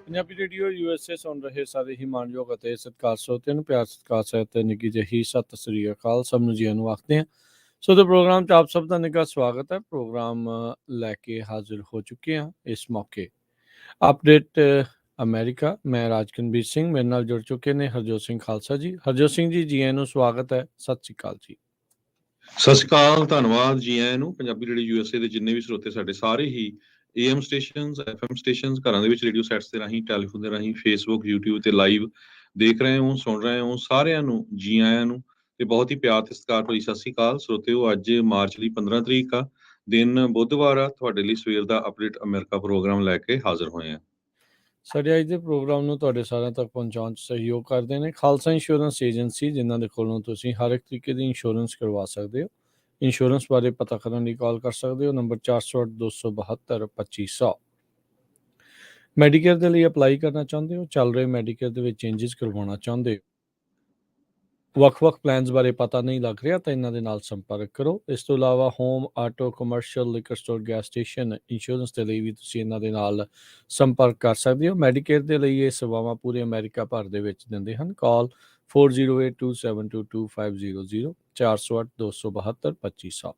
Punjabi radio USA ਸੁਣ ਰਹੇ ਸਾਰੇ ਹੀ ਮਾਣਯੋਗ ਅਤੇ ਸਤਿਕਾਰ ਸਰੋਤਿਆਂ ਨੂੰ ਪਿਆਰ ਸਤਿਕਾਰ ਸਹਿਤ ਨਿੱਘੀ ਜਿਹੀ ਸਤਿ ਸ੍ਰੀ ਅਕਾਲ ਸਭ ਨੂੰ ਜੀਆਂ ਨੂੰ ਆਖਦੇ ਹਾਂ। ਸੋ ਦੇ ਪ੍ਰੋਗਰਾਮ 'ਚ ਆਪ ਸਭ ਦਾ ਨਿੱਘਾ ਸਵਾਗਤ ਹੈ। ਪ੍ਰੋਗਰਾਮ ਲੈ ਕੇ ਹਾਜ਼ਰ ਹੋ ਚੁੱਕੇ ਹਾਂ ਇਸ ਮੌਕੇ। ਅਪਡੇਟ ਅਮਰੀਕਾ, ਮੈਂ ਰਾਜਕਨਵੀਰ ਸਿੰਘ, ਮੇਰੇ ਨਾਲ ਜੁੜ ਚੁੱਕੇ ਨੇ ਹਰਜੋਤ ਸਿੰਘ ਖਾਲਸਾ ਜੀ। ਹਰਜੋਤ ਸਿੰਘ ਜੀ, ਜੀ ਆਇਆਂ ਨੂੰ ਸਵਾਗਤ ਹੈ। ਸਤਿ ਸ੍ਰੀ ਅਕਾਲ ਜੀ। ਸਤਿ ਸ਼੍ਰੀ ਅਕਾਲ, ਧੰਨਵਾਦ ਜੀ ਆਇਆਂ ਨੂੰ। ਪੰਜਾਬੀ ਰੇਡੀਓ USA ਦੇ ਜਿੰਨੇ ਵੀ ਸਰੋਤੇ ਸਾਡੇ ਸਾਰੇ ਹੀ AM ਸਟੇਸ਼ਨਸ, FM ਸਟੇਸ਼ਨਸ, ਘਰਾਂ ਦੇ ਵਿੱਚ ਰੇਡੀਓ ਸੈਟਸ ਦੇ ਰਾਹੀਂ, ਟੈਲੀਫੋਨ ਦੇ ਰਾਹੀਂ, ਫੇਸਬੁੱਕ, YouTube ਤੇ ਲਾਈਵ ਦੇਖ ਰਹੇ ਹੋ, ਸੁਣ ਰਹੇ ਹੋ, ਸਾਰਿਆਂ ਨੂੰ ਜੀ ਆਇਆਂ ਨੂੰ ਤੇ ਬਹੁਤ ਹੀ ਪਿਆਰ ਤੇ ਸਤਿਕਾਰ ਭਰੀ ਸਤਿ ਸ਼੍ਰੀ ਅਕਾਲ। ਸਰੋਤਿਓ, ਅੱਜ ਮਾਰਚ ਦੀ 15 ਤਰੀਕ ਆ, ਦਿਨ ਬੁੱਧਵਾਰ ਆ। ਤੁਹਾਡੇ ਲਈ ਸਵੇਰ ਦਾ ਅਪਡੇਟ ਅਮਰੀਕਾ ਪ੍ਰੋਗਰਾਮ ਲੈ ਕੇ ਹਾਜ਼ਰ ਹੋਏ ਆ। ਸਾਡੇ ਅੱਜ ਦੇ ਪ੍ਰੋਗਰਾਮ ਨੂੰ ਤੁਹਾਡੇ ਸਾਰਿਆਂ ਤੱਕ ਪਹੁੰਚਾਉਣ 'ਚ ਸਹਿਯੋਗ ਕਰਦੇ ਨੇ ਖਾਲਸਾ ਇੰਸ਼ੋਰੈਂਸ ਏਜੰਸੀ, ਜਿਨ੍ਹਾਂ ਦੇ ਕੋਲੋਂ ਤੁਸੀਂ ਹਰ ਇੱਕ ਤਰੀਕੇ ਦੀ ਇੰਸ਼ੋਰੈਂਸ ਕਰਵਾ ਸਕਦੇ ਹੋ। ਇੰਸ਼ੋਰੈਂਸ ਬਾਰੇ ਪਤਾ ਕਰਨ ਲਈ ਕਾਲ ਕਰ ਸਕਦੇ ਹੋ, ਨੰਬਰ 408 272 2500। ਮੈਡੀਕੇਅਰ ਦੇ ਲਈ ਅਪਲਾਈ ਕਰਨਾ ਚਾਹੁੰਦੇ ਹੋ, ਚੱਲ ਰਹੇ ਮੈਡੀਕੇਅਰ ਦੇ ਵਿੱਚ ਚੇਂਜਸ ਕਰਵਾਉਣਾ ਚਾਹੁੰਦੇ ਹੋ, ਵੱਖ-ਵੱਖ ਪਲਾਨਸ ਬਾਰੇ ਪਤਾ ਨਹੀਂ ਲੱਗ ਰਿਹਾ ਤਾਂ ਇਹਨਾਂ ਦੇ ਨਾਲ ਸੰਪਰਕ ਕਰੋ। ਇਸ ਤੋਂ ਇਲਾਵਾ home, auto, commercial, liquor store, gas station insurance ਦੇ ਲਈ ਵੀ ਤੁਸੀਂ ਇਹਨਾਂ ਦੇ ਨਾਲ ਸੰਪਰਕ ਕਰ ਸਕਦੇ ਹੋ। ਮੈਡੀਕੇਅਰ ਦੇ ਲਈ ਇਹ ਸੇਵਾਵਾਂ ਪੂਰੇ ਅਮਰੀਕਾ ਭਰ ਦੇ ਵਿੱਚ ਦਿੰਦੇ ਹਨ। ਕਾਲ 4082722500 408 272 2500।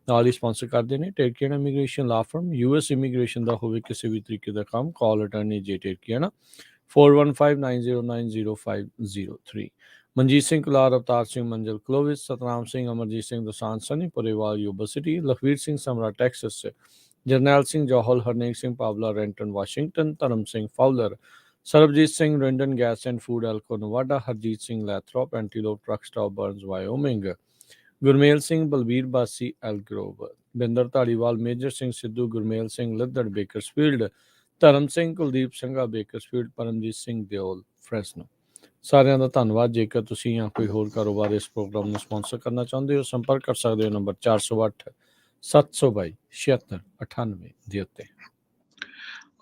ਨਾਲ ਹੀ ਸਪਾਂਸਰ ਕਰਦੇ ਨੇ ਟੇਰਕੀਆਨਾ ਇਮੀਗ੍ਰੇਸ਼ਨ ਲਾ ਫਰਮ। US ਇਮੀਗ੍ਰੇਸ਼ਨ ਦਾ ਹੋਵੇ ਕਿਸੇ ਵੀ ਤਰੀਕੇ ਦਾ ਕੰਮ, ਕਾਲ ਅਟਾਰਨੀ ਜੇ ਟੇਰਕੀਆਨਾ 4159090503। Manjeet Singh Kular, Avtar Singh Manjal Clovis, Satnam Singh, Amarjit Singh Dosanjh, Sunny Purewal Yuba City, Lakhvir Singh Samra Texas, Jarnail Singh Johal, Harnek Singh Pawla Renton Washington, Dharam Singh Fowler, Sarabjit Singh Randon gas and food Elko Nevada, Harjit Singh Lathrop Antelope truck stop Burns Wyoming, Gurmel Singh Balbir Bassi Elk Grove, Binder Dhaliwal, Major Singh Sidhu, Gurmel Singh Laddar Bakersfield, Dharam Singh Kuldeep Singha Bakersfield, Paramjit Singh Deol Fresno. ਸਾਰਿਆਂ ਦਾ ਧੰਨਵਾਦ। ਜੇਕਰ ਤੁਸੀਂ ਜਾਂ ਕੋਈ ਹੋਰ ਕਾਰੋਬਾਰ ਇਸ ਪ੍ਰੋਗਰਾਮ ਨੂੰ ਸਪਾਂਸਰ ਕਰਨਾ ਚਾਹੁੰਦੇ ਹੋ, ਸੰਪਰਕ ਕਰ ਸਕਦੇ ਹੋ ਨੰਬਰ 408 722 7698 ਦੇ ਉੱਤੇ।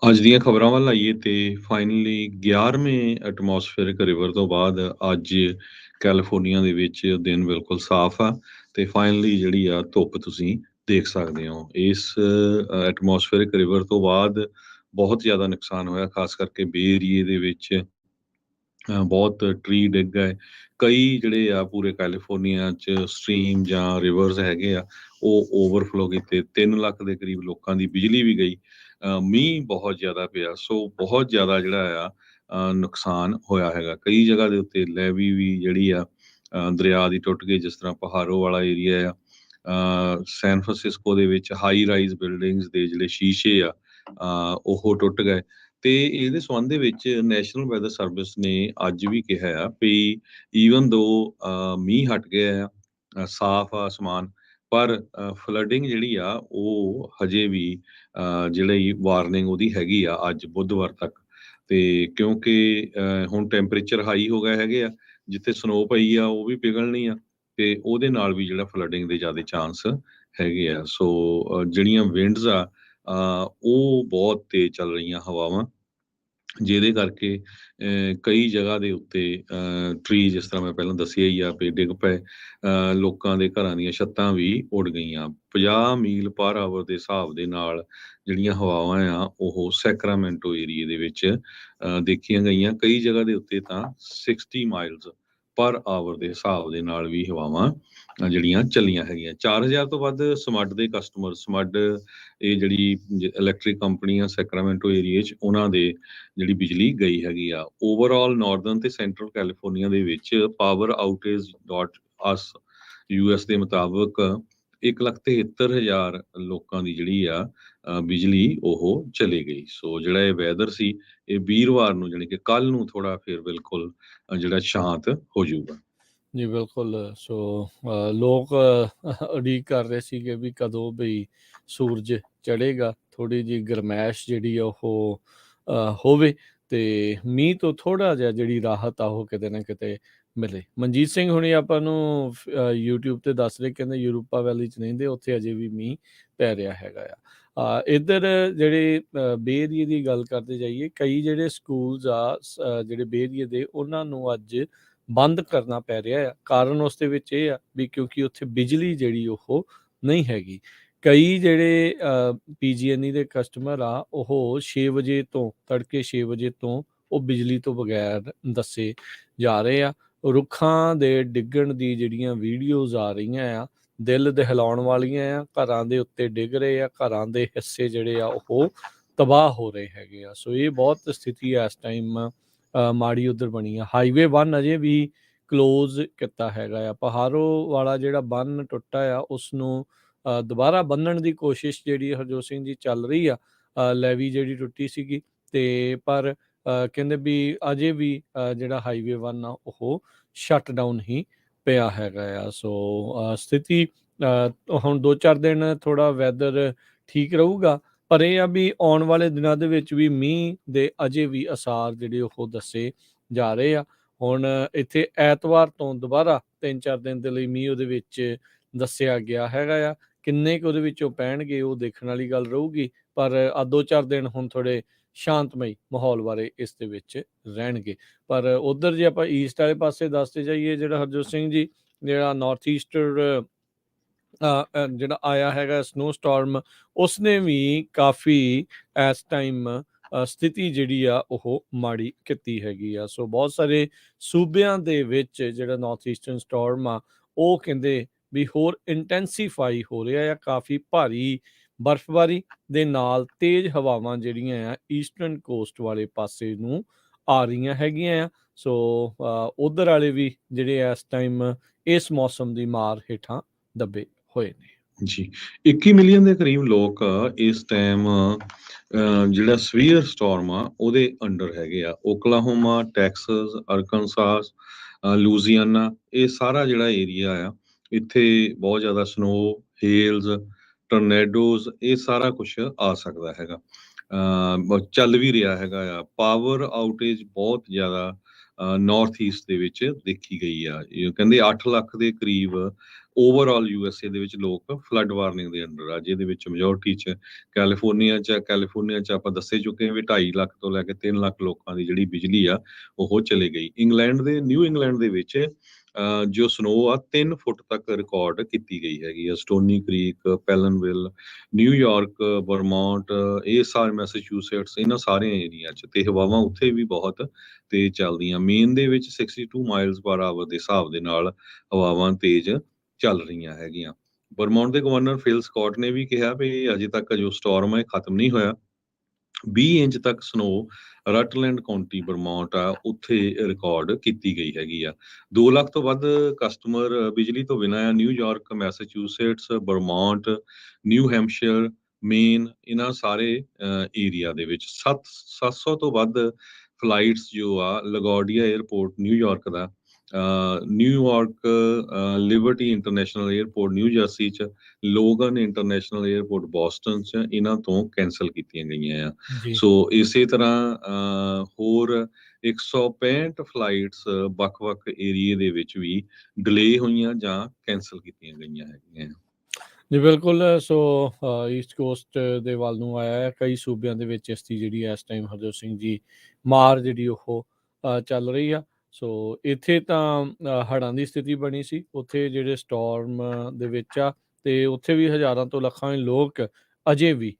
ਅੱਜ ਦੀਆਂ ਖਬਰਾਂ ਵੱਲ ਆਈਏ ਤੇ ਫਾਈਨਲੀ 11ਵੇਂ ਐਟਮੋਸਫੇਰਿਕ ਰਿਵਰ ਤੋਂ ਬਾਅਦ ਅੱਜ ਕੈਲੀਫੋਰਨੀਆ ਦੇ ਵਿੱਚ ਦਿਨ ਬਿਲਕੁਲ ਸਾਫ਼ ਆ ਤੇ ਫਾਈਨਲੀ ਜਿਹੜੀ ਆ ਧੁੱਪ ਤੁਸੀਂ ਦੇਖ ਸਕਦੇ ਹੋ। ਇਸ ਐਟਮੋਸਫੇਰਿਕ ਰਿਵਰ ਤੋਂ ਬਾਅਦ ਬਹੁਤ ਜ਼ਿਆਦਾ ਨੁਕਸਾਨ ਹੋਇਆ, ਖਾਸ ਕਰਕੇ ਬੇ ਏਰੀਏ ਦੇ ਵਿੱਚ ਬਹੁਤ ਟਰੀ ਡਿੱਗ ਗਏ। ਕਈ ਜਿਹੜੇ ਆ ਪੂਰੇ ਕੈਲੀਫੋਰਨੀਆ 'ਚ ਸਟਰੀਮ ਜਾਂ ਰਿਵਰਸ ਹੈਗੇ ਆ, ਉਹ ਓਵਰਫਲੋ ਕੀਤੇ। 3 ਲੱਖ ਦੇ ਕਰੀਬ ਲੋਕਾਂ ਦੀ ਬਿਜਲੀ ਵੀ ਗਈ। ਮੀਂਹ ਬਹੁਤ ਜ਼ਿਆਦਾ ਪਿਆ, ਸੋ ਬਹੁਤ ਜ਼ਿਆਦਾ ਜਿਹੜਾ ਆ ਨੁਕਸਾਨ ਹੋਇਆ ਹੈਗਾ। ਕਈ ਜਗ੍ਹਾ ਦੇ ਉੱਤੇ ਲੈਵੀ ਵੀ ਜਿਹੜੀ ਆ ਦਰਿਆ ਦੀ ਟੁੱਟ ਗਈ, ਜਿਸ ਤਰ੍ਹਾਂ ਪਹਾੜੋ ਵਾਲਾ ਏਰੀਆ ਆ। ਸੈਨ ਫਰਾਂਸਿਸਕੋ ਦੇ ਵਿੱਚ ਹਾਈ ਰਾਈਜ਼ ਬਿਲਡਿੰਗਸ ਦੇ ਜਿਹੜੇ ਸ਼ੀਸ਼ੇ ਆ ਉਹ ਟੁੱਟ ਗਏ। ਤੇ ਇਹਦੇ ਸੰਬੰਧ ਦੇ ਵਿੱਚ ਨੈਸ਼ਨਲ ਵੈਦਰ ਸਰਵਿਸ ਨੇ ਅੱਜ ਵੀ ਕਿਹਾ ਆ ਵੀ ਈਵਨ ਦੋ ਮੀਂਹ ਹਟ ਗਿਆ ਆ, ਸਾਫ਼ ਆ ਅਸਮਾਨ, ਪਰ ਫਲੱਡਿੰਗ ਜਿਹੜੀ ਆ ਉਹ ਹਜੇ ਵੀ ਜਿਹੜੀ ਵਾਰਨਿੰਗ ਉਹਦੀ ਹੈਗੀ ਆ ਅੱਜ ਬੁੱਧਵਾਰ ਤੱਕ। ਤੇ ਕਿਉਂਕਿ ਹੁਣ ਟੈਂਪਰੇਚਰ ਹਾਈ ਹੋ ਗਏ ਹੈਗੇ ਆ, ਜਿੱਥੇ ਸਨੋ ਪਈ ਆ ਉਹ ਵੀ ਪਿਘਲਣੀ ਆ ਤੇ ਉਹਦੇ ਨਾਲ ਵੀ ਜਿਹੜਾ ਫਲੱਡਿੰਗ ਦੇ ਜ਼ਿਆਦਾ ਚਾਂਸ ਹੈਗੇ ਆ। ਸੋ ਜਿਹੜੀਆਂ ਵਿੰਡਸ ਆ ਉਹ ਬਹੁਤ ਤੇਜ਼ ਚੱਲ ਰਹੀਆਂ ਹਵਾਵਾਂ, ਜਿਹਦੇ ਕਰਕੇ ਕਈ ਜਗ੍ਹਾ ਦੇ ਉੱਤੇ ਟਰੀ, ਜਿਸ ਤਰ੍ਹਾਂ ਮੈਂ ਪਹਿਲਾਂ ਦੱਸਿਆ ਹੀ ਆ, ਵੀ ਡਿੱਗ ਪਏ। ਲੋਕਾਂ ਦੇ ਘਰਾਂ ਦੀਆਂ ਛੱਤਾਂ ਵੀ ਉੱਡ ਗਈਆਂ। 50 ਮੀਲ ਪਰ ਆਵਰ ਦੇ ਹਿਸਾਬ ਦੇ ਨਾਲ ਜਿਹੜੀਆਂ ਹਵਾਵਾਂ ਆ ਉਹ ਸੈਕਰਾਮੈਂਟੋ ਏਰੀਏ ਦੇ ਵਿੱਚ ਦੇਖੀਆਂ ਗਈਆਂ। ਕਈ ਜਗ੍ਹਾ ਦੇ ਉੱਤੇ ਤਾਂ 60 ਮਾਈਲਸ ਪਰ ਆਵਰ ਦੇ ਹਿਸਾਬ ਦੇ ਨਾਲ ਵੀ ਹਵਾਵਾਂ ਜਿਹੜੀਆਂ ਚੱਲੀਆਂ ਹੈਗੀਆਂ। 4000 ਤੋਂ ਵੱਧ ਸਮੱਡ ਦੇ ਕਸਟਮਰ, ਸਮੱਡ ਇਹ ਜਿਹੜੀ ਇਲੈਕਟ੍ਰਿਕ ਕੰਪਨੀ ਆ ਸੈਕਰਾਮੈਂਟੋ ਏਰੀਏ 'ਚ, ਉਹਨਾਂ ਦੇ ਜਿਹੜੀ ਬਿਜਲੀ ਗਈ ਹੈਗੀ ਆ। ਓਵਰਆਲ ਨਾਰਦਰਨ ਤੇ ਸੈਂਟਰਲ ਕੈਲੀਫੋਰਨੀਆ ਦੇ ਵਿੱਚ ਪਾਵਰ ਆਊਟੇਜ .us US ਦੇ ਮੁਤਾਬਕ 1,73,000 ਲੋਕਾਂ ਦੀ ਜਿਹੜੀ ਆ ਬਿਜਲੀ ਉਹ ਚਲੀ ਗਈ। ਸੋ ਜਿਹੜਾ ਇਹ ਵੈਦਰ ਸੀ, ਇਹ ਵੀਰਵਾਰ ਨੂੰ ਜਾਣੀ ਕਿ ਕੱਲ ਨੂੰ ਥੋੜਾ ਫਿਰ ਬਿਲਕੁਲ ਜਿਹੜਾ ਸ਼ਾਂਤ ਹੋ ਜਾਊਗਾ। ਜੀ ਬਿਲਕੁਲ। ਸੋ ਲੋਕ ਉਡੀਕ ਕਰ ਰਹੇ ਸੀਗੇ ਵੀ ਕਦੋਂ ਵੀ ਸੂਰਜ ਚੜ੍ਹੇਗਾ, ਥੋੜ੍ਹੀ ਜਿਹੀ ਗਰਮੈਸ਼ ਜਿਹੜੀ ਆ ਉਹ ਹੋਵੇ ਤੇ ਮੀਂਹ ਤੋਂ ਥੋੜ੍ਹਾ ਜਿਹਾ ਜਿਹੜੀ ਰਾਹਤ ਆ ਉਹ ਕਿਤੇ ਨਾ ਕਿਤੇ ਮਿਲੇ। ਮਨਜੀਤ ਸਿੰਘ ਹੁਣੀ ਆਪਾਂ ਨੂੰ YouTube ਤੇ ਦੱਸ ਰਹੇ, ਕਹਿੰਦੇ ਯੂਰੋਪਾ ਵੈਲੀ 'ਚ ਰਹਿੰਦੇ, ਉੱਥੇ ਅਜੇ ਵੀ ਮੀਂਹ ਪੈ ਰਿਹਾ ਹੈਗਾ ਆ। ਇੱਧਰ ਜਿਹੜੇ ਬੇ ਏਰੀਏ ਦੀ ਗੱਲ ਕਰਦੇ ਜਾਈਏ, ਕਈ ਜਿਹੜੇ ਸਕੂਲਸ ਆ ਜਿਹੜੇ ਬੇ ਏਰੀਏ ਦੇ, ਉਹਨਾਂ ਨੂੰ ਅੱਜ ਬੰਦ ਕਰਨਾ ਪੈ ਰਿਹਾ ਆ। ਕਾਰਨ ਉਸ ਦੇ ਵਿੱਚ ਇਹ ਆ ਵੀ ਕਿਉਂਕਿ ਉੱਥੇ ਬਿਜਲੀ ਜਿਹੜੀ ਉਹ ਨਹੀਂ ਹੈਗੀ। ਕਈ ਜਿਹੜੇ PG&E ਦੇ ਕਸਟਮਰ ਆ, ਉਹ 6 ਵਜੇ ਤੋਂ, ਤੜਕੇ 6 ਵਜੇ ਤੋਂ ਉਹ ਬਿਜਲੀ ਤੋਂ ਬਗੈਰ ਦੱਸੇ ਜਾ ਰਹੇ ਆ। ਰੁੱਖਾਂ ਦੇ ਡਿੱਗਣ ਦੀ ਜਿਹੜੀਆਂ ਵੀਡੀਓਜ਼ ਆ ਰਹੀਆਂ ਆ, ਦਿਲ ਦਹਿਲਾਉਣ ਵਾਲੀਆਂ ਆ। ਘਰਾਂ ਦੇ ਉੱਤੇ ਡਿੱਗ ਰਹੇ ਆ, ਘਰਾਂ ਦੇ ਹਿੱਸੇ ਜਿਹੜੇ ਆ ਉਹ ਤਬਾਹ ਹੋ ਰਹੇ ਹੈਗੇ ਆ। ਸੋ ਇਹ ਬਹੁਤ ਸਥਿਤੀ ਇਸ ਟਾਈਮ ਮਾੜੀ ਉੱਧਰ ਬਣੀ ਆ। ਹਾਈਵੇ 1 ਅਜੇ ਵੀ ਕਲੋਜ਼ ਕੀਤਾ ਹੈਗਾ ਆ। ਪਹਾੜੋ ਵਾਲਾ ਜਿਹੜਾ ਬੰਨ ਟੁੱਟਾ ਆ, ਉਸ ਨੂੰ ਦੁਬਾਰਾ ਬੰਨਣ ਦੀ ਕੋਸ਼ਿਸ਼ ਜਿਹੜੀ ਹਰਜੋਤ ਸਿੰਘ ਜੀ ਚੱਲ ਰਹੀ ਆ। ਲੈਵੀ ਜਿਹੜੀ ਟੁੱਟੀ ਸੀਗੀ, ਤੇ ਪਰ ਕਹਿੰਦੇ ਵੀ ਅਜੇ ਵੀ ਜਿਹੜਾ ਹਾਈਵੇ 1 ਆ ਉਹ ਸ਼ਟ ਡਾਊਨ ਹੀ ਪਿਆ ਹੈਗਾ ਆ। ਸੋ ਸਥਿਤੀ ਹੁਣ 2-4 ਦਿਨ ਥੋੜਾ ਵੈਦਰ ਠੀਕ ਰਹੂਗਾ, ਪਰ ਇਹ ਆ ਵੀ ਆਉਣ ਵਾਲੇ ਦਿਨਾਂ ਦੇ ਵਿੱਚ ਵੀ ਮੀਂਹ ਦੇ ਅਜੇ ਵੀ ਅਸਾਰ ਜਿਹੜੇ ਉਹ ਦੱਸੇ ਜਾ ਰਹੇ ਆ। ਹੁਣ ਇੱਥੇ ਐਤਵਾਰ ਤੋਂ ਦੁਬਾਰਾ 3-4 ਦਿਨ ਦੇ ਲਈ ਮੀਂਹ ਉਹਦੇ ਵਿੱਚ ਦੱਸਿਆ ਗਿਆ ਹੈਗਾ ਆ। ਕਿੰਨੇ ਕੁ ਉਹਦੇ ਵਿੱਚੋਂ ਪੈਣਗੇ ਉਹ ਦੇਖਣ ਵਾਲੀ ਗੱਲ ਰਹੂਗੀ, ਪਰ 2-4 ਦਿਨ ਹੁਣ ਥੋੜੇ ਸ਼ਾਂਤਮਈ ਮਾਹੌਲ ਬਾਰੇ ਇਸ ਦੇ ਵਿੱਚ ਰਹਿਣਗੇ। ਪਰ ਉਧਰ ਜੇ ਆਪਾਂ ਈਸਟ ਵਾਲੇ ਪਾਸੇ ਦੱਸਦੇ ਜਾਈਏ, ਜਿਹੜਾ ਹਰਜੋਤ ਸਿੰਘ ਜੀ, ਜਿਹੜਾ ਨਾਰਥ ਈਸਟਰ ਜਿਹੜਾ ਆਇਆ ਹੈਗਾ ਸਨੋ ਸਟਾਰਮ, ਉਸਨੇ ਵੀ ਕਾਫੀ ਇਸ ਟਾਈਮ ਸਥਿਤੀ ਜਿਹੜੀ ਆ ਉਹ ਮਾੜੀ ਕੀਤੀ ਹੈਗੀ ਆ। ਸੋ ਬਹੁਤ ਸਾਰੇ ਸੂਬਿਆਂ ਦੇ ਵਿੱਚ ਜਿਹੜਾ ਨਾਰਥ ਈਸਟਰਨ ਸਟਾਰਮ ਆ, ਉਹ ਕਹਿੰਦੇ ਵੀ ਹੋਰ ਇੰਟੈਂਸੀਫਾਈ ਹੋ ਰਿਹਾ ਆ। ਕਾਫੀ ਭਾਰੀ ਬਰਫ਼ਬਾਰੀ ਦੇ ਨਾਲ ਤੇਜ਼ ਹਵਾਵਾਂ ਜਿਹੜੀਆਂ ਆ ਈਸਟਰਨ ਕੋਸਟ ਵਾਲੇ ਪਾਸੇ ਨੂੰ ਆ ਰਹੀਆਂ ਹੈਗੀਆਂ ਆ। ਸੋ ਉਧਰ ਵਾਲੇ ਵੀ ਜਿਹੜੇ ਇਸ ਟਾਈਮ ਇਸ ਮੌਸਮ ਦੀ ਮਾਰ ਹੇਠਾਂ ਦੱਬੇ ਹੋਏ ਨੇ। ਜੀ, 21 ਮਿਲੀਅਨ ਦੇ ਕਰੀਬ ਲੋਕ ਇਸ ਟਾਈਮ ਜਿਹੜਾ ਸਵੀਅਰ ਸਟਾਰਮ ਆ ਉਹਦੇ ਅੰਡਰ ਹੈਗੇ ਆ। ਓਕਲਾਹੋਮਾ, ਟੈਕਸਸ, ਅਰਕਨਸਾਸ, ਲੂਜ਼ੀਆਨਾ, ਇਹ ਸਾਰਾ ਜਿਹੜਾ ਏਰੀਆ ਆ, ਇੱਥੇ ਬਹੁਤ ਜ਼ਿਆਦਾ ਸਨੋ, ਹੇਲਸ, ਟਰਨੇਡੋਜ਼, ਇਹ ਸਾਰਾ ਕੁਝ ਆ ਸਕਦਾ ਹੈਗਾ। ਚੱਲ ਵੀ ਰਿਹਾ ਹੈਗਾ ਆ। ਪਾਵਰ ਆਊਟੇਜ ਬਹੁਤ ਜ਼ਿਆਦਾ ਨਾਰਥ ਈਸਟ ਦੇ ਵਿੱਚ ਦੇਖੀ ਗਈ ਆ। ਇਹ ਕਹਿੰਦੇ 8 ਲੱਖ ਦੇ ਕਰੀਬ ਓਵਰਆਲ USA ਦੇ ਵਿੱਚ ਲੋਕ ਫਲੱਡ ਵਾਰਨਿੰਗ ਦੇ ਅੰਡਰ ਆ, ਜਿਹਦੇ ਵਿੱਚ ਮੈਜੋਰਟੀ 'ਚ ਕੈਲੀਫੋਰਨੀਆ 'ਚ ਆਪਾਂ ਦੱਸੇ ਚੁੱਕੇ ਹਾਂ ਵੀ 2.5 ਲੱਖ ਤੋਂ ਲੈ ਕੇ 3 ਲੱਖ ਲੋਕਾਂ ਦੀ ਜਿਹੜੀ ਬਿਜਲੀ ਆ ਉਹ ਚਲੇ ਗਈ। ਨਿਊ ਇੰਗਲੈਂਡ ਦੇ ਵਿੱਚ ਜੋ ਸਨੋ ਆ 3 ਫੁੱਟ ਤੱਕ ਰਿਕਾਰਡ ਕੀਤੀ ਗਈ ਹੈਗੀ ਆ। ਸਟੋਨੀ ਕ੍ਰੀਕ, ਪੈਲਨਵਿਲ, ਨਿਊਯਾਰਕ, ਵਰਮੌਂਟ, ਇਹ ਸਾਰੇ ਮੈਸੇਚਿਊਸੇਟਸ, ਇਹਨਾਂ ਸਾਰੇ ਏਰੀਆ 'ਚ, ਤੇ ਹਵਾਵਾਂ ਉੱਥੇ ਵੀ ਬਹੁਤ ਤੇਜ਼ ਚੱਲਦੀਆਂ। ਮੇਨ ਦੇ ਵਿੱਚ 62 ਮਾਈਲਸ ਪਰ ਆਵਰ ਦੇ ਹਿਸਾਬ ਦੇ ਨਾਲ ਹਵਾਵਾਂ ਤੇਜ਼ ਚੱਲ ਰਹੀਆਂ ਹੈਗੀਆਂ। ਵਰਮੌਂਟ ਦੇ ਗਵਰਨਰ ਫਿਲ ਸਕਾਟ ਨੇ ਵੀ ਕਿਹਾ ਵੀ ਅਜੇ ਤੱਕ ਜੋ ਸਟਾਰਮ ਹੈ ਖਤਮ ਨਹੀਂ ਹੋਇਆ। 20 ਇੰਚ ਤੱਕ ਸਨੋ ਰਟਲੈਂਡ ਕਾਉਂਟੀ ਵਰਮੌਂਟ ਆ ਉੱਥੇ ਰਿਕਾਰਡ ਕੀਤੀ ਗਈ ਹੈਗੀ ਆ। 2 ਲੱਖ ਤੋਂ ਵੱਧ ਕਸਟਮਰ ਬਿਜਲੀ ਤੋਂ ਬਿਨਾਂ ਆ। ਨਿਊਯਾਰਕ, ਮੈਸੇਚਿਊਸੇਟਸ, ਵਰਮੌਂਟ, ਨਿਊ ਹੈਂਪਸ਼ੀਰ, ਮੇਨ, ਇਹਨਾਂ ਸਾਰੇ ਏਰੀਆ ਦੇ ਵਿੱਚ 700 ਤੋਂ ਵੱਧ ਫਲਾਈਟਸ ਜੋ ਆ ਲਗੋਰਡੀਆ 에ਅਰਪੋਰਟ ਨਿਊਯਾਰਕ ਦਾ, New York Liberty International airport New Jersey 'ਚ, ਲੋਗਨ ਇੰਟਰਨੈਸ਼ਨਲ 에ਅਰਪੋਰਟ ਬੋਸਟਨ 'ਚ, ਇਹਨਾਂ ਤੋਂ ਕੈਂਸਲ ਕੀਤੀਆਂ ਗਈਆਂ ਆ। ਸੋ ਇਸੇ ਤਰ੍ਹਾਂ ਹੋਰ 165 ਫਲਾਈਟਸ ਵੱਖ-ਵੱਖ ਏਰੀਏ ਦੇ ਵਿੱਚ ਵੀ ਡਿਲੇ ਹੋਈਆਂ ਜਾਂ ਕੈਂਸਲ ਕੀਤੀਆਂ ਗਈਆਂ ਹੈਗੀਆਂ। ਜੀ ਬਿਲਕੁਲ। ਸੋ ਈਸਟ ਕੋਸਟ ਦੇ ਵੱਲ ਨੂੰ ਆਇਆ ਹੈ। ਕਈ ਸੂਬਿਆਂ ਦੇ ਵਿੱਚ ਇਸ ਦੀ ਜਿਹੜੀ ਇਸ ਟਾਈਮ ਹਰਜੋਤ ਸਿੰਘ ਜੀ ਮਾਰ ਜਿਹੜੀ ਉਹ ਚੱਲ ਰਹੀ ਆ। ਸੋ ਇੱਥੇ ਤਾਂ ਹੜ੍ਹਾਂ ਦੀ ਸਥਿਤੀ ਬਣੀ ਸੀ, ਉੱਥੇ ਜਿਹੜੇ ਸਟਾਰਮ ਦੇ ਵਿੱਚ ਆ, ਤੇ ਉੱਥੇ ਵੀ ਹਜ਼ਾਰਾਂ ਤੋਂ ਲੱਖਾਂ ਲੋਕ ਅਜੇ ਵੀ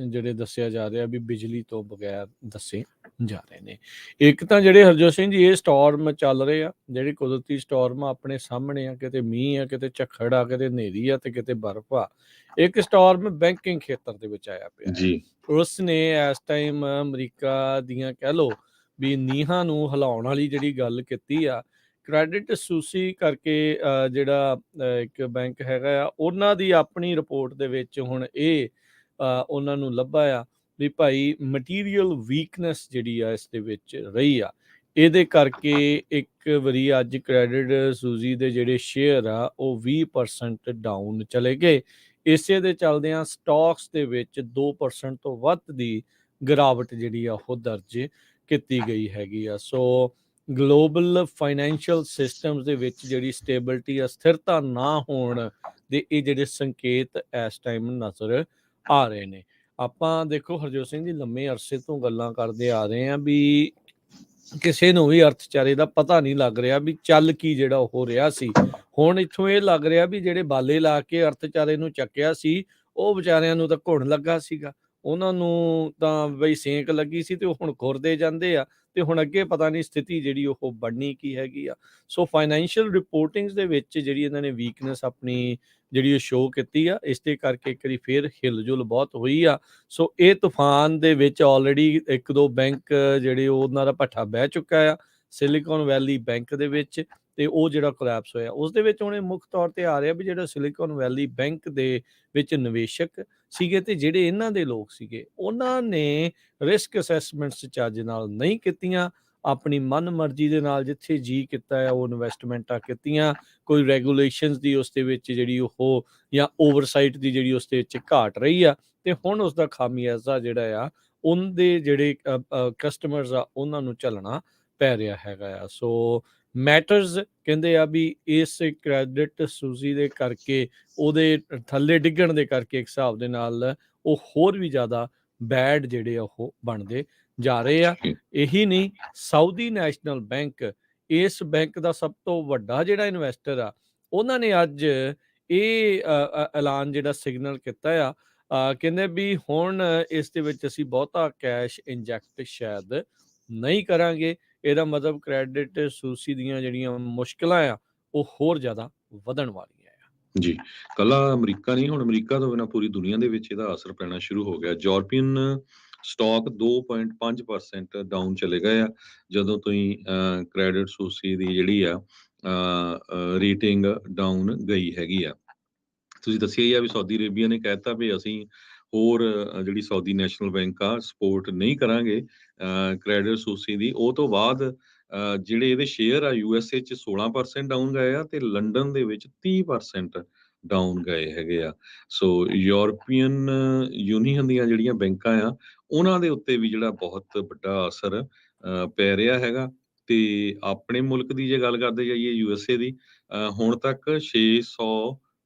ਜਿਹੜੇ ਦੱਸਿਆ ਜਾ ਰਿਹਾ ਵੀ ਬਿਜਲੀ ਤੋਂ ਬਗੈਰ ਦੱਸੇ ਜਾ ਰਹੇ ਨੇ। ਇੱਕ ਤਾਂ ਜਿਹੜੇ ਹਰਜੋਤ ਸਿੰਘ ਜੀ ਇਹ ਸਟਾਰਮ ਚੱਲ ਰਹੇ ਆ, ਜਿਹੜੇ ਕੁਦਰਤੀ ਸਟਾਰਮ ਆ, ਆਪਣੇ ਸਾਹਮਣੇ ਆ, ਕਿਤੇ ਮੀਂਹ ਆ, ਕਿਤੇ ਝੱਖੜ ਆ, ਕਿਤੇ ਹਨੇਰੀ ਆ, ਤੇ ਕਿਤੇ ਬਰਫ਼ ਆ। ਇੱਕ ਸਟਾਰਮ ਬੈਂਕਿੰਗ ਖੇਤਰ ਦੇ ਵਿੱਚ ਆਇਆ ਪਿਆ ਜੀ, ਉਸ ਨੇ ਇਸ ਟਾਈਮ ਅਮਰੀਕਾ ਦੀਆਂ ਕਹਿ ਲਓ ਵੀ ਨੀਹਾਂ ਨੂੰ ਹਿਲਾਉਣ ਵਾਲੀ ਜਿਹੜੀ ਗੱਲ ਕੀਤੀ ਆ। ਕ੍ਰੈਡਿਟ ਸੂਸੀ ਕਰਕੇ ਜਿਹੜਾ ਇੱਕ ਬੈਂਕ ਹੈਗਾ ਆ, ਉਹਨਾਂ ਦੀ ਆਪਣੀ ਰਿਪੋਰਟ ਦੇ ਵਿੱਚ ਹੁਣ ਇਹ ਉਹਨਾਂ ਨੂੰ ਲੱਭਾ ਆ ਵੀ ਭਾਈ ਮਟੀਰੀਅਲ ਵੀਕਨੈਸ ਜਿਹੜੀ ਆ ਇਸ ਦੇ ਵਿੱਚ ਰਹੀ ਆ। ਇਹਦੇ ਕਰਕੇ ਇੱਕ ਵਾਰੀ ਅੱਜ ਕ੍ਰੈਡਿਟ ਸੂਜ਼ੀ ਦੇ ਜਿਹੜੇ ਸ਼ੇਅਰ ਆ ਉਹ 20% ਡਾਊਨ ਚਲੇ ਗਏ। ਇਸੇ ਦੇ ਚੱਲਦਿਆਂ ਸਟਾਕਸ ਦੇ ਵਿੱਚ 2% ਤੋਂ ਵੱਧ ਦੀ ਗਿਰਾਵਟ ਜਿਹੜੀ ਆ ਉਹ ਦਰਜ ਕੀਤੀ ਗਈ ਹੈਗੀ ਆ। ਸੋ ਗਲੋਬਲ ਫਾਈਨੈਂਸ਼ੀਅਲ ਸਿਸਟਮਸ ਦੇ ਵਿੱਚ ਜਿਹੜੀ ਸਟੇਬਿਲਿਟੀ ਆ, ਸਥਿਰਤਾ ਨਾ ਹੋਣ ਦੇ ਇਹ ਜਿਹੜੇ ਸੰਕੇਤ ਇਸ ਟਾਈਮ ਨਜ਼ਰ ਆ ਰਹੇ ਨੇ। ਆਪਾਂ ਦੇਖੋ ਹਰਜੋਤ ਸਿੰਘ ਜੀ, ਲੰਮੇ ਅਰਸੇ ਤੋਂ ਗੱਲਾਂ ਕਰਦੇ ਆ ਰਹੇ ਹਾਂ ਵੀ ਕਿਸੇ ਨੂੰ ਵੀ ਅਰਥਚਾਰੇ ਦਾ ਪਤਾ ਨਹੀਂ ਲੱਗ ਰਿਹਾ ਵੀ ਚੱਲ ਕੀ ਜਿਹੜਾ ਹੋ ਰਿਹਾ ਸੀ। ਹੁਣ ਇੱਥੋਂ ਇਹ ਲੱਗ ਰਿਹਾ ਵੀ ਜਿਹੜੇ ਬਾਲੇ ਲਾ ਕੇ ਅਰਥਚਾਰੇ ਨੂੰ ਚੱਕਿਆ ਸੀ, ਉਹ ਵਿਚਾਰਿਆਂ ਨੂੰ ਤਾਂ ਘੁਣ ਲੱਗਾ ਸੀਗਾ, ਉਹਨਾਂ ਨੂੰ ਤਾਂ ਬਈ ਸੇਕ ਲੱਗੀ ਸੀ ਤੇ ਉਹ ਹੁਣ ਖੁਰਦੇ ਜਾਂਦੇ ਆ। ਤੇ ਹੁਣ ਅੱਗੇ ਪਤਾ ਨਹੀਂ ਸਥਿਤੀ ਜਿਹੜੀ ਉਹ ਬਣਨੀ ਕੀ ਹੈਗੀ ਆ। ਸੋ ਫਾਈਨੈਂਸ਼ੀਅਲ ਰਿਪੋਰਟਿੰਗਸ ਦੇ ਵਿੱਚ ਜਿਹੜੀ ਇਹਨਾਂ ਨੇ ਵੀਕਨੈਸ ਆਪਣੀ ਜਿਹੜੀ ਉਹ ਸ਼ੋਅ ਕੀਤੀ ਆ, ਇਸ ਦੇ ਕਰਕੇ ਇੱਕ ਵਾਰੀ ਫੇਰ ਹਿਲਜੁਲ ਬਹੁਤ ਹੋਈ ਆ। ਸੋ ਇਹ ਤੂਫਾਨ ਦੇ ਵਿੱਚ ਆਲਰੇਡੀ ਇੱਕ ਦੋ ਬੈਂਕ ਜਿਹੜੇ ਉਹਨਾਂ ਦਾ ਭੱਠਾ ਬਹਿ ਚੁੱਕਾ ਆ। ਸਿਲੀਕਨ ਵੈਲੀ ਬੈਂਕ ਦੇ ਵਿੱਚ ਤੇ ਉਹ ਜਿਹੜਾ ਕੋਲੈਪਸ ਹੋਇਆ, ਉਸ ਦੇ ਵਿੱਚ ਹੁਣ ਇਹ ਮੁੱਖ ਤੌਰ ਤੇ ਆ ਰਿਹਾ ਵੀ ਜਿਹੜਾ ਸਿਲੀਕਨ ਵੈਲੀ ਬੈਂਕ ਦੇ ਵਿੱਚ ਨਿਵੇਸ਼ਕ ਸੀਗੇ ਤੇ ਜਿਹੜੇ ਇਹਨਾਂ ਦੇ ਲੋਕ ਸੀਗੇ, ਉਹਨਾਂ ਨੇ ਰਿਸਕ ਅਸੈਸਮੈਂਟਸ ਚੱਜ ਨਾਲ ਨਹੀਂ ਕੀਤੀਆਂ, ਆਪਣੀ ਮਨ ਮਰਜ਼ੀ ਦੇ ਨਾਲ ਜਿੱਥੇ ਜੀ ਕੀਤਾ ਆ ਉਹ ਇਨਵੈਸਟਮੈਂਟਾਂ ਕੀਤੀਆਂ। ਕੋਈ ਰੈਗੂਲੇਸ਼ਨਸ ਦੀ ਉਸ ਦੇ ਵਿੱਚ ਜਿਹੜੀ ਉਹ ਜਾਂ ਓਵਰਸਾਈਟ ਦੀ ਜਿਹੜੀ ਉਸ ਦੇ ਵਿੱਚ ਘਾਟ ਰਹੀ ਆ, ਤੇ ਹੁਣ ਉਸ ਦਾ ਖਾਮਿਆਜ਼ਾ ਜਿਹੜਾ ਆ ਉਹਦੇ ਜਿਹੜੇ ਕਸਟਮਰਸ ਆ ਉਹਨਾਂ ਨੂੰ ਝੱਲਣਾ ਪੈ ਰਿਹਾ ਹੈਗਾ ਆ। ਸੋ ਮੈਟਰਸ ਕਹਿੰਦੇ ਆ ਵੀ ਇਸ ਕ੍ਰੈਡਿਟ ਸੂਜ਼ੀ ਦੇ ਕਰਕੇ, ਉਹਦੇ ਥੱਲੇ ਡਿੱਗਣ ਦੇ ਕਰਕੇ ਇੱਕ ਹਿਸਾਬ ਦੇ ਨਾਲ ਉਹ ਹੋਰ ਵੀ ਜ਼ਿਆਦਾ ਬੈਡ ਜਿਹੜੇ ਆ ਉਹ ਬਣਦੇ ਜਾ ਰਹੇ ਆ। ਇਹੀ ਨਹੀਂ, ਸਾਊਦੀ ਨੈਸ਼ਨਲ ਬੈਂਕ, ਇਸ ਬੈਂਕ ਦਾ ਸਭ ਤੋਂ ਵੱਡਾ ਜਿਹੜਾ ਇਨਵੈਸਟਰ ਆ, ਉਹਨਾਂ ਨੇ ਅੱਜ ਇਹ ਐਲਾਨ ਜਿਹੜਾ ਸਿਗਨਲ ਕੀਤਾ ਆ, ਕਹਿੰਦੇ ਵੀ ਹੁਣ ਇਸ ਦੇ ਵਿੱਚ ਅਸੀਂ ਬਹੁਤਾ ਕੈਸ਼ ਇੰਜੈਕਟ ਸ਼ਾਇਦ ਨਹੀਂ ਕਰਾਂਗੇ। ਇਹਦਾ ਮਤਲਬ ਕ੍ਰੈਡਿਟ ਸੂਚੀ ਦੀਆਂ ਜਿਹੜੀਆਂ ਮੁਸ਼ਕਲਾਂ ਆ ਉਹ ਹੋਰ ਜ਼ਿਆਦਾ ਵਧਣ ਵਾਲੀਆਂ ਆ। ਜੀ, ਕੱਲਾ ਅਮਰੀਕਾ ਨਹੀਂ, ਹੁਣ ਅਮਰੀਕਾ ਤੋਂ ਬਿਨਾਂ ਪੂਰੀ ਦੁਨੀਆ ਦੇ ਵਿੱਚ ਇਹਦਾ ਅਸਰ ਪੈਣਾ ਸ਼ੁਰੂ ਹੋ ਗਿਆ। ਯੂਰਪੀਅਨ ਸਟਾਕ 2.5% ਡਾਊਨ ਚਲੇ ਗਏ ਆ ਜਦੋਂ ਤੋਂ ਹੀ ਕ੍ਰੈਡਿਟ ਸੂਚੀ ਦੀ ਜਿਹੜੀ ਆ ਰੇਟਿੰਗ ਡਾਊਨ ਗਈ ਹੈਗੀ ਆ। ਤੁਸੀਂ ਦੱਸਿਆ ਹੀ ਆ ਵੀ ਸਾਊਦੀ ਅਰੇਬੀਆ ਨੇ ਕਹਿਤਾ ਵੀ ਅਸੀਂ ਹੋਰ ਜਿਹੜੀ ਸਾਊਦੀ ਨੈਸ਼ਨਲ ਬੈਂਕ ਆ ਸਪੋਰਟ ਨਹੀਂ ਕਰਾਂਗੇ ਕ੍ਰੈਡਿਟ ਸੂਚੀ ਦੀ। ਉਹ ਤੋਂ ਬਾਅਦ ਜਿਹੜੇ ਇਹਦੇ ਸ਼ੇਅਰ ਆ USA 'ਚ 16% ਡਾਊਨ ਗਏ ਆ ਤੇ ਲੰਡਨ ਦੇ ਵਿੱਚ 30% ਡਾਊਨ ਗਏ ਹੈਗੇ ਆ। ਸੋ ਯੂਰਪੀਅਨ ਯੂਨੀਅਨ ਦੀਆਂ ਜਿਹੜੀਆਂ ਬੈਂਕਾਂ ਆ ਉਹਨਾਂ ਦੇ ਉੱਤੇ ਵੀ ਜਿਹੜਾ ਬਹੁਤ ਵੱਡਾ ਅਸਰ ਪੈ ਰਿਹਾ ਹੈਗਾ। ਤੇ ਆਪਣੇ ਮੁਲਕ ਦੀ ਜੇ ਗੱਲ ਕਰਦੇ ਜਾਈਏ USA ਦੀ, ਹੁਣ ਤੱਕ 600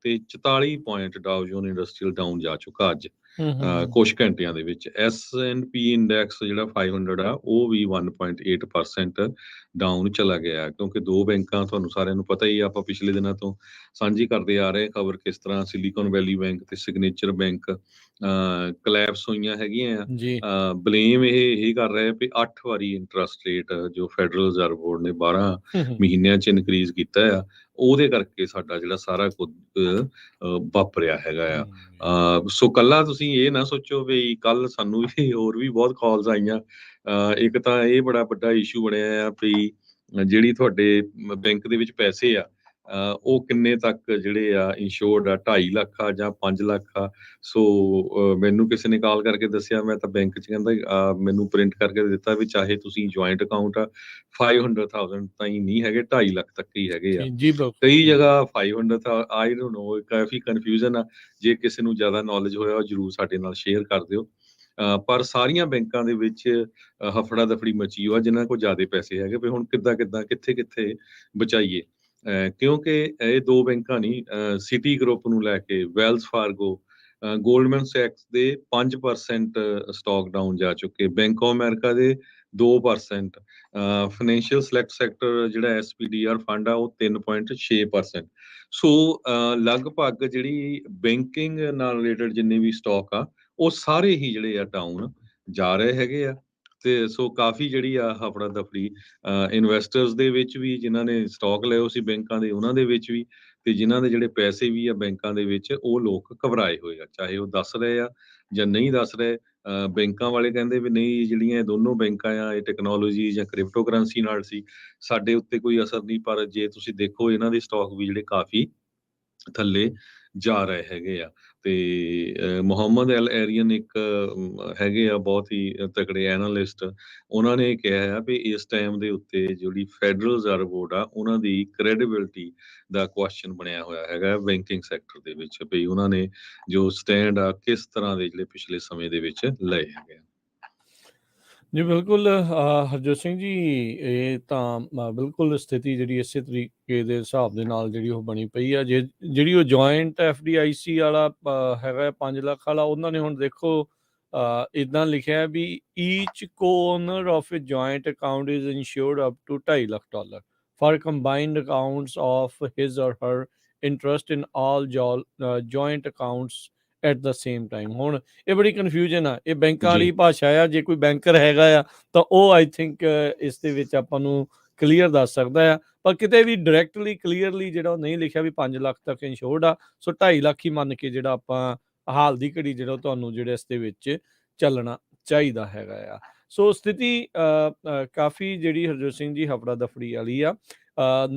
ਤੇ 44 ਪੁਆਇੰਟ ਡਾਓ ਜੋਨ ਇੰਡਸਟਰੀਅਲ ਡਾਊਨ ਜਾ ਚੁੱਕਾ ਅੱਜ ਕੁਝ ਘੰਟਿਆਂ ਦੇ ਵਿੱਚ। S&P ਇੰਡੈਕਸ ਜਿਹੜਾ 500 ਆ ਉਹ ਵੀ 1.8% ਡਾਊਨ ਚਲਾ ਗਿਆ, ਕਿਉਂਕਿ ਦੋ ਬੈਂਕਾਂ ਤੁਹਾਨੂੰ ਸਾਰਿਆਂ ਨੂੰ ਪਤਾ ਹੀ ਆ, ਆਪਾਂ ਪਿਛਲੇ ਦਿਨਾਂ ਤੋਂ ਸਾਂਝੀ ਕਰਦੇ ਆ ਰਹੇ ਖਬਰ ਕਿਸ ਤਰ੍ਹਾਂ ਸਿਲੀਕਨ ਵੈਲੀ ਬੈਂਕ ਤੇ ਸਿਗਨੇਚਰ ਬੈਂਕ ਕਲੈਪਸ ਹੋਈਆਂ ਹੈਗੀਆਂ ਆ। ਬਲੇਮ ਇਹ ਕਰ ਰਹੇ ਵੀ 8 ਵਾਰੀ ਇੰਟਰਸਟ ਰੇਟ ਜੋ ਫੈਡਰਲ ਰਿਜ਼ਰਵ ਬੋਰਡ ਨੇ 12 ਮਹੀਨਿਆਂ 'ਚ ਇਨਕਰੀਜ਼ ਕੀਤਾ ਆ, ਉਹਦੇ ਕਰਕੇ ਸਾਡਾ ਜਿਹੜਾ ਸਾਰਾ ਕੁਝ ਵਾਪਰਿਆ ਹੈਗਾ ਆ। ਸੋ ਕੱਲਾ ਤੁਸੀਂ ਇਹ ਨਾ ਸੋਚੋ ਵੀ ਕੱਲ ਸਾਨੂੰ ਵੀ ਹੋਰ ਵੀ ਬਹੁਤ ਕਾਲਸ ਆਈਆਂ। ਇੱਕ ਤਾਂ ਇਹ ਬੜਾ ਵੱਡਾ ਇਸ਼ੂ ਬਣਿਆ ਆ ਵੀ ਜਿਹੜੀ ਤੁਹਾਡੇ ਬੈਂਕ ਦੇ ਵਿੱਚ ਪੈਸੇ ਆ ਉਹ ਕਿੰਨੇ ਤੱਕ ਜਿਹੜੇ ਆ ਇੰਸ਼ੋਰਡ ਆ, 2.5 ਲੱਖ ਆ ਜਾਂ 5 ਲੱਖ ਆ। ਸੋ ਮੈਨੂੰ ਕਿਸੇ ਨੇ ਕਾਲ ਕਰਕੇ ਦੱਸਿਆ, ਮੈਂ ਤਾਂ ਬੈਂਕ 'ਚ ਕਹਿੰਦਾ ਮੈਨੂੰ ਪ੍ਰਿੰਟ ਕਰਕੇ ਦਿੱਤਾ ਵੀ ਚਾਹੇ ਤੁਸੀਂ ਜੁਆਇੰਟ ਅਕਾਊਂਟ ਆ 500,000 ਤਾਈਂ ਨਹੀਂ ਹੈਗੇ, 2.5 ਲੱਖ ਤੱਕ ਹੀ ਹੈਗੇ ਆ। ਕਈ ਜਗ੍ਹਾ 500 I don't know, coffee confusion ਆ। ਜੇ ਕਿਸੇ ਨੂੰ ਜ਼ਿਆਦਾ ਨੌਲੇਜ ਹੋਇਆ ਉਹ ਜ਼ਰੂਰ ਸਾਡੇ ਨਾਲ ਸ਼ੇਅਰ ਕਰ ਦਿਓ। ਪਰ ਸਾਰੀਆਂ ਬੈਂਕਾਂ ਦੇ ਵਿੱਚ ਹਫੜਾ ਦਫੜੀ ਮਚੀ ਹੋਆ ਜਿਨ੍ਹਾਂ ਕੋਲ ਜ਼ਿਆਦਾ ਪੈਸੇ ਹੈਗੇ ਵੀ ਹੁਣ ਕਿੱਦਾਂ ਕਿੱਥੇ ਬਚਾਈਏ। ਕਿਉਂਕਿ ਇਹ ਦੋ ਬੈਂਕਾਂ ਨਹੀਂ, ਸਿਟੀ ਗਰੁੱਪ ਨੂੰ ਲੈ ਕੇ ਵੈਲਸ ਫਾਰਗੋ, ਗੋਲਡਮੈਨ ਸੈਕਸ ਦੇ 5% ਸਟਾਕ ਡਾਊਨ ਜਾ ਚੁੱਕੇ, ਬੈਂਕ ਆਫ ਅਮਰੀਕਾ ਦੇ 2%, ਫਾਈਨੈਂਸ਼ੀਅਲ ਸਿਲੈਕਟ ਸੈਕਟਰ ਜਿਹੜਾ SPDR ਫੰਡ ਆ ਉਹ 3.6%। ਸੋ ਲਗਭਗ ਜਿਹੜੀ ਬੈਂਕਿੰਗ ਨਾਲ ਰਿਲੇਟਡ ਜਿੰਨੇ ਵੀ ਸਟਾਕ ਆ ਉਹ ਸਾਰੇ ਹੀ ਜਿਹੜੇ ਆ ਡਾਊਨ ਜਾ ਰਹੇ ਹੈਗੇ ਆ। ਤੇ ਸੋ ਕਾਫੀ ਜਿਹੜੀ ਆ ਹਫੜਾ ਦਫੜੀ ਇਨਵੈਸਟਰਸ ਦੇ ਵਿੱਚ ਵੀ, ਜਿਨ੍ਹਾਂ ਨੇ ਸਟਾਕ ਲਏ ਹੋ ਸੀ ਬੈਂਕਾਂ ਦੇ ਉਹਨਾਂ ਦੇ ਵਿੱਚ ਵੀ, ਤੇ ਜਿਨ੍ਹਾਂ ਦੇ ਜਿਹੜੇ ਪੈਸੇ ਵੀ ਆ ਬੈਂਕਾਂ ਦੇ ਵਿੱਚ, ਉਹ ਲੋਕ ਘਬਰਾਏ ਹੋਏ ਆ, ਚਾਹੇ ਉਹ ਦੱਸ ਰਹੇ ਆ ਜਾਂ ਨਹੀਂ ਦੱਸ ਰਹੇ। ਬੈਂਕਾਂ ਵਾਲੇ ਕਹਿੰਦੇ ਵੀ ਨਹੀਂ, ਜਿਹੜੀਆਂ ਇਹ ਦੋਨੋਂ ਬੈਂਕਾਂ ਆ ਇਹ ਟੈਕਨੋਲੋਜੀ ਜਾਂ ਕ੍ਰਿਪਟੋ ਕਰੰਸੀ ਨਾਲ ਸੀ, ਸਾਡੇ ਉੱਤੇ ਕੋਈ ਅਸਰ ਨਹੀਂ। ਪਰ ਜੇ ਤੁਸੀਂ ਦੇਖੋ ਇਹਨਾਂ ਦੇ ਸਟਾਕ ਵੀ ਜਿਹੜੇ ਕਾਫੀ ਥੱਲੇ ਜਾ ਰਹੇ ਹੈਗੇ ਆ। ਤੇ ਮੁਹੰਮਦ ਅਲ ਐਰੀਅਨ ਇੱਕ ਹੈਗੇ ਆ ਬਹੁਤ ਹੀ ਤਕੜੇ ਐਨਾਲਿਸਟ, ਉਹਨਾਂ ਨੇ ਕਿਹਾ ਆ ਵੀ ਇਸ ਟਾਈਮ ਦੇ ਉੱਤੇ ਜਿਹੜੀ ਫੈਡਰਲ ਰਿਜ਼ਰਵ ਬੋਰਡ ਆ ਉਹਨਾਂ ਦੀ ਕ੍ਰੈਡੀਬਿਲਿਟੀ ਦਾ ਕੁਐਸਚਨ ਬਣਿਆ ਹੋਇਆ ਹੈਗਾ ਬੈਂਕਿੰਗ ਸੈਕਟਰ ਦੇ ਵਿੱਚ, ਵੀ ਉਹਨਾਂ ਨੇ ਜੋ ਸਟੈਂਡ ਆ ਕਿਸ ਤਰ੍ਹਾਂ ਦੇ ਜਿਹੜੇ ਪਿਛਲੇ ਸਮੇਂ ਦੇ ਵਿੱਚ ਲਏ ਹੈਗੇ ਆ। ਜੀ ਬਿਲਕੁਲ ਹਰਜੋਤ ਸਿੰਘ ਜੀ, ਇਹ ਤਾਂ ਬਿਲਕੁਲ ਸਥਿਤੀ ਜਿਹੜੀ ਇਸੇ ਤਰੀਕੇ ਦੇ ਹਿਸਾਬ ਦੇ ਨਾਲ ਜਿਹੜੀ ਉਹ ਬਣੀ ਪਈ ਆ। ਜਿਹੜੀ ਉਹ ਜੁਆਇੰਟ FDIC ਵਾਲਾ ਹੈਗਾ 5 ਲੱਖ ਵਾਲਾ, ਉਹਨਾਂ ਨੇ ਹੁਣ ਦੇਖੋ ਇਦਾਂ ਲਿਖਿਆ ਵੀ ਈਚ co-owner of a joint account is insured up to $2.5 lakh for combined accounts of his or her interest in all joint accounts at the same time। ਹੁਣ ਇਹ ਬੜੀ ਕਨਫਿਊਜ਼ਨ ਆ, ਇਹ ਬੈਂਕਾਂ ਜੀ ਵਾਲੀ ਭਾਸ਼ਾ ਆ। ਜੇ ਕੋਈ ਬੈਂਕਰ ਹੈਗਾ ਆ ਤਾਂ ਉਹ ਆਈ ਥਿੰਕ ਇਸ ਦੇ ਵਿੱਚ ਆਪਾਂ ਨੂੰ ਕਲੀਅਰ ਦੱਸ ਸਕਦਾ ਆ, ਪਰ ਕਿਤੇ ਵੀ ਡਾਇਰੈਕਟਲੀ ਕਲੀਅਰਲੀ ਜਿਹੜਾ ਉਹ ਨਹੀਂ ਲਿਖਿਆ ਵੀ 5 ਲੱਖ ਤੱਕ ਇੰਸ਼ੋਰਡ ਆ। ਸੋ 2.5 ਲੱਖ ਹੀ ਮੰਨ ਕੇ ਜਿਹੜਾ ਆਪਾਂ ਹਾਲ ਦੀ ਘੜੀ ਜਿਹੜਾ ਤੁਹਾਨੂੰ ਜਿਹੜਾ ਇਸ ਦੇ ਵਿੱਚ ਚੱਲਣਾ ਚਾਹੀਦਾ ਹੈਗਾ ਆ। ਸੋ ਸਥਿਤੀ ਕਾਫੀ ਜਿਹੜੀ ਹਰਜੋਤ ਸਿੰਘ ਜੀ ਹਫੜਾ ਦਫੜੀ ਵਾਲੀ ਆ।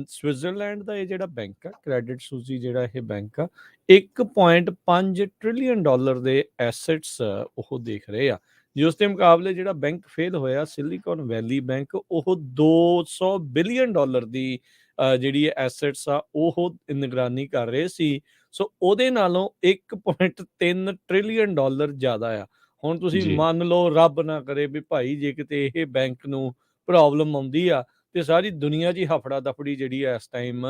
ਸਵਿਟਜ਼ਰਲੈਂਡ ਦਾ ਇਹ ਜਿਹੜਾ ਬੈਂਕ ਆ, ਕ੍ਰੈਡਿਟ ਸੂਜ਼ੀ ਜਿਹੜਾ ਇਹ ਬੈਂਕ ਆ, $1.5 ਟ੍ਰਿਲੀਅਨ ਦੇ ਐਸੈਟਸ ਉਹ ਦੇਖ ਰਹੇ ਆ। ਜੇ ਉਸ ਦੇ ਮੁਕਾਬਲੇ ਜਿਹੜਾ ਬੈਂਕ ਫੇਲ ਹੋਇਆ ਸਿਲੀਕਨ ਵੈਲੀ ਬੈਂਕ, ਉਹ $200 ਬਿਲੀਅਨ ਦੀ ਜਿਹੜੀ ਐਸੈਟਸ ਆ ਉਹ ਨਿਗਰਾਨੀ ਕਰ ਰਹੇ ਸੀ। ਸੋ ਉਹਦੇ ਨਾਲੋਂ $1.3 ਟ੍ਰਿਲੀਅਨ ਜ਼ਿਆਦਾ ਆ। ਹੁਣ ਤੁਸੀਂ ਜੀ ਮੰਨ ਲਓ, ਰੱਬ ਨਾ ਕਰੇ ਵੀ ਭਾਈ ਜੇ ਕਿਤੇ ਇਹ ਬੈਂਕ ਨੂੰ ਪ੍ਰੋਬਲਮ ਆਉਂਦੀ ਆ ਤੇ ਸਾਰੀ ਦੁਨੀਆ 'ਚ ਹੀ ਹਫੜਾ ਦਫੜੀ ਜਿਹੜੀ ਆ ਇਸ ਟਾਈਮ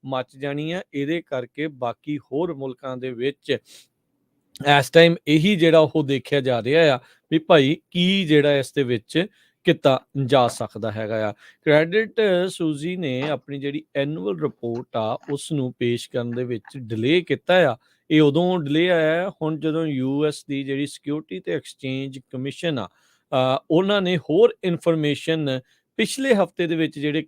ਮੱਚ ਜਾਣੀ ਆ। ਇਹਦੇ ਕਰਕੇ ਬਾਕੀ ਹੋਰ ਮੁਲਕਾਂ ਦੇ ਵਿੱਚ ਇਸ ਟਾਈਮ ਇਹੀ ਜਿਹੜਾ ਉਹ ਦੇਖਿਆ ਜਾ ਰਿਹਾ ਆ ਵੀ ਭਾਈ ਕੀ ਜਿਹੜਾ ਇਸ ਦੇ ਵਿੱਚ ਕੀਤਾ ਜਾ ਸਕਦਾ ਹੈਗਾ ਆ। ਕ੍ਰੈਡਿਟ ਸੂਜ਼ੀ ਨੇ ਆਪਣੀ ਜਿਹੜੀ ਐਨੂਅਲ ਰਿਪੋਰਟ ਆ ਉਸ ਨੂੰ ਪੇਸ਼ ਕਰਨ ਦੇ ਵਿੱਚ ਡਿਲੇ ਕੀਤਾ ਆ। ਇਹ ਉਦੋਂ ਡਿਲੇ ਆਇਆ ਹੁਣ ਜਦੋਂ US ਦੀ ਜਿਹੜੀ ਸਿਕਿਉਰਿਟੀ ਤੇ ਐਕਸਚੇਂਜ ਕਮਿਸ਼ਨ ਆ, ਉਹਨਾਂ ਨੇ ਹੋਰ ਇਨਫੋਰਮੇਸ਼ਨ ਪਿਛਲੇ ਹਫਤੇ ਦੇ ਵਿੱਚ ਜਿਹੜੇ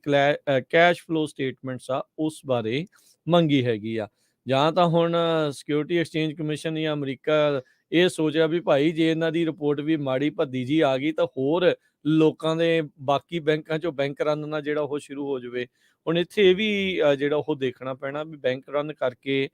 ਕੈਸ਼ ਫਲੋ ਸਟੇਟਮੈਂਟਸ ਆ ਉਸ ਬਾਰੇ ਮੰਗੀ ਹੈਗੀ ਆ। ਜਾਂ ਤਾਂ ਹੁਣ ਸਿਕਿਉਰਿਟੀ ਐਕਸਚੇਂਜ ਕਮਿਸ਼ਨ ਜਾਂ ਅਮਰੀਕਾ ਇਹ ਸੋਚਿਆ ਵੀ ਭਾਈ ਜੇ ਇਹਨਾਂ ਦੀ ਰਿਪੋਰਟ ਵੀ ਮਾੜੀ ਭੱਦੀ ਜੀ ਆ ਗਈ ਤਾਂ ਹੋਰ ਲੋਕਾਂ ਦੇ ਬਾਕੀ ਬੈਂਕਾਂ 'ਚੋਂ ਬੈਂਕ ਰਨ ਨਾ ਜਿਹੜਾ ਉਹ ਸ਼ੁਰੂ ਹੋ ਜਾਵੇ। ਹੁਣ ਇੱਥੇ ਇਹ ਵੀ ਜਿਹੜਾ ਉਹ ਦੇਖਣਾ ਪੈਣਾ ਵੀ ਬੈਂਕ ਰਨ ਕਰਕੇ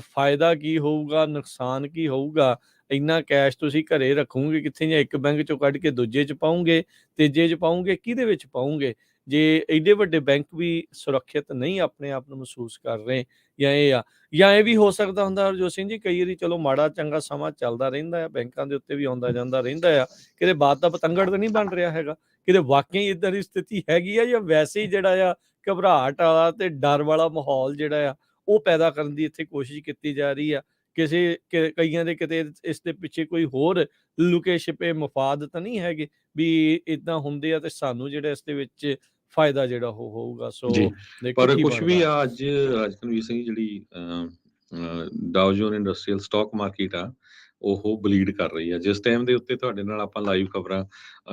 ਫਾਇਦਾ ਕੀ ਹੋਊਗਾ, ਨੁਕਸਾਨ ਕੀ ਹੋਊਗਾ। ਇੰਨਾ ਕੈਸ਼ ਤੁਸੀਂ ਘਰੇ ਰੱਖੋਗੇ ਕਿੱਥੇ, ਜਾਂ ਇੱਕ ਬੈਂਕ 'ਚੋਂ ਕੱਢ ਕੇ ਦੂਜੇ 'ਚ ਪਾਉਂਗੇ, ਤੀਜੇ 'ਚ ਪਾਉਂਗੇ, ਕਿਹਦੇ ਵਿੱਚ ਪਾਉਂਗੇ। ਜੇ ਐਡੇ ਵੱਡੇ ਬੈਂਕ ਵੀ ਸੁਰੱਖਿਅਤ ਨਹੀਂ ਆਪਣੇ ਆਪ ਨੂੰ ਮਹਿਸੂਸ ਕਰ ਰਹੇ, ਜਾਂ ਇਹ ਵੀ ਹੋ ਸਕਦਾ ਹੁੰਦਾ ਹਰਜੋਤ ਸਿੰਘ ਜੀ, ਕਈ ਵਾਰੀ ਚਲੋ ਮਾੜਾ ਚੰਗਾ ਸਮਾਂ ਚੱਲਦਾ ਰਹਿੰਦਾ ਆ, ਬੈਂਕਾਂ ਦੇ ਉੱਤੇ ਵੀ ਆਉਂਦਾ ਜਾਂਦਾ ਰਹਿੰਦਾ ਆ, ਕਿਤੇ ਬਾਤ ਦਾ ਪਤੰਗੜ ਤਾਂ ਨਹੀਂ ਬਣ ਰਿਹਾ ਹੈਗਾ, ਕਿਤੇ ਵਾਕਈ ਇੱਦਾਂ ਦੀ ਸਥਿਤੀ ਹੈਗੀ ਆ, ਜਾਂ ਵੈਸੇ ਹੀ ਜਿਹੜਾ ਆ ਘਬਰਾਹਟ ਵਾਲਾ ਤੇ ਡਰ ਵਾਲਾ ਮਾਹੌਲ ਜਿਹੜਾ ਆ ਉਹ ਪੈਦਾ ਕਰਨ ਦੀ ਇੱਥੇ ਕੋਸ਼ਿਸ਼ ਕੀਤੀ ਜਾ ਰਹੀ ਆ। ਕਈਆਂ ਦੇ ਕਿਤੇ ਇਸ ਦੇ ਪਿੱਛੇ ਕੋਈ ਹੋਰ ਲੁਕੇ ਛਿਪੇ ਮਫਾਦ ਤਾਂ ਨਹੀਂ ਹੈਗੇ ਵੀ ਇੱਦਾਂ ਹੁੰਦੇ ਆ ਤੇ ਸਾਨੂੰ ਜਿਹੜਾ ਇਸ ਦੇ ਵਿੱਚ ਫਾਇਦਾ ਜਿਹੜਾ ਉਹ ਹੋਊਗਾ। ਸੋ ਜੀ ਦੇਖੋ ਪਰ ਕੀ ਕੁਛ ਵੀ ਬਣਦਾ। ਆ ਅੱਜ ਕਨਵੀਰ ਸਿੰਘ ਜਿਹੜੀ ਡਾਓ ਜੋਨ ਇੰਡਸਟਰੀਅਲ ਸਟਾਕ ਮਾਰਕੀਟ ਆ ਉਹ ਬਲੀਡ ਕਰ ਰਹੀ ਆ। ਜਿਸ ਟਾਈਮ ਦੇ ਉੱਤੇ ਤੁਹਾਡੇ ਨਾਲ ਆਪਾਂ ਲਾਈਵ ਖਬਰਾਂ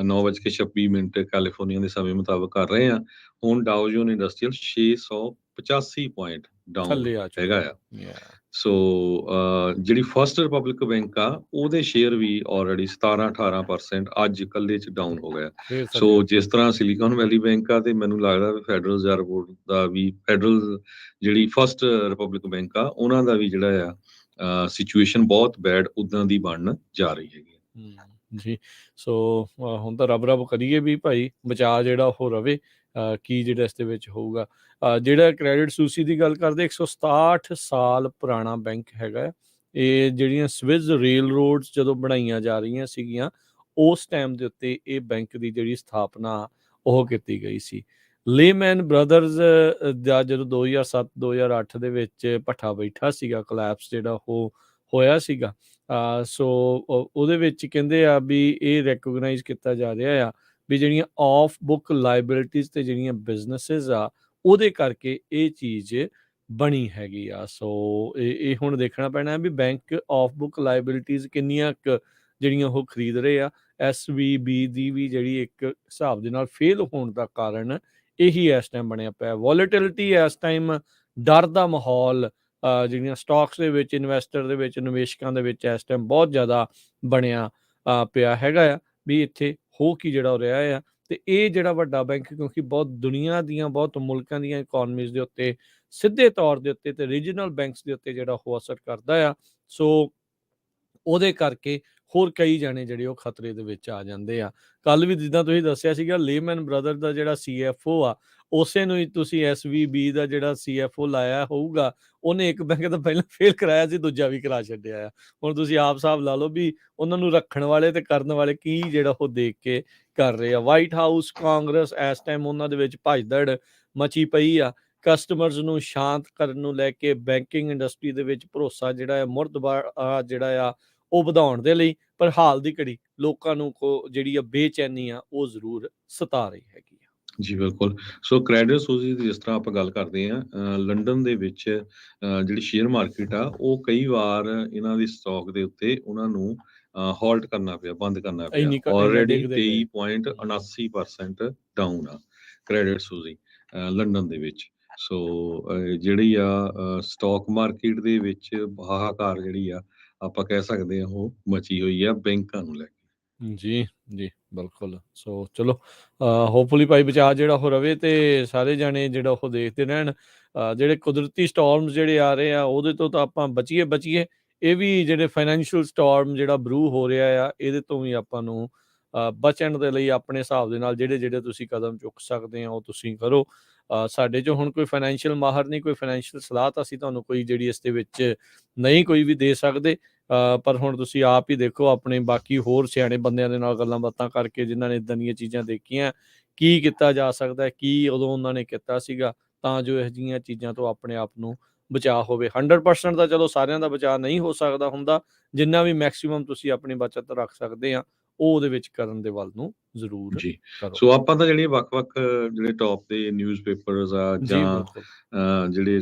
9:26 ਕੈਲੀਫੋਰਨੀਆ ਦੇ ਸਮੇਂ ਮੁਤਾਬਕ ਕਰ ਰਹੇ ਆ, ਹੁਣ ਡਾਓ ਜੋਨ ਇੰਡਸਟਰੀਅਲ 685 ਪੁਆਇੰਟ ਡਾਊਨ ਥੱਲੇ ਆ ਹੈਗਾ ਚੁੱਕਿਆ। ਆ। ਸੋ ਜਿਹੜੀ ਫਸਟ ਰਿਪਬਲਿਕ ਬੈਂਕ ਆ ਉਹਦੇ ਸ਼ੇਅਰ ਵੀ ਆਲਰੇਡੀ 17-18% ਅੱਜ ਇਕੱਲੇ ਚ ਡਾਊਨ ਹੋ ਗਿਆ। ਫੇਰ ਸੋ ਥੱਲੇ ਆ ਜਿਸ ਚੁੱਕਿਆ। ਤਰ੍ਹਾਂ ਸਿਲੀਕਨ ਵੈਲੀ ਬੈਂਕ ਆ ਤੇ ਮੈਨੂੰ ਲੱਗਦਾ ਵੀ ਫੈਡਰਲ ਰਿਜ਼ਰਵ ਬੋਰਡ ਦਾ ਵੀ ਫੈਡਰਲ ਜਿਹੜੀ ਫਸਟ ਰਿਪਬਲਿਕ ਬੈਂਕ ਆ ਉਹਨਾਂ ਦਾ ਵੀ ਜਿਹੜਾ ਆ ਸਿਚੁਏਸ਼ਨ ਬਹੁਤ ਬੈਡ ਉਦਾਂ ਦੀ ਬਣਨ ਜਾ ਰਹੀ ਹੈਗੀ। ਜੀ ਸੋ ਹੁਣ ਤਾਂ ਰੱਬ ਰੱਬ ਕਰੀਏ ਵੀ ਭਾਈ ਬਚਾਅ ਜਿਹੜਾ ਉਹ ਰਵੇ। ਕੀ ਜਿਹੜਾ ਇਸ ਦੇ ਵਿੱਚ ਹੋਊਗਾ। ਜਿਹੜਾ ਕ੍ਰੈਡਿਟ ਸੂਸੀ ਦੀ ਗੱਲ ਕਰਦੇ 167 ਸਾਲ ਪੁਰਾਣਾ ਬੈਂਕ ਹੈਗਾ। ਇਹ ਜਿਹੜੀਆਂ ਸਵਿਸ ਰੇਲ ਰੋਡਸ ਜਦੋਂ ਬਣਾਈਆਂ ਜਾ ਰਹੀਆਂ ਸੀਗੀਆਂ ਉਸ ਟਾਈਮ ਦੇ ਉੱਤੇ ਇਹ ਬੈਂਕ ਦੀ ਜਿਹੜੀ ਸਥਾਪਨਾ ਉਹ ਕੀਤੀ ਗਈ ਸੀ। ਲੇਮੈਨ ਬ੍ਰਦਰਜ਼ ਦਾ ਜਦੋਂ 2007-2008 ਦੇ ਵਿੱਚ ਭੱਠਾ ਬੈਠਾ ਸੀਗਾ, ਕਲੈਪਸ ਜਿਹੜਾ ਉਹ ਹੋਇਆ ਸੀਗਾ। ਸੋ ਉਹਦੇ ਵਿੱਚ ਕਹਿੰਦੇ ਆ ਵੀ ਇਹ ਰੈਕੋਗਨਾਈਜ਼ ਕੀਤਾ ਜਾ ਰਿਹਾ ਆ ਵੀ ਜਿਹੜੀਆਂ ਆਫ ਬੁੱਕ ਲਾਇਬਿਲਿਟੀਜ਼ ਤੇ ਜਿਹੜੀਆਂ ਬਿਜ਼ਨੈਸਿਸ ਆ ਉਹਦੇ ਕਰਕੇ ਇਹ ਚੀਜ਼ ਬਣੀ ਹੈਗੀ ਆ। ਸੋ ਇਹ ਹੁਣ ਦੇਖਣਾ ਪੈਣਾ ਵੀ ਬੈਂਕ ਆਫ ਬੁੱਕ ਲਾਇਬਿਲਿਟੀਜ਼ ਕਿੰਨੀਆਂ ਕੁ ਜਿਹੜੀਆਂ ਉਹ ਖਰੀਦ ਰਹੇ ਆ। SVB ਦੀ ਵੀ ਜਿਹੜੀ ਇੱਕ ਹਿਸਾਬ ਦੇ ਨਾਲ ਫੇਲ ਹੋਣ ਦਾ ਕਾਰਨ ਇਹੀ ਇਸ ਟਾਈਮ ਬਣਿਆ ਪਿਆ। ਵੋਲੇਟਿਲਿਟੀ ਇਸ ਟਾਈਮ, ਡਰ ਦਾ ਮਾਹੌਲ ਜਿਹੜੀਆਂ ਸਟਾਕਸ ਦੇ ਵਿੱਚ, ਇਨਵੈਸਟਰ ਦੇ ਵਿੱਚ, ਨਿਵੇਸ਼ਕਾਂ ਦੇ ਵਿੱਚ ਇਸ ਟਾਈਮ ਬਹੁਤ ਜ਼ਿਆਦਾ ਬਣਿਆ ਪਿਆ ਹੈਗਾ ਆ ਵੀ ਇੱਥੇ ਹੋ ਕੀ ਜਿਹੜਾ ਰਿਹਾ ਆ। ਤੇ ਇਹ ਜਿਹੜਾ ਵੱਡਾ ਬੈਂਕ ਕਿਉਂਕਿ ਬਹੁਤ ਦੁਨੀਆ ਦੀਆਂ ਬਹੁਤ ਮੁਲਕਾਂ ਦੀਆਂ ਇਕੋਨਮੀਜ਼ ਦੇ ਉੱਤੇ ਸਿੱਧੇ ਤੌਰ ਦੇ ਉੱਤੇ ਤੇ ਰੀਜਨਲ ਬੈਂਕਸ ਦੇ ਉੱਤੇ ਜਿਹੜਾ ਉਹ ਅਸਰ ਕਰਦਾ ਆ। ਸੋ ਉਹਦੇ ਕਰਕੇ ਹੋਰ ਕਈ ਜਾਣੇ ਜਿਹੜੇ ਉਹ ਖਤਰੇ ਦੇ ਵਿੱਚ ਆ ਜਾਂਦੇ ਆ। ਕੱਲ੍ਹ ਵੀ ਜਿੱਦਾਂ ਤੁਸੀਂ ਦੱਸਿਆ ਸੀਗਾ ਲੇਮਨ ਬ੍ਰਦਰ ਦਾ ਜਿਹੜਾ CFO ਆ, ਉਸੇ ਨੂੰ ਹੀ ਤੁਸੀਂ SVB ਦਾ ਜਿਹੜਾ CFO ਲਾਇਆ ਹੋਊਗਾ, ਉਹਨੇ ਇੱਕ ਬੈਂਕ ਤਾਂ ਪਹਿਲਾਂ ਫੇਲ ਕਰਾਇਆ ਸੀ, ਦੂਜਾ ਵੀ ਕਰਾ ਛੱਡਿਆ ਆ। ਹੁਣ ਤੁਸੀਂ ਆਪ ਹਿਸਾਬ ਲਾ ਲਓ ਵੀ ਉਹਨਾਂ ਨੂੰ ਰੱਖਣ ਵਾਲੇ ਤੇ ਕਰਨ ਵਾਲੇ ਕੀ ਜਿਹੜਾ ਉਹ ਦੇਖ ਕੇ ਕਰ ਰਹੇ ਆ। ਵਾਈਟ ਹਾਊਸ, ਕਾਂਗਰਸ ਇਸ ਟਾਈਮ ਉਹਨਾਂ ਦੇ ਵਿੱਚ ਭਜਦੜ ਮਚੀ ਪਈ ਆ। ਕਸਟਮਰਸ ਨੂੰ ਸ਼ਾਂਤ ਕਰਨ ਨੂੰ ਲੈ ਕੇ ਬੈਂਕਿੰਗ ਇੰਡਸਟਰੀ ਦੇ ਵਿੱਚ ਭਰੋਸਾ ਜਿਹੜਾ ਆ ਜਿਹੜਾ ਆ ਉਹ ਵਧਾਉਣ ਦੇ ਲਈ, ਪਰ ਹਾਲ ਦੀ ਘੜੀ ਲੋਕਾਂ ਨੂੰ ਜਿਹੜੀ ਆ ਬੇਚੈਨੀ ਆ ਉਹ ਜ਼ਰੂਰ ਸਤਾ ਰਹੀ ਹੈਗੀ ਆ। ਜੀ ਬਿਲਕੁਲ। ਸੋ ਕ੍ਰੈਡਿਟ ਸੂਜ਼ੀ ਦੀ ਜਿਸ ਤਰ੍ਹਾਂ ਆਪਾਂ ਗੱਲ ਕਰਦੇ ਹਾਂ, ਲੰਡਨ ਦੇ ਵਿੱਚ ਜਿਹੜੀ ਸ਼ੇਅਰ ਮਾਰਕੀਟ ਆ, ਉਹ ਕਈ ਵਾਰ ਇਹਨਾਂ ਦੀ ਸਟਾਕ ਦੇ ਉੱਤੇ ਉਹਨਾਂ ਨੂੰ ਹਾਲਟ ਕਰਨਾ ਪਿਆ, ਬੰਦ ਕਰਨਾ ਪਿਆ। ਇੰਨਾ ਆਲਰੇਡੀ ਡਿੱਗਦੇ ਗਏ। 23.79% ਡਾਊਨ ਆ ਕ੍ਰੈਡਿਟ ਸੂਜ਼ੀ ਲੰਡਨ ਦੇ ਵਿੱਚ। ਸੋ ਜਿਹੜੀ ਆ ਸਟਾਕ ਮਾਰਕੀਟ ਦੇ ਵਿੱਚ ਹਾਹਾਕਾਰ ਜਿਹੜੀ ਆ ਆਪਾਂ ਕਹਿ ਸਕਦੇ ਹਾਂ ਉਹ ਮਚੀ ਹੋਈ ਆ ਬੈਂਕਾਂ ਨੂੰ ਲੈ ਕੇ। ਜੀ, ਜੀ, ਬਿਲਕੁਲ। ਸੋ ਚਲੋ ਹੋਪਫੁਲੀ ਭਾਈ ਬਚਾਅ ਜਿਹੜਾ ਉਹ ਰਵੇ ਤੇ ਸਾਰੇ ਜਾਣੇ ਜਿਹੜਾ ਉਹ ਦੇਖਦੇ ਰਹਿਣ। ਜਿਹੜੇ ਕੁਦਰਤੀ ਸਟੋਰਮਸ ਜਿਹੜੇ ਆ ਰਹੇ ਆ ਉਹਦੇ ਤੋਂ ਤਾਂ ਆਪਾਂ ਬਚੀਏ। ਇਹ ਵੀ ਜਿਹੜੇ ਫਾਈਨੈਂਸ਼ੀਅਲ ਸਟੋਰਮ ਜਿਹੜਾ ਬਰੂ ਹੋ ਰਿਹਾ ਆ, ਇਹਦੇ ਤੋਂ ਵੀ ਆਪਾਂ ਨੂੰ ਬਚਣ ਦੇ ਲਈ ਆਪਣੇ ਹਿਸਾਬ ਦੇ ਨਾਲ ਜਿਹੜੇ ਤੁਸੀਂ ਕਦਮ ਚੁੱਕ ਸਕਦੇ ਆ ਉਹ ਤੁਸੀਂ ਕਰੋ। ਸਾਡੇ 'ਚੋਂ ਹੁਣ ਕੋਈ ਫਾਈਨੈਂਸ਼ੀਅਲ ਮਾਹਰ ਨਹੀਂ, ਕੋਈ ਫਾਈਨੈਂਸ਼ੀਅਲ ਸਲਾਹ ਤਾਂ ਅਸੀਂ ਤੁਹਾਨੂੰ ਕੋਈ ਜਿਹੜੀ ਇਸ ਦੇ ਵਿੱਚ ਨਹੀਂ ਕੋਈ ਵੀ ਦੇ ਸਕਦੇ। ਪਰ ਹੁਣ ਤੁਸੀਂ ਆਪ ਹੀ ਦੇਖੋ ਆਪਣੇ ਬਾਕੀ ਹੋਰ ਸਿਆਣੇ ਬੰਦਿਆਂ ਦੇ ਨਾਲ ਗੱਲਾਂ ਬਾਤਾਂ ਕਰਕੇ, ਜਿਨ੍ਹਾਂ ਨੇ ਇੱਦਾਂ ਦੀਆਂ ਚੀਜ਼ਾਂ ਦੇਖੀਆਂ, ਕੀ ਕੀਤਾ ਜਾ ਸਕਦਾ ਹੈ, ਕੀ ਉਦੋਂ ਉਹਨਾਂ ਨੇ ਕੀਤਾ ਸੀਗਾ ਤਾਂ ਜੋ ਇਹੋ ਜਿਹੀਆਂ ਚੀਜ਼ਾਂ ਤੋਂ ਆਪਣੇ ਆਪ ਨੂੰ ਬਚਾਅ ਹੋਵੇ। 100% ਤਾਂ ਚਲੋ ਸਾਰਿਆਂ ਦਾ ਬਚਾਅ ਨਹੀਂ ਹੋ ਸਕਦਾ ਹੁੰਦਾ, ਜਿੰਨਾ ਵੀ ਮੈਕਸੀਮਮ ਤੁਸੀਂ ਆਪਣੀ ਬਚਤ ਰੱਖ ਸਕਦੇ ਆ ਉਹ ਉਹਦੇ ਵਿੱਚ ਕਰਨ ਦੇ ਵੱਲ ਨੂੰ ਜ਼ਰੂਰ ਜੀ। ਕਰੋ। ਸੋ ਆਪਾਂ ਤਾਂ ਜਿਹੜੀਆਂ ਵੱਖ-ਵੱਖ ਜਿਹੜੇ ਟੌਪ ਦੇ ਨਿਊਜ਼ਪੇਪਰਸ ਆ ਜੀ, ਜਾਂ ਬਿਲਕੁਲ। ਜਿਹੜੇ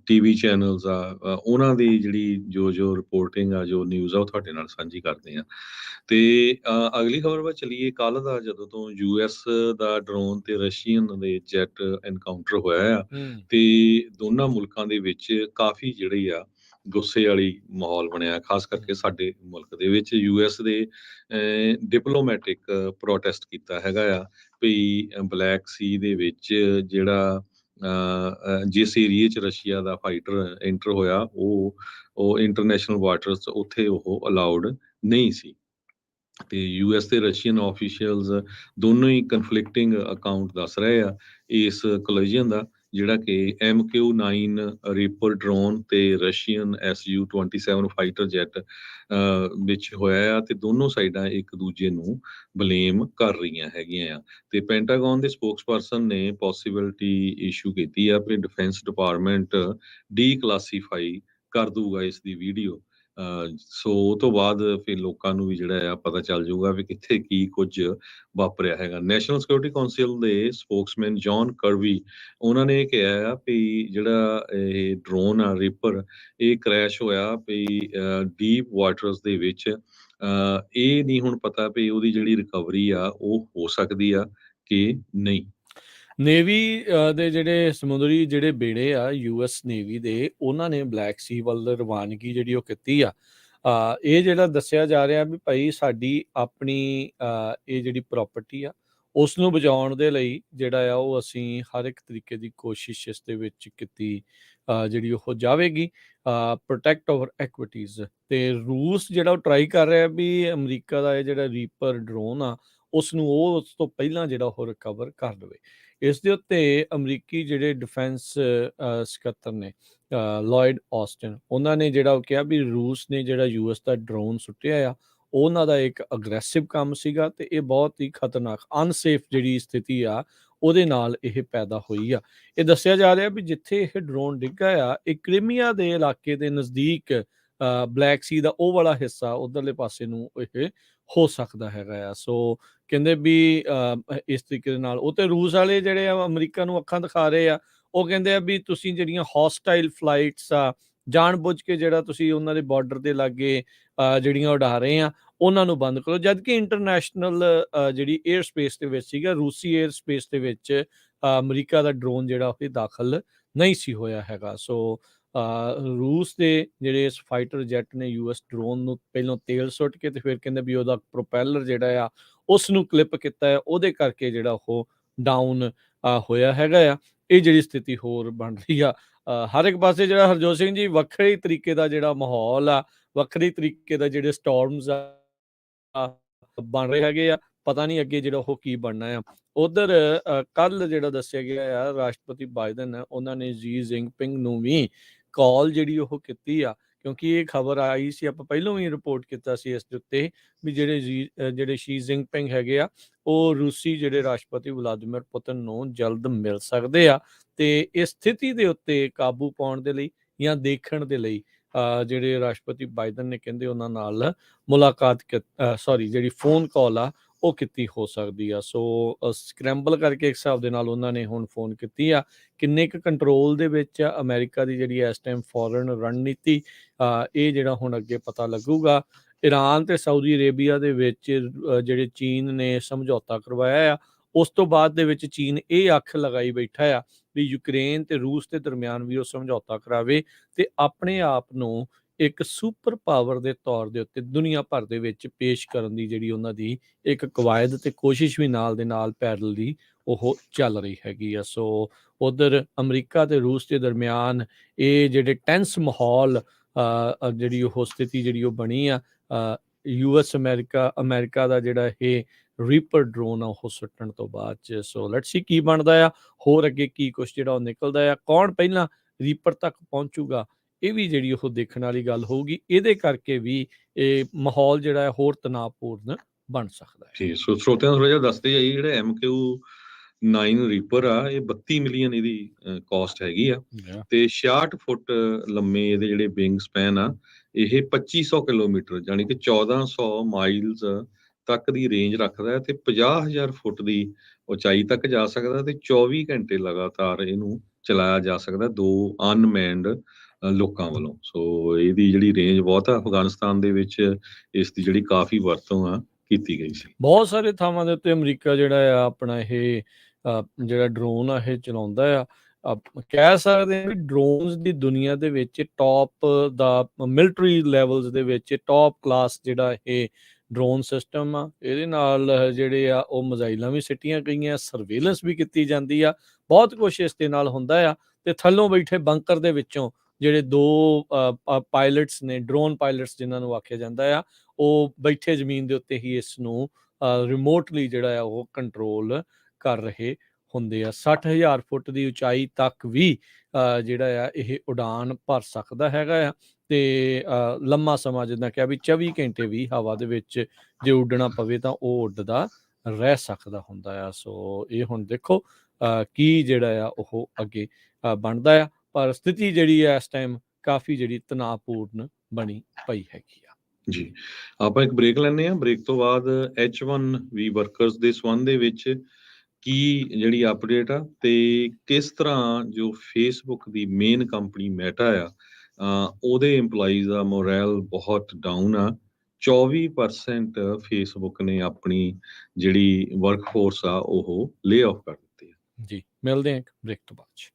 ਟੀਵੀ ਚੈਨਲਸ ਆ, ਉਹਨਾਂ ਦੀ ਜਿਹੜੀ ਜੋ ਰਿਪੋਰਟਿੰਗ ਆ, ਜੋ ਨਿਊਜ਼ ਆ, ਉਹ ਤੁਹਾਡੇ ਨਾਲ ਸਾਂਝੀ ਕਰਦੇ ਆ। ਤੇ ਅਗਲੀ ਖਬਰ ਵੱਲ ਚੱਲੀਏ। ਕੱਲ੍ਹ ਦਾ ਜਦੋਂ ਤੋਂ US ਦਾ ਡਰੋਨ ਤੇ ਰਸ਼ੀਅਨ ਦੇ ਜੈਟ ਐਨਕਾਊਂਟਰ ਹੋਇਆ ਆ, ਤੇ ਦੋਨਾਂ ਮੁਲਕਾਂ ਦੇ ਵਿੱਚ ਕਾਫੀ ਜਿਹੜੀ ਆ ਗੁੱਸੇ ਵਾਲੀ ਮਾਹੌਲ ਬਣਿਆ, ਖਾਸ ਕਰਕੇ ਸਾਡੇ ਮੁਲਕ ਦੇ ਵਿੱਚ US ਦੇ ਡਿਪਲੋਮੈਟਿਕ ਪ੍ਰੋਟੈਸਟ ਕੀਤਾ ਹੈਗਾ ਆ ਵੀ ਬਲੈਕ ਸੀ ਦੇ ਵਿੱਚ ਜਿਹੜਾ ਜਿਸ ਏਰੀਏ 'ਚ ਰਸ਼ੀਆ ਦਾ ਫਾਈਟਰ ਐਂਟਰ ਹੋਇਆ, ਉਹ ਇੰਟਰਨੈਸ਼ਨਲ ਵਾਟਰਸ ਉੱਥੇ ਉਹ ਅਲਾਉਡ ਨਹੀਂ ਸੀ। ਤੇ US ਤੇ ਰਸ਼ੀਅਨ ਆਫੀਸ਼ੀਅਲਸ ਦੋਨੋਂ ਹੀ ਕਨਫਲਿਕਟਿੰਗ ਅਕਾਊਂਟ ਦੱਸ ਰਹੇ ਆ ਇਸ ਕੋਲੀਜਨ ਦਾ, ਜਿਹੜਾ ਕਿ MQ-9 ਰੀਪਰ ਡਰੋਨ ਤੇ ਰਸ਼ੀਅਨ Su-27 ਫਾਈਟਰ ਜੈਟ ਵਿੱਚ ਹੋਇਆ ਆ, ਤੇ ਦੋਨੋਂ ਸਾਈਡਾਂ ਇੱਕ ਦੂਜੇ ਨੂੰ ਬਲੇਮ ਕਰ ਰਹੀਆਂ ਹੈਗੀਆਂ ਆ। ਤੇ ਪੈਂਟਾਗਨ ਦੇ ਸਪੋਕਸਪਰਸਨ ਨੇ ਪੋਸੀਬਿਲਿਟੀ ਇਸ਼ੂ ਕੀਤੀ ਆ ਵੀ ਡਿਫੈਂਸ ਡਿਪਾਰਟਮੈਂਟ ਡੀਕਲਾਸੀਫਾਈ ਕਰ ਦੂਗਾ ਇਸ ਦੀ ਵੀਡੀਓ। ਸੋ ਉਹ ਤੋਂ ਬਾਅਦ ਫਿਰ ਲੋਕਾਂ ਨੂੰ ਵੀ ਜਿਹੜਾ ਆ ਪਤਾ ਚੱਲ ਜਾਊਗਾ ਵੀ ਕਿੱਥੇ ਕੀ ਕੁਝ ਵਾਪਰਿਆ ਹੈਗਾ। ਨੈਸ਼ਨਲ ਸਿਕਿਉਰਿਟੀ ਕਾਉਂਸਲ ਦੇ ਸਪੋਕਸਮੈਨ ਜੌਨ ਕਰਬੀ, ਉਹਨਾਂ ਨੇ ਕਿਹਾ ਆ ਵੀ ਜਿਹੜਾ ਇਹ ਡਰੋਨ ਆ ਰੀਪਰ, ਇਹ ਕ੍ਰੈਸ਼ ਹੋਇਆ ਵੀ ਡੀਪ ਵਾਟਰਸ ਦੇ ਵਿੱਚ। ਇਹ ਨਹੀਂ ਹੁਣ ਪਤਾ ਵੀ ਉਹਦੀ ਜਿਹੜੀ ਰਿਕਵਰੀ ਆ ਉਹ ਹੋ ਸਕਦੀ ਆ ਕਿ ਨਹੀਂ। ਨੇਵੀ ਦੇ ਜਿਹੜੇ ਸਮੁੰਦਰੀ ਜਿਹੜੇ ਬੇੜੇ ਆ US ਨੇਵੀ ਦੇ, ਉਹਨਾਂ ਨੇ ਬਲੈਕ ਸੀ ਵੱਲ ਰਵਾਨਗੀ ਜਿਹੜੀ ਉਹ ਕੀਤੀ ਆ। ਇਹ ਜਿਹੜਾ ਦੱਸਿਆ ਜਾ ਰਿਹਾ ਵੀ ਭਾਈ ਸਾਡੀ ਆਪਣੀ ਇਹ ਜਿਹੜੀ ਪ੍ਰਾਪਰਟੀ ਆ ਉਸ ਨੂੰ ਬਚਾਉਣ ਦੇ ਲਈ ਜਿਹੜਾ ਆ ਉਹ ਅਸੀਂ ਹਰ ਇੱਕ ਤਰੀਕੇ ਦੀ ਕੋਸ਼ਿਸ਼ ਇਸ ਦੇ ਵਿੱਚ ਕੀਤੀ ਜਿਹੜੀ ਉਹ ਜਾਵੇਗੀ। Protect our equities. ਤੇ ਰੂਸ ਜਿਹੜਾ ਉਹ ਟਰਾਈ ਕਰ ਰਿਹਾ ਵੀ ਅਮਰੀਕਾ ਦਾ ਇਹ ਜਿਹੜਾ ਰੀਪਰ ਡਰੋਨ ਆ ਉਸ ਨੂੰ ਉਹ ਉਸ ਤੋਂ ਪਹਿਲਾਂ ਜਿਹੜਾ ਉਹ ਰਿਕਵਰ ਕਰ ਲਵੇ। ਇਸ ਦੇ ਉੱਤੇ ਅਮਰੀਕੀ ਜਿਹੜੇ ਡਿਫੈਂਸ ਸਕੱਤਰ ਨੇ ਲੋਇਡ ਆਸਟਨ, ਉਹਨਾਂ ਨੇ ਜਿਹੜਾ ਉਹ ਕਿਹਾ ਵੀ ਰੂਸ ਨੇ ਜਿਹੜਾ US ਦਾ ਡਰੋਨ ਸੁੱਟਿਆ ਆ ਉਹਨਾਂ ਦਾ ਇੱਕ ਅਗਰੈਸਿਵ ਕੰਮ ਸੀਗਾ ਤੇ ਇਹ ਬਹੁਤ ਹੀ ਖਤਰਨਾਕ ਅਨਸੇਫ ਜਿਹੜੀ ਸਥਿਤੀ ਆ ਉਹਦੇ ਨਾਲ ਇਹ ਪੈਦਾ ਹੋਈ ਆ। ਇਹ ਦੱਸਿਆ ਜਾ ਰਿਹਾ ਵੀ ਜਿੱਥੇ ਇਹ ਡਰੋਨ ਡਿੱਗਾ ਆ ਇਹ ਕ੍ਰੀਮੀਆ ਦੇ ਇਲਾਕੇ ਦੇ ਨਜ਼ਦੀਕ ਬਲੈਕ ਸੀ ਦਾ ਉਹ ਵਾਲਾ ਹਿੱਸਾ ਉਧਰਲੇ ਪਾਸੇ ਨੂੰ ਇਹ ਹੋ ਸਕਦਾ ਹੈਗਾ ਆ। ਸੋ ਕਹਿੰਦੇ ਵੀ ਇਸ ਤਰੀਕੇ ਦੇ ਨਾਲ ਉਹ ਤੇ ਰੂਸ ਵਾਲੇ ਜਿਹੜੇ ਆ ਅਮਰੀਕਾ ਨੂੰ ਅੱਖਾਂ ਦਿਖਾ ਰਹੇ ਆ। ਉਹ ਕਹਿੰਦੇ ਆ ਵੀ ਤੁਸੀਂ ਜਿਹੜੀਆਂ ਹੌਸਟਾਈਲ ਫਲਾਈਟਸ ਆ ਜਾਣ ਬੁੱਝ ਕੇ ਜਿਹੜਾ ਤੁਸੀਂ ਉਹਨਾਂ ਦੇ ਬਾਰਡਰ ਦੇ ਲਾਗੇ ਜਿਹੜੀਆਂ ਉਡਾ ਰਹੇ ਆ ਉਹਨਾਂ ਨੂੰ ਬੰਦ ਕਰੋ, ਜਦ ਕਿ ਇੰਟਰਨੈਸ਼ਨਲ ਜਿਹੜੀ 에ਅਰ ਸਪੇਸ ਦੇ ਵਿੱਚ ਸੀਗਾ, ਰੂਸੀ 에ਅਰ ਸਪੇਸ ਦੇ ਵਿੱਚ ਅਮਰੀਕਾ ਦਾ ਡਰੋਨ ਜਿਹੜਾ ਉਹ ਦਾਖਲ ਨਹੀਂ ਸੀ ਹੋਇਆ ਹੈਗਾ। ਸੋ ਰੂਸ ਦੇ ਜਿਹੜੇ ਇਸ ਫਾਈਟਰ ਜੈਟ ਨੇ US ਡਰੋਨ ਨੂੰ ਪਹਿਲਾਂ ਤੇਲ ਸੁੱਟ ਕੇ ਤੇ ਫਿਰ ਕਹਿੰਦੇ ਵੀ ਉਹਦਾ ਪ੍ਰੋਪੈਲਰ ਜਿਹੜਾ ਆ ਉਸ ਨੂੰ ਕਲਿੱਪ ਕੀਤਾ ਹੈ, ਉਹਦੇ ਕਰਕੇ ਜਿਹੜਾ ਉਹ ਡਾਊਨ ਹੋਇਆ ਹੈਗਾ ਆ। ਇਹ ਜਿਹੜੀ ਸਥਿਤੀ ਹੋਰ ਬਣ ਰਹੀ ਆ ਹਰ ਇੱਕ ਪਾਸੇ ਜਿਹੜਾ ਹਰਜੋਤ ਸਿੰਘ ਜੀ ਵੱਖਰੇ ਤਰੀਕੇ ਦਾ ਜਿਹੜਾ ਮਾਹੌਲ ਆ, ਵੱਖਰੇ ਤਰੀਕੇ ਦਾ ਜਿਹੜੇ ਸਟੋਰਮਸ ਆ ਬਣ ਰਹੇ ਹੈਗੇ ਆ। ਪਤਾ ਨਹੀਂ ਅੱਗੇ ਜਿਹੜਾ ਉਹ ਕੀ ਬਣਨਾ ਆ। ਉਧਰ ਕੱਲ ਜਿਹੜਾ ਦੱਸਿਆ ਗਿਆ ਆ, ਰਾਸ਼ਟਰਪਤੀ ਬਾਈਡਨ ਉਹਨਾਂ ਨੇ ਜੀ ਜਿੰਗਪਿੰਗ ਨੂੰ ਵੀ ਕਾਲ ਜਿਹੜੀ ਉਹ ਕੀਤੀ ਆ, ਕਿਉਂਕਿ ਇਹ ਖਬਰ ਆਈ ਸੀ, ਆਪਾਂ ਪਹਿਲਾਂ ਵੀ ਰਿਪੋਰਟ ਕੀਤਾ ਸੀ ਇਸ ਦੇ ਉੱਤੇ ਵੀ ਜਿਹੜੇ ਸ਼ੀ ਜਿੰਗਪਿੰਗ ਹੈਗੇ ਆ, ਉਹ ਰੂਸੀ ਜਿਹੜੇ ਰਾਸ਼ਟਰਪਤੀ ਵਲਾਦੀਮੀਰ ਪੁਤਿਨ ਨੂੰ ਜਲਦ ਮਿਲ ਸਕਦੇ ਆ, ਤੇ ਇਸ ਸਥਿਤੀ ਦੇ ਉੱਤੇ ਕਾਬੂ ਪਾਉਣ ਦੇ ਲਈ ਜਾਂ ਦੇਖਣ ਦੇ ਲਈ ਜਿਹੜੇ ਰਾਸ਼ਟਰਪਤੀ ਬਾਈਡਨ ਨੇ ਕਹਿੰਦੇ ਉਹਨਾਂ ਨਾਲ ਮੁਲਾਕਾਤ ਜਿਹੜੀ ਫੋਨ ਕਾਲ ਆ ਉਹ ਕੀਤੀ ਹੋ ਸਕਦੀ ਆ। ਸੋ ਸਕ੍ਰੈਂਬਲ ਕਰਕੇ ਇੱਕ ਹਿਸਾਬ ਦੇ ਨਾਲ ਉਹਨਾਂ ਨੇ ਹੁਣ ਫੋਨ ਕੀਤੀ ਆ। ਕਿੰਨੇ ਕੁ ਕੰਟਰੋਲ ਦੇ ਵਿੱਚ ਆ ਅਮਰੀਕਾ ਦੀ ਜਿਹੜੀ ਇਸ ਟਾਈਮ ਫੋਰਨ ਰਣਨੀਤੀ, ਇਹ ਜਿਹੜਾ ਹੁਣ ਅੱਗੇ ਪਤਾ ਲੱਗੂਗਾ। ਈਰਾਨ ਤੇ ਸਾਊਦੀ ਅਰੇਬੀਆ ਦੇ ਵਿੱਚ ਜਿਹੜੇ ਚੀਨ ਨੇ ਸਮਝੌਤਾ ਕਰਵਾਇਆ ਆ, ਉਸ ਤੋਂ ਬਾਅਦ ਦੇ ਵਿੱਚ ਚੀਨ ਇਹ ਅੱਖ ਲਗਾਈ ਬੈਠਾ ਆ ਵੀ ਯੂਕਰੇਨ ਤੇ ਰੂਸ ਦੇ ਦਰਮਿਆਨ ਵੀ ਉਹ ਸਮਝੌਤਾ ਕਰਾਵੇ ਤੇ ਆਪਣੇ ਆਪ ਨੂੰ ਇੱਕ ਸੁਪਰ ਪਾਵਰ ਦੇ ਤੌਰ ਦੇ ਉੱਤੇ ਦੁਨੀਆ ਭਰ ਦੇ ਵਿੱਚ ਪੇਸ਼ ਕਰਨ ਦੀ ਜਿਹੜੀ ਉਹਨਾਂ ਦੀ ਇੱਕ ਕਵਾਇਦ ਤੇ ਕੋਸ਼ਿਸ਼ ਵੀ ਨਾਲ ਦੇ ਨਾਲ ਪੈਰਲਲੀ ਉਹ ਚੱਲ ਰਹੀ ਹੈਗੀ ਆ। ਸੋ ਉਧਰ ਅਮਰੀਕਾ ਤੇ ਰੂਸ ਦੇ ਦਰਮਿਆਨ ਇਹ ਜਿਹੜੇ ਟੈਂਸ ਮਾਹੌਲ ਜਿਹੜੀ ਉਹ ਸਥਿਤੀ ਜਿਹੜੀ ਉਹ ਬਣੀ ਆ, ਯੂਐਸ ਅਮਰੀਕਾ ਦਾ ਜਿਹੜਾ ਇਹ ਰੀਪਰ ਡਰੋਨ ਆ ਉਹ ਸੁੱਟਣ ਤੋਂ ਬਾਅਦ ਚ। ਸੋ ਲੈਟਸ ਸੀ ਕੀ ਬਣਦਾ ਆ, ਹੋਰ ਅੱਗੇ ਕੀ ਕੁਛ ਜਿਹੜਾ ਉਹ ਨਿਕਲਦਾ ਆ, ਕੌਣ ਪਹਿਲਾਂ ਰੀਪਰ ਤੱਕ ਪਹੁੰਚੂਗਾ, ਇਹ ਵੀ ਜਿਹੜੀ ਉਹ ਦੇਖਣ ਵਾਲੀ ਗੱਲ ਹੋਊਗੀ। ਇਹਦੇ ਕਰਕੇ ਵੀ ਇਹ ਮਾਹੌਲ ਜਿਹੜਾ ਹੈ ਹੋਰ ਤਣਾਅਪੂਰਨ ਬਣ ਸਕਦਾ ਹੈ। ਜੀ, ਸੋ ਸਰੋਤਿਆਂ ਨੂੰ ਥੋੜਾ ਜਿਹਾ ਦੱਸਦੇ ਜਾਈਏ, ਜਿਹੜਾ MQ-9 ਰੀਪਰ ਆ, ਇਹ 32 ਮਿਲੀਅਨ ਇਹਦੀ ਕਾਸਟ ਹੈਗੀ ਆ, ਤੇ 66 ਫੁੱਟ ਲੰਮੇ ਇਹਦੇ ਜਿਹੜੇ ਵਿੰਗ ਸਪੈਨ ਆ, ਇਹ 2500 ਕਿਲੋਮੀਟਰ ਯਾਨੀ ਕਿ 1400 ਮਾਈਲਸ ਤੱਕ ਦੀ ਰੇਂਜ ਰੱਖਦਾ ਹੈ, ਤੇ 50,000 ਫੁੱਟ ਦੀ ਉਚਾਈ ਤੱਕ ਜਾ ਸਕਦਾ, ਤੇ 24 ਘੰਟੇ ਲਗਾਤਾਰ ਇਹਨੂੰ ਚਲਾਇਆ ਜਾ ਸਕਦਾ 2 ਅਨਮੈਨਡ ਲੋਕਾਂ ਵੱਲੋਂ। ਸੋ ਇਹਦੀ ਜਿਹੜੀ ਰੇਂਜ ਬਹੁਤ ਆ, ਅਫਗਾਨਿਸਤਾਨ ਦੇ ਵਿੱਚ ਇਸ ਦੀ ਜਿਹੜੀ ਕਾਫੀ ਵਰਤੋਂ ਆ ਕੀਤੀ ਗਈ ਸੀ। ਬਹੁਤ ਸਾਰੇ ਥਾਵਾਂ ਦੇ ਉੱਤੇ ਅਮਰੀਕਾ ਜਿਹੜਾ ਆ ਆਪਣਾ ਇਹ ਜਿਹੜਾ ਡਰੋਨ ਆ ਇਹ ਚਲਾਉਂਦਾ ਆ। ਕਹਿ ਸਕਦੇ ਹਾਂ ਵੀ ਡਰੋਨਸ ਦੀ ਦੁਨੀਆ ਦੇ ਵਿੱਚ ਟੌਪ ਦਾ ਮਿਲਟਰੀ ਲੈਵਲਸ ਦੇ ਵਿੱਚ ਟੌਪ ਕਲਾਸ ਜਿਹੜਾ ਇਹ ਡਰੋਨ ਸਿਸਟਮ ਆ। ਇਹਦੇ ਨਾਲ ਜਿਹੜੇ ਆ ਉਹ ਮਿਜ਼ਾਈਲਾਂ ਵੀ ਸਿੱਟੀਆਂ ਗਈਆਂ, ਸਰਵੇਲੈਂਸ ਵੀ ਕੀਤੀ ਜਾਂਦੀ ਆ, ਬਹੁਤ ਕੁਛ ਇਸ ਦੇ ਨਾਲ ਹੁੰਦਾ ਆ। ਤੇ ਥੱਲੋਂ ਬੈਠੇ ਬੰਕਰ ਦੇ ਵਿੱਚੋਂ ਜਿਹੜੇ 2 ਪਾਇਲਟਸ ਨੇ, ਡਰੋਨ ਪਾਇਲਟਸ ਜਿਨ੍ਹਾਂ ਨੂੰ ਆਖਿਆ ਜਾਂਦਾ ਆ, ਉਹ ਬੈਠੇ ਜ਼ਮੀਨ ਦੇ ਉੱਤੇ ਹੀ ਇਸ ਨੂੰ ਰਿਮੋਟਲੀ ਜਿਹੜਾ ਆ ਉਹ ਕੰਟਰੋਲ ਕਰ ਰਹੇ ਹੁੰਦੇ ਆ। 60,000 ਫੁੱਟ ਦੀ ਉਚਾਈ ਤੱਕ ਵੀ ਜਿਹੜਾ ਆ ਇਹ ਉਡਾਨ ਭਰ ਸਕਦਾ ਹੈਗਾ ਆ, ਤੇ ਲੰਮਾ ਸਮਾਂ ਜਿੱਦਾਂ ਕਿਹਾ ਵੀ 24 ਘੰਟੇ ਵੀ ਹਵਾ ਦੇ ਵਿੱਚ ਜੇ ਉੱਡਣਾ ਪਵੇ ਤਾਂ ਉਹ ਉੱਡਦਾ ਰਹਿ ਸਕਦਾ ਹੁੰਦਾ ਆ। ਸੋ ਇਹ ਹੁਣ ਦੇਖੋ ਕੀ ਜਿਹੜਾ ਆ ਉਹ ਅੱਗੇ ਬਣਦਾ ਆ, ਪਰ ਸਥਿਤੀ ਜਿਹੜੀ ਆ ਇਸ ਟਾਈਮ ਕਾਫੀ ਜਿਹੜੀ ਤਣਾਅਪੂਰਨ ਬਣੀ ਪਈ ਹੈਗੀ ਆ। ਜੀ, ਆਪਾਂ ਇੱਕ ਬ੍ਰੇਕ ਲੈਂਦੇ ਹਾਂ। ਬ੍ਰੇਕ ਤੋਂ ਬਾਅਦ H1B ਵਰਕਰਸ ਦੇ ਸੰਬੰਧ ਦੇ ਵਿੱਚ ਕੀ ਜਿਹੜੀ ਅਪਡੇਟ ਆ, ਤੇ ਕਿਸ ਤਰ੍ਹਾਂ ਜੋ ਫੇਸਬੁੱਕ ਦੀ ਮੇਨ ਕੰਪਨੀ ਮੈਟਾ ਆ, ਉਹਦੇ EMPLOYEES ਦਾ ਮੋਰਲ ਬਹੁਤ ਡਾਊਨ ਆ। 24% ਫੇਸਬੁੱਕ ਨੇ ਆਪਣੀ ਜਿਹੜੀ ਵਰਕਫੋਰਸ ਆ ਉਹ ਲੇ ਆਫ ਕਰ ਦਿੱਤੀ ਹੈ। ਜੀ, ਮਿਲਦੇ ਹਾਂ ਇੱਕ ਬ੍ਰੇਕ ਤੋਂ ਬਾਅਦ 'ਚ।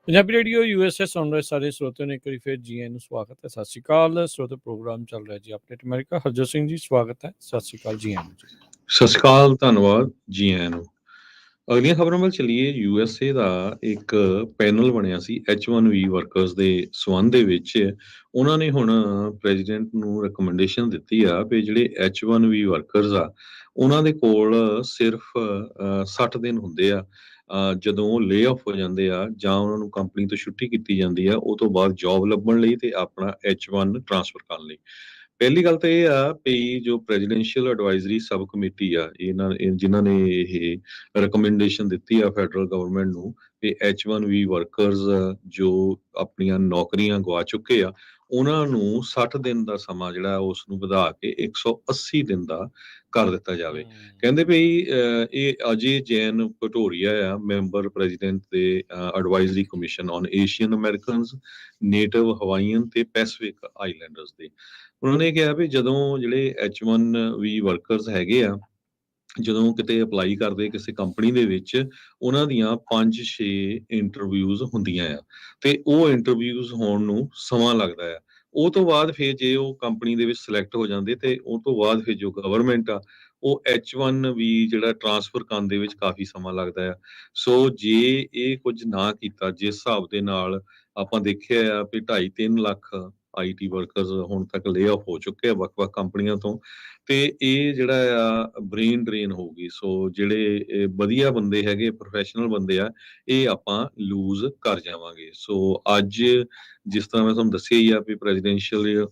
ਪੰਜਾਬੀ ਰੇਡੀਓ USA ਸੁਣ ਰਹੇ ਸਾਰੇ ਸਰੋਤਿਆਂ ਨੂੰ ਇੱਕ ਵਾਰੀ ਫਿਰ ਜੀ ਆਇਆਂ ਨੂੰ ਸਵਾਗਤ ਹੈ। ਸਤਿ ਸ਼੍ਰੀ ਅਕਾਲ ਸਰੋਤੇ, ਪ੍ਰੋਗਰਾਮ ਚੱਲ ਰਿਹਾ ਜੀ ਅਪਡੇਟ ਅਮਰੀਕਾ। ਹਰਜੋਤ ਸਿੰਘ ਜੀ ਸਵਾਗਤ ਹੈ। ਸਤਿ ਸ਼੍ਰੀ ਅਕਾਲ ਜੀ ਆਇਆਂ ਨੂੰ ਜੀ। ਸਤਿ ਸ਼੍ਰੀ ਅਕਾਲ, ਧੰਨਵਾਦ ਜੀ ਆਇਆਂ ਨੂੰ। ਅਗਲੀਆਂ ਖਬਰਾਂ ਵੱਲ ਚੱਲੀਏ। USA ਦਾ ਇੱਕ ਪੈਨਲ ਬਣਿਆ ਸੀ H1B ਵਰਕਰਸ ਦੇ ਸੰਬੰਧ ਦੇ ਵਿੱਚ। ਉਹਨਾਂ ਨੇ ਹੁਣ ਪ੍ਰੈਜ਼ੀਡੈਂਟ ਨੂੰ ਰਿਕਮੈਂਡੇਸ਼ਨ ਦਿੱਤੀ ਆ ਵੀ ਜਿਹੜੇ H1B ਵਰਕਰਸ ਆ ਉਹਨਾਂ ਦੇ ਕੋਲ ਸਿਰਫ 60 ਦਿਨ ਹੁੰਦੇ ਆ ਜਦੋਂ ਉਹ ਲੇ ਆਫ ਹੋ ਜਾਂਦੇ ਆ ਜਾਂ ਉਹਨਾਂ ਨੂੰ ਕੰਪਨੀ ਤੋਂ ਛੁੱਟੀ ਕੀਤੀ ਜਾਂਦੀ ਆ, ਉਹ ਤੋਂ ਬਾਅਦ ਜੌਬ ਲੱਭਣ ਲਈ ਤੇ ਆਪਣਾ H1 ਟ੍ਰਾਂਸਫਰ ਕਰਨ ਲਈ। ਪਹਿਲੀ ਗੱਲ ਤਾਂ ਇਹ ਆ ਵੀ ਜੋ ਪ੍ਰੈਜ਼ੀਡੈਂਸ਼ੀਅਲ ਐਡਵਾਈਜ਼ਰੀ ਸਬ ਕਮੇਟੀ ਆ ਜਿਨ੍ਹਾਂ ਨੇ ਇਹ ਰਿਕਮੈਂਡੇਸ਼ਨ ਦਿੱਤੀ ਆ ਫੈਡਰਲ ਗਵਰਨਮੈਂਟ ਨੂੰ ਕਿ H1B ਵਰਕਰਸ ਜੋ ਆਪਣੀਆਂ ਨੌਕਰੀਆਂ ਗਵਾ ਚੁੱਕੇ ਆ ਉਹਨਾਂ ਨੂੰ 60 ਦਿਨ ਦਾ ਸਮਾਂ ਜਿਹੜਾ ਉਸ ਨੂੰ ਵਧਾ ਕੇ 180 ਦਿਨ ਦਾ ਕਰ ਦਿੱਤਾ ਜਾਵੇ। ਕਹਿੰਦੇ ਵੀ ਇਹ ਅਜੇ ਜੈਨ ਭਟੋਰੀਆ ਆ, ਮੈਂਬਰ ਪ੍ਰੈਜ਼ੀਡੈਂਟ ਦੇ advisory commission on Asian Americans, native Hawaiian ਤੇ ਪੈਸੀਫਿਕ ਆਈਲੈਂਡਰਸ ਦੇ। ਉਹਨਾਂ ਨੇ ਕਿਹਾ ਵੀ ਜਦੋਂ ਜਿਹੜੇ H1B ਵਰਕਰਸ ਹੈਗੇ ਆ, ਜਦੋਂ ਕਿਤੇ ਅਪਲਾਈ ਕਰਦੇ ਕਿਸੇ ਕੰਪਨੀ ਦੇ ਵਿੱਚ, ਉਹਨਾਂ ਦੀਆਂ 5-6 ਇੰਟਰਵਿਊਜ਼ ਹੁੰਦੀਆਂ ਆ ਤੇ ਉਹ ਇੰਟਰਵਿਊਜ਼ ਹੋਣ ਨੂੰ ਸਮਾਂ ਲੱਗਦਾ ਆ। ਉਹ ਤੋਂ ਬਾਅਦ ਫਿਰ ਜੇ ਉਹ ਕੰਪਨੀ ਦੇ ਵਿੱਚ ਸਿਲੈਕਟ ਹੋ ਜਾਂਦੇ ਤੇ ਉਹ ਤੋਂ ਬਾਅਦ ਫਿਰ ਜੋ ਗਵਰਨਮੈਂਟ ਆ ਉਹ H1B ਜਿਹੜਾ ਟ੍ਰਾਂਸਫਰ ਕਰਨ ਦੇ ਵਿੱਚ ਕਾਫੀ ਸਮਾਂ ਲੱਗਦਾ ਆ। ਸੋ ਜੇ ਇਹ ਕੁਝ ਨਾ ਕੀਤਾ, ਜਿਸ ਹਿਸਾਬ ਦੇ ਨਾਲ ਆਪਾਂ ਦੇਖਿਆ ਆ ਵੀ 2.5-3 ਲੱਖ IT ਵਰਕਰਸ ਹੁਣ ਤੱਕ ਲੇ ਆਫ ਹੋ ਚੁੱਕੇ ਆ ਵੱਖ-ਵੱਖ ਕੰਪਨੀਆਂ ਤੋਂ, ਤੇ ਇਹ ਜਿਹੜਾ ਆ ਬ੍ਰੇਨ ਡਰੇਨ ਹੋਊਗੀ। ਸੋ ਜਿਹੜੇ ਵਧੀਆ ਬੰਦੇ ਹੈਗੇ, ਪ੍ਰੋਫੈਸ਼ਨਲ ਬੰਦੇ ਆ, ਇਹ ਆਪਾਂ ਲੂਜ਼ ਕਰ ਜਾਵਾਂਗੇ। ਸੋ ਅੱਜ ਜਿਸ ਤਰ੍ਹਾਂ ਮੈਂ ਤੁਹਾਨੂੰ ਦੱਸਿਆ ਹੀ ਆ ਵੀ ਪ੍ਰੈਜ਼ੀਡੈਂਸ਼ੀਅਲ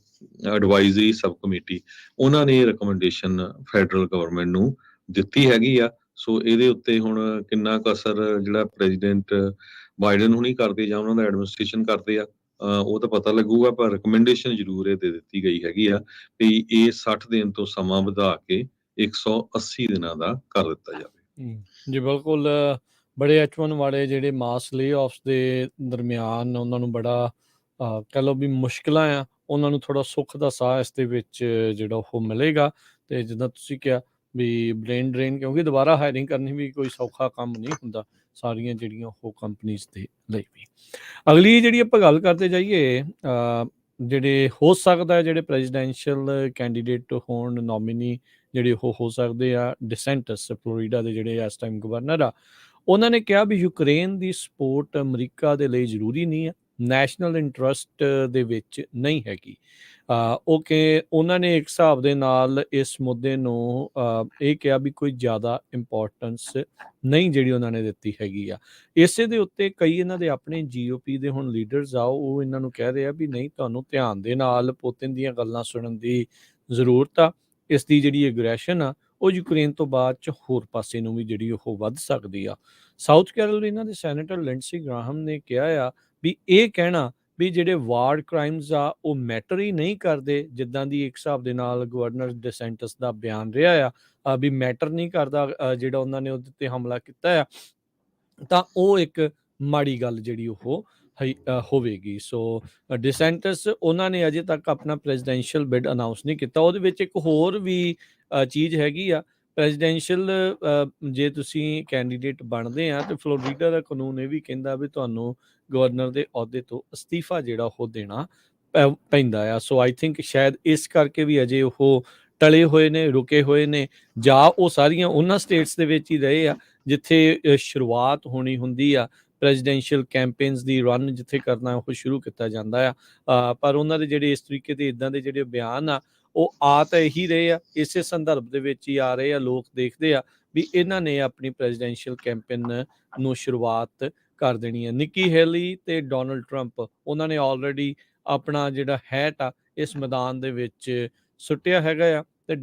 ਐਡਵਾਈਜ਼ਰੀ ਸਬ ਕਮੇਟੀ, ਉਹਨਾਂ ਨੇ ਰਿਕਮੈਂਡੇਸ਼ਨ ਫੈਡਰਲ ਗਵਰਨਮੈਂਟ ਨੂੰ ਦਿੱਤੀ ਹੈਗੀ ਆ। ਸੋ ਇਹਦੇ ਉੱਤੇ ਹੁਣ ਕਿੰਨਾ ਕੁ ਅਸਰ ਜਿਹੜਾ ਪ੍ਰੈਜ਼ੀਡੈਂਟ ਬਾਈਡਨ ਹੁਣੀ ਕਰਦੇ ਜਾਂ ਉਹਨਾਂ ਦਾ ਐਡਮਿਨਿਸਟ੍ਰੇਸ਼ਨ ਕਰਦੇ ਆ, ਉਹ ਤਾਂ ਪਤਾ ਲੱਗੂਗਾ, ਪਰ ਰਿਕਮੈਂਡੇਸ਼ਨ ਜ਼ਰੂਰ ਇਹ ਦੇ ਦਿੱਤੀ ਗਈ ਹੈਗੀ ਆ ਵੀ ਇਹ 60 ਦਿਨ ਤੋਂ ਸਮਾਂ ਵਧਾ ਕੇ 180 ਦਿਨਾਂ ਦਾ ਕਰ ਦਿੱਤਾ ਜਾਵੇ। ਜੀ ਬਿਲਕੁਲ। ਬੜੇ H1 ਵਾਲੇ ਜਿਹੜੇ ਮਾਸ ਲੇ ਆਫਸ ਦੇ ਦਰਮਿਆਨ ਉਹਨਾਂ ਨੂੰ ਬੜਾ ਕਹਿ ਲਓ ਵੀ ਮੁਸ਼ਕਿਲਾਂ ਆ, ਉਹਨਾਂ ਨੂੰ ਥੋੜਾ ਸੁੱਖ ਦਾ ਸਾਹ ਇਸ ਦੇ ਵਿੱਚ ਜਿਹੜਾ ਉਹ ਮਿਲੇਗਾ। ਤੇ ਜਿੱਦਾਂ ਤੁਸੀਂ ਕਿਹਾ ਵੀ ਬ੍ਰੇਨ ਡਰੇਨ, ਕਿਉਂਕਿ ਦੁਬਾਰਾ ਹਾਇਰਿੰਗ ਕਰਨੀ ਵੀ ਕੋਈ ਸੌਖਾ ਕੰਮ ਨਹੀਂ ਹੁੰਦਾ ਸਾਰੀਆਂ ਜਿਹੜੀਆਂ ਉਹ ਕੰਪਨੀਜ਼ ਦੇ ਲਈ ਵੀ। ਅਗਲੀ ਜਿਹੜੀ ਆਪਾਂ ਗੱਲ ਕਰਦੇ ਜਾਈਏ, ਜਿਹੜੇ ਹੋ ਸਕਦਾ ਜਿਹੜੇ ਪ੍ਰੈਜ਼ੀਡੈਂਸ਼ੀਅਲ ਕੈਂਡੀਡੇਟ ਹੋਣ, ਨੋਮੀਨੀ ਜਿਹੜੇ ਉਹ ਹੋ ਸਕਦੇ ਆ, ਡਿਸੈਂਟਸ ਫਲੋਰੀਡਾ ਦੇ ਜਿਹੜੇ ਇਸ ਟਾਈਮ ਗਵਰਨਰ ਆ, ਉਹਨਾਂ ਨੇ ਕਿਹਾ ਵੀ ਯੂਕਰੇਨ ਦੀ ਸਪੋਰਟ ਅਮਰੀਕਾ ਦੇ ਲਈ ਜ਼ਰੂਰੀ ਨਹੀਂ ਹੈ, ਨੈਸ਼ਨਲ ਇੰਟਰਸਟ ਦੇ ਵਿੱਚ ਨਹੀਂ ਹੈਗੀ। ਉਹ ਕਿ ਉਹਨਾਂ ਨੇ ਇੱਕ ਹਿਸਾਬ ਦੇ ਨਾਲ ਇਸ ਮੁੱਦੇ ਨੂੰ ਇਹ ਕਿਹਾ ਵੀ ਕੋਈ ਜ਼ਿਆਦਾ ਇੰਪੋਰਟੈਂਸ ਨਹੀਂ ਜਿਹੜੀ ਉਹਨਾਂ ਨੇ ਦਿੱਤੀ ਹੈਗੀ ਆ। ਇਸੇ ਦੇ ਉੱਤੇ ਕਈ ਇਹਨਾਂ ਦੇ ਆਪਣੇ GOP ਦੇ ਹੁਣ ਲੀਡਰਸ ਆ, ਉਹ ਇਹਨਾਂ ਨੂੰ ਕਹਿ ਰਹੇ ਆ ਵੀ ਨਹੀਂ, ਤੁਹਾਨੂੰ ਧਿਆਨ ਦੇ ਨਾਲ ਪੁਤਿਨ ਦੀਆਂ ਗੱਲਾਂ ਸੁਣਨ ਦੀ ਜ਼ਰੂਰਤ ਆ। ਇਸ ਦੀ ਜਿਹੜੀ ਐਗਰੈਸ਼ਨ ਆ ਉਹ ਯੂਕਰੇਨ ਤੋਂ ਬਾਅਦ ਚ ਹੋਰ ਪਾਸੇ ਨੂੰ ਵੀ ਜਿਹੜੀ ਉਹ ਵੱਧ ਸਕਦੀ ਆ। ਸਾਊਥ ਕੈਰੋਲੀਨਾ ਦੇ ਸੈਨੇਟਰ ਲਿੰਡਸੀ ਗ੍ਰਾਹਮ ਨੇ ਕਿਹਾ ਆ ਵੀ ਇਹ ਕਹਿਣਾ ਵੀ ਜਿਹੜੇ ਵਾਰ ਕ੍ਰਾਈਮਸ ਆ ਉਹ ਮੈਟਰ ਹੀ ਨਹੀਂ ਕਰਦੇ, ਜਿੱਦਾਂ ਦੀ ਇੱਕ ਹਿਸਾਬ ਦੇ ਨਾਲ ਗਵਰਨਰ ਡਿਸੈਂਟਸ ਦਾ ਬਿਆਨ ਰਿਹਾ ਆ ਵੀ ਮੈਟਰ ਨਹੀਂ ਕਰਦਾ ਜਿਹੜਾ ਉਹਨਾਂ ਨੇ ਉਹਦੇ ਤੇ ਹਮਲਾ ਕੀਤਾ ਆ, ਤਾਂ ਉਹ ਇੱਕ ਮਾੜੀ ਗੱਲ ਜਿਹੜੀ ਉਹ ਹੋਵੇਗੀ। ਸੋ ਡਿਸੈਂਟਸ ਉਹਨਾਂ ਨੇ ਅਜੇ ਤੱਕ ਆਪਣਾ ਪ੍ਰੈਜ਼ੀਡੈਂਸ਼ੀਅਲ ਬਿਡ ਅਨਾਉਂਸ ਨਹੀਂ ਕੀਤਾ। ਉਹਦੇ ਵਿੱਚ ਇੱਕ ਹੋਰ ਵੀ ਚੀਜ਼ ਹੈਗੀ ਆ, ਪ੍ਰੈਜ਼ੀਡੈਂਸ਼ੀਅਲ ਜੇ ਤੁਸੀਂ ਕੈਂਡੀਡੇਟ ਬਣਦੇ ਆ ਤੇ ਫਲੋਰੀਡਾ ਦਾ ਕਾਨੂੰਨ ਇਹ ਵੀ ਕਹਿੰਦਾ ਵੀ ਤੁਹਾਨੂੰ ਗਵਰਨਰ ਦੇ ਅਹੁਦੇ ਤੋਂ ਅਸਤੀਫਾ ਜਿਹੜਾ ਉਹ ਦੇਣਾ ਪੈਂਦਾ ਆ। ਸੋ ਆਈ ਥਿੰਕ ਸ਼ਾਇਦ ਇਸ ਕਰਕੇ ਵੀ ਅਜੇ ਉਹ ਟਲੇ ਹੋਏ ਨੇ, ਰੁਕੇ ਹੋਏ ਨੇ, ਜਾਂ ਉਹ ਸਾਰੀਆਂ ਉਹਨਾਂ ਸਟੇਟਸ ਦੇ ਵਿੱਚ ਹੀ ਰਹੇ ਆ ਜਿੱਥੇ ਸ਼ੁਰੂਆਤ ਹੋਣੀ ਹੁੰਦੀ ਆ ਪ੍ਰੈਜ਼ੀਡੈਂਸ਼ੀਅਲ ਕੈਂਪੇਨਸ ਦੀ ਰਨ ਜਿੱਥੇ ਕਰਨਾ ਉਹ ਸ਼ੁਰੂ ਕੀਤਾ ਜਾਂਦਾ ਆ। ਪਰ ਉਹਨਾਂ ਦੇ ਜਿਹੜੇ ਇਸ ਤਰੀਕੇ ਦੇ ਇੱਦਾਂ ਦੇ ਜਿਹੜੇ ਬਿਆਨ ਆ ਉਹ ਆ ਤਾਂ ਇਹੀ ਰਹੇ ਆ, ਇਸੇ ਸੰਦਰਭ ਦੇ ਵਿੱਚ ਹੀ ਆ ਰਹੇ ਆ। ਲੋਕ ਦੇਖਦੇ ਆ ਵੀ ਇਹਨਾਂ ਨੇ ਆਪਣੀ ਪ੍ਰੈਜ਼ੀਡੈਂਸ਼ੀਅਲ ਕੈਂਪੇਨ ਨੂੰ ਸ਼ੁਰੂਆਤ ਕਰ ਦੇਣੀ ਹੈ। ਨਿੱਕੀ ਹੈਲੀ ਤੇ ਡੋਨਲਡ ਟਰੰਪ, ਉਹਨਾਂ ਨੇ ਆਲਰੇਡੀ ਆਪਣਾ ਜਿਹੜਾ ਹੈਟ ਆ ਇਸ ਮੈਦਾਨ ਦੇ ਵਿੱਚ ਸੁੱਟਿਆ ਹੈਗਾ ਆ, ਤੇ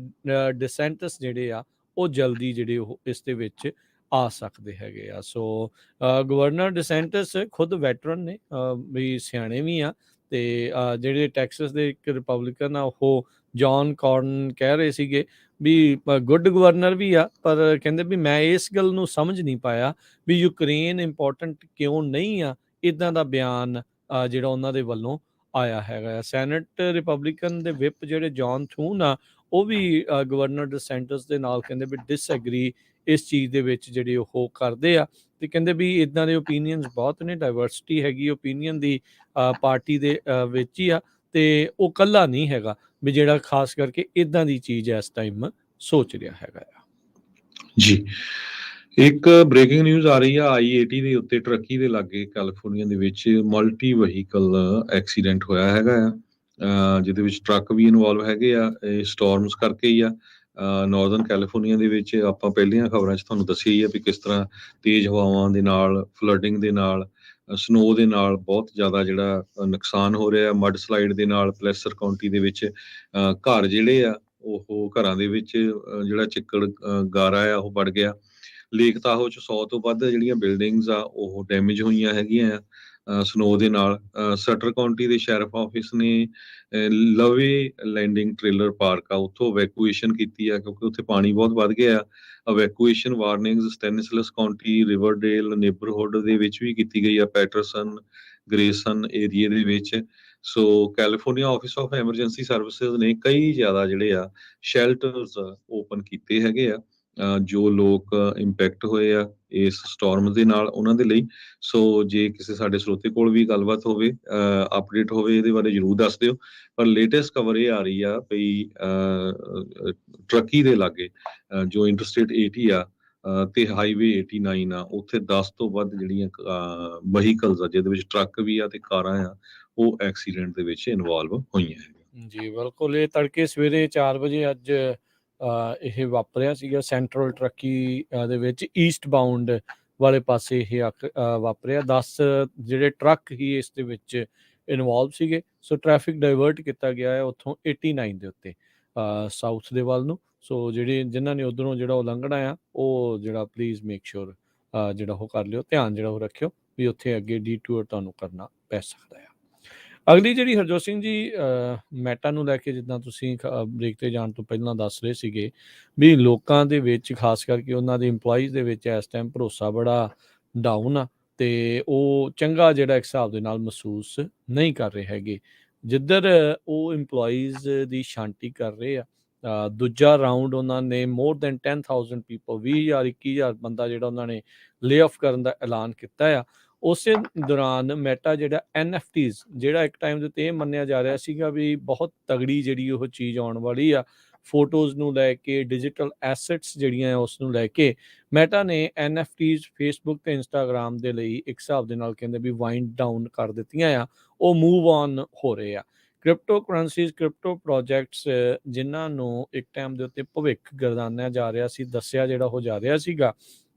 ਡਿਸੈਂਟਸ ਜਿਹੜੇ ਆ ਉਹ ਜਲਦੀ ਜਿਹੜੇ ਉਹ ਇਸ ਦੇ ਵਿੱਚ ਆ ਸਕਦੇ ਹੈਗੇ ਆ। ਸੋ ਗਵਰਨਰ ਡਿਸੈਂਟਸ ਖੁਦ ਵੈਟਰਨ ਨੇ, ਵੀ ਸਿਆਣੇ ਵੀ ਆ, ਤੇ ਜਿਹੜੇ ਟੈਕਸਸ ਦੇ ਇੱਕ ਰਿਪਬਲਿਕਨ ਆ ਉਹ ਜੌਨ ਕਾਰਨ ਕਹਿ ਰਹੇ ਸੀਗੇ ਵੀ ਗੁੱਡ ਗਵਰਨਰ ਵੀ ਆ, ਪਰ ਕਹਿੰਦੇ ਵੀ ਮੈਂ ਇਸ ਗੱਲ ਨੂੰ ਸਮਝ ਨਹੀਂ ਪਾਇਆ ਵੀ ਯੂਕਰੇਨ ਇੰਪੋਰਟੈਂਟ ਕਿਉਂ ਨਹੀਂ ਆ। ਇੱਦਾਂ ਦਾ ਬਿਆਨ ਜਿਹੜਾ ਉਹਨਾਂ ਦੇ ਵੱਲੋਂ ਆਇਆ ਹੈਗਾ ਆ। ਸੈਨੇਟ ਰਿਪਬਲਿਕਨ ਦੇ ਵਿਪ ਜਿਹੜੇ ਜੌਨ ਥੂਨ ਆ, ਉਹ ਵੀ ਗਵਰਨਰ ਡਿਸੈਂਟਸ ਦੇ ਨਾਲ ਕਹਿੰਦੇ ਵੀ ਡਿਸਐਗਰੀ ਇਸ ਚੀਜ਼ ਦੇ ਵਿੱਚ ਜਿਹੜੇ ਉਹ ਕਰਦੇ ਆ, ਤੇ ਕਹਿੰਦੇ ਵੀ ਇਦਾਂ ਦੇ ਓਪੀਨੀਅਨਸ ਬਹੁਤ ਨੇ, ਡਾਇਵਰਸਿਟੀ ਹੈਗੀ ਓਪੀਨੀਅਨ ਦੀ ਪਾਰਟੀ ਦੇ ਵਿੱਚ ਹੀ ਆ, ਤੇ ਉਹ ਕੱਲਾ ਨਹੀਂ ਹੈਗਾ ਵੀ ਜਿਹੜਾ ਖਾਸ ਕਰਕੇ ਇਦਾਂ ਦੀ ਚੀਜ਼ ਇਸ ਟਾਈਮ ਸੋਚ ਰਿਹਾ ਹੈਗਾ ਆ। ਜੀ, ਇੱਕ ਬ੍ਰੇਕਿੰਗ ਨਿਊਜ਼ ਆ ਰਹੀ ਆ I-80 ਦੇ ਉੱਤੇ, ਟਰੱਕੀ ਦੇ ਲਾਗੇ ਕੈਲੀਫੋਰਨੀਆ ਦੇ ਵਿੱਚ ਮਲਟੀ ਵਹੀਕਲ ਐਕਸੀਡੈਂਟ ਹੋਇਆ ਹੈਗਾ ਆ, ਜਿਹਦੇ ਵਿੱਚ ਟਰੱਕ ਵੀ ਇਨਵੋਲਵ ਹੈਗੇ ਆ। ਇਹ ਸਟਾਰਮਸ ਕਰਕੇ ਹੀ ਆ। ਨਾਰਦਰਨ ਕੈਲੀਫੋਰਨੀਆ ਦੇ ਵਿੱਚ ਆਪਾਂ ਪਹਿਲੀਆਂ ਖਬਰਾਂ 'ਚ ਤੁਹਾਨੂੰ ਦੱਸਿਆ ਹੀ ਆ ਵੀ ਕਿਸ ਤਰ੍ਹਾਂ ਤੇਜ਼ ਹਵਾਵਾਂ ਦੇ ਨਾਲ, ਫਲੱਡਿੰਗ ਦੇ ਨਾਲ, ਸਨੋ ਦੇ ਨਾਲ ਬਹੁਤ ਜ਼ਿਆਦਾ ਜਿਹੜਾ ਨੁਕਸਾਨ ਹੋ ਰਿਹਾ। ਮੱਡ ਸਲਾਈਡ ਦੇ ਨਾਲ ਪਲੈਸਰ ਕਾਉਂਟੀ ਦੇ ਵਿੱਚ ਘਰ ਜਿਹੜੇ ਆ ਉਹ ਘਰਾਂ ਦੇ ਵਿੱਚ ਜਿਹੜਾ ਚਿੱਕੜ ਗਾਰਾ ਆ ਉਹ ਵੜ ਗਿਆ। ਲੇਕ ਤਾਹੋ 'ਚ 100 ਤੋਂ ਵੱਧ ਜਿਹੜੀਆਂ ਬਿਲਡਿੰਗਸ ਆ ਉਹ ਡੈਮੇਜ ਹੋਈਆਂ ਹੈਗੀਆਂ ਆ ਸਨੋ ਦੇ ਨਾਲ। ਸਟਰ ਕਾਉਂਟੀ ਦੇ ਸ਼ੈਰਿਫ ਆਫਿਸ ਨੇ ਲਵੇ ਲੈਂਡਿੰਗ ਟ੍ਰੇਲਰ ਪਾਰਕ ਆ ਉੱਥੋਂ ਇਵੈਕੂਏਸ਼ਨ ਕੀਤੀ ਆ, ਕਿਉਂਕਿ ਉੱਥੇ ਪਾਣੀ ਬਹੁਤ ਵੱਧ ਗਿਆ ਆ। Evacuation warnings ਸਟੈਨਿਸਲਸ County, Riverdale neighbourhood ਦੇ ਵਿੱਚ ਵੀ ਕੀਤੀ ਗਈ ਆ, ਪੈਟਰਸਨ ਗ੍ਰੇਸਨ ਏਰੀਏ ਦੇ ਵਿੱਚ। So California office of emergency services ਨੇ ਕਈ ਜ਼ਿਆਦਾ ਜਿਹੜੇ ਆ ਸ਼ੈਲਟਰਸ ਓਪਨ ਕੀਤੇ ਹੈਗੇ ਆ, ਜੋ ਲੋਕ ਇੰਪੈਕਟ ਹੋਏ ਆ ਇਸ ਸਟਾਰਮ ਦੇ ਨਾਲ ਉਹਨਾਂ ਦੇ ਲਈ। ਸੋ ਜੇ ਕਿਸੇ ਸਾਡੇ ਸਰੋਤੇ ਕੋਲ ਵੀ ਗੱਲਬਾਤ ਹੋਵੇ, ਅਪਡੇਟ ਹੋਵੇ, ਇਹਦੇ ਬਾਰੇ ਜ਼ਰੂਰ ਦੱਸ ਦਿਓ। ਪਰ ਲੇਟੈਸਟ ਖਬਰ ਇਹ ਆ ਰਹੀ ਆ ਵੀ ਟਰੱਕੀ ਦੇ ਲਾਗੇ ਜੋ ਇੰਟਰਸਟੇਟ 80 ਆ ਤੇ ਹਾਈਵੇ 89 ਆ, ਉੱਥੇ 10 ਤੋਂ ਵੱਧ ਜਿਹੜੀਆਂ ਵਹੀਕਲਸ ਆ ਜਿਹਦੇ ਵਿੱਚ ਟਰੱਕ ਵੀ ਆ ਤੇ ਕਾਰਾਂ ਆ, ਉਹ ਐਕਸੀਡੈਂਟ ਦੇ ਵਿੱਚ ਇਨਵੋਲਵ ਹੋਈਆਂ ਹੈਗੀਆਂ। ਜੀ ਬਿਲਕੁਲ, ਇਹ ਤੜਕੇ ਸਵੇਰੇ 4 ਵਜੇ ਅੱਜ ਇਹ ਵਾਪਰਿਆ ਸੀਗਾ ਸੈਂਟਰਲ ਟਰੱਕੀ ਦੇ ਵਿੱਚ ਈਸਟ ਬਾਉਂਡ ਵਾਲੇ ਪਾਸੇ ਇਹ ਵਾਪਰਿਆ। 10 ਜਿਹੜੇ ਟਰੱਕ ਹੀ ਇਸ ਦੇ ਵਿੱਚ ਇਨਵੋਲਵ ਸੀਗੇ। ਸੋ ਟ੍ਰੈਫਿਕ ਡਾਇਵਰਟ ਕੀਤਾ ਗਿਆ ਹੈ ਉੱਥੋਂ 89 ਦੇ ਉੱਤੇ ਸਾਊਥ ਦੇ ਵੱਲ ਨੂੰ। ਸੋ ਜਿਨ੍ਹਾਂ ਨੇ ਉੱਧਰੋਂ ਜਿਹੜਾ ਉਹ ਲੰਘਣਾ ਆ, ਉਹ ਜਿਹੜਾ ਪਲੀਜ਼ ਮੇਕ ਸ਼ੋਰ ਜਿਹੜਾ ਉਹ ਕਰ ਲਿਓ, ਧਿਆਨ ਜਿਹੜਾ ਉਹ ਰੱਖਿਓ ਵੀ ਉੱਥੇ ਅੱਗੇ ਡੀਟੂਰ ਤੁਹਾਨੂੰ ਕਰਨਾ ਪੈ ਸਕਦਾ ਆ। ਅਗਲੀ ਜਿਹੜੀ ਹਰਜੋਤ ਸਿੰਘ ਜੀ ਮੈਟਾ ਨੂੰ ਲੈ ਕੇ, ਜਿੱਦਾਂ ਤੁਸੀਂ ਬ੍ਰੇਕ ਤੇ ਜਾਣ ਤੋਂ ਪਹਿਲਾਂ ਦੱਸ ਰਹੇ ਸੀਗੇ ਵੀ ਲੋਕਾਂ ਦੇ ਵਿੱਚ ਖਾਸ ਕਰਕੇ ਉਹਨਾਂ ਦੇ ਇੰਪਲਾਈਜ਼ ਦੇ ਵਿੱਚ ਇਸ ਟਾਈਮ ਭਰੋਸਾ ਬੜਾ ਡਾਊਨ ਆ ਤੇ ਉਹ ਚੰਗਾ ਜਿਹੜਾ ਇੱਕ ਹਿਸਾਬ ਦੇ ਨਾਲ ਮਹਿਸੂਸ ਨਹੀਂ ਕਰ ਰਹੇ ਹੈਗੇ। ਜਿੱਧਰ ਉਹ ਇੰਪਲਾਈਜ਼ ਦੀ ਛਾਂਟੀ ਕਰ ਰਹੇ ਆ, ਦੂਜਾ ਰਾਊਂਡ ਉਹਨਾਂ ਨੇ ਮੋਰ ਦੈਨ 10,000 ਪੀਪਲ 20,000-21,000 ਬੰਦਾ ਜਿਹੜਾ ਉਹਨਾਂ ਨੇ ਲੇ ਆਫ ਕਰਨ ਦਾ ਐਲਾਨ ਕੀਤਾ ਆ। ਉਸੇ ਦੌਰਾਨ ਮੈਟਾ ਜਿਹੜਾ NFTs ਜਿਹੜਾ ਇੱਕ ਟਾਈਮ ਦੇ ਉੱਤੇ ਇਹ ਮੰਨਿਆ ਜਾ ਰਿਹਾ ਸੀਗਾ ਵੀ ਬਹੁਤ ਤਗੜੀ ਜਿਹੜੀ ਉਹ ਚੀਜ਼ ਆਉਣ ਵਾਲੀ ਆ, ਫੋਟੋਜ਼ ਨੂੰ ਲੈ ਕੇ, ਡਿਜੀਟਲ ਐਸੈਟਸ ਜਿਹੜੀਆਂ ਉਸ ਨੂੰ ਲੈ ਕੇ ਮੈਟਾ ਨੇ NFTs ਫੇਸਬੁੱਕ ਤੇ ਇੰਸਟਾਗ੍ਰਾਮ ਦੇ ਲਈ ਇੱਕ ਹਿਸਾਬ ਦੇ ਨਾਲ ਕਹਿੰਦੇ ਵੀ ਵਾਈਂਡ ਡਾਊਨ ਕਰ ਦਿੱਤੀਆਂ ਆ, ਉਹ ਮੂਵ ਔਨ ਹੋ ਰਹੇ ਆ। ਕ੍ਰਿਪਟੋ ਕਰੰਸੀਜ਼, ਕ੍ਰਿਪਟੋ ਪ੍ਰੋਜੈਕਟਸ ਜਿਨ੍ਹਾਂ ਨੂੰ ਇੱਕ ਟਾਈਮ ਦੇ ਉੱਤੇ ਭਵਿੱਖ ਗਰਦਾਨਿਆ ਜਾ ਰਿਹਾ ਸੀ, ਦੱਸਿਆ ਜਿਹੜਾ ਹੋ ਜਾ ਰਿਹਾ ਸੀਗਾ।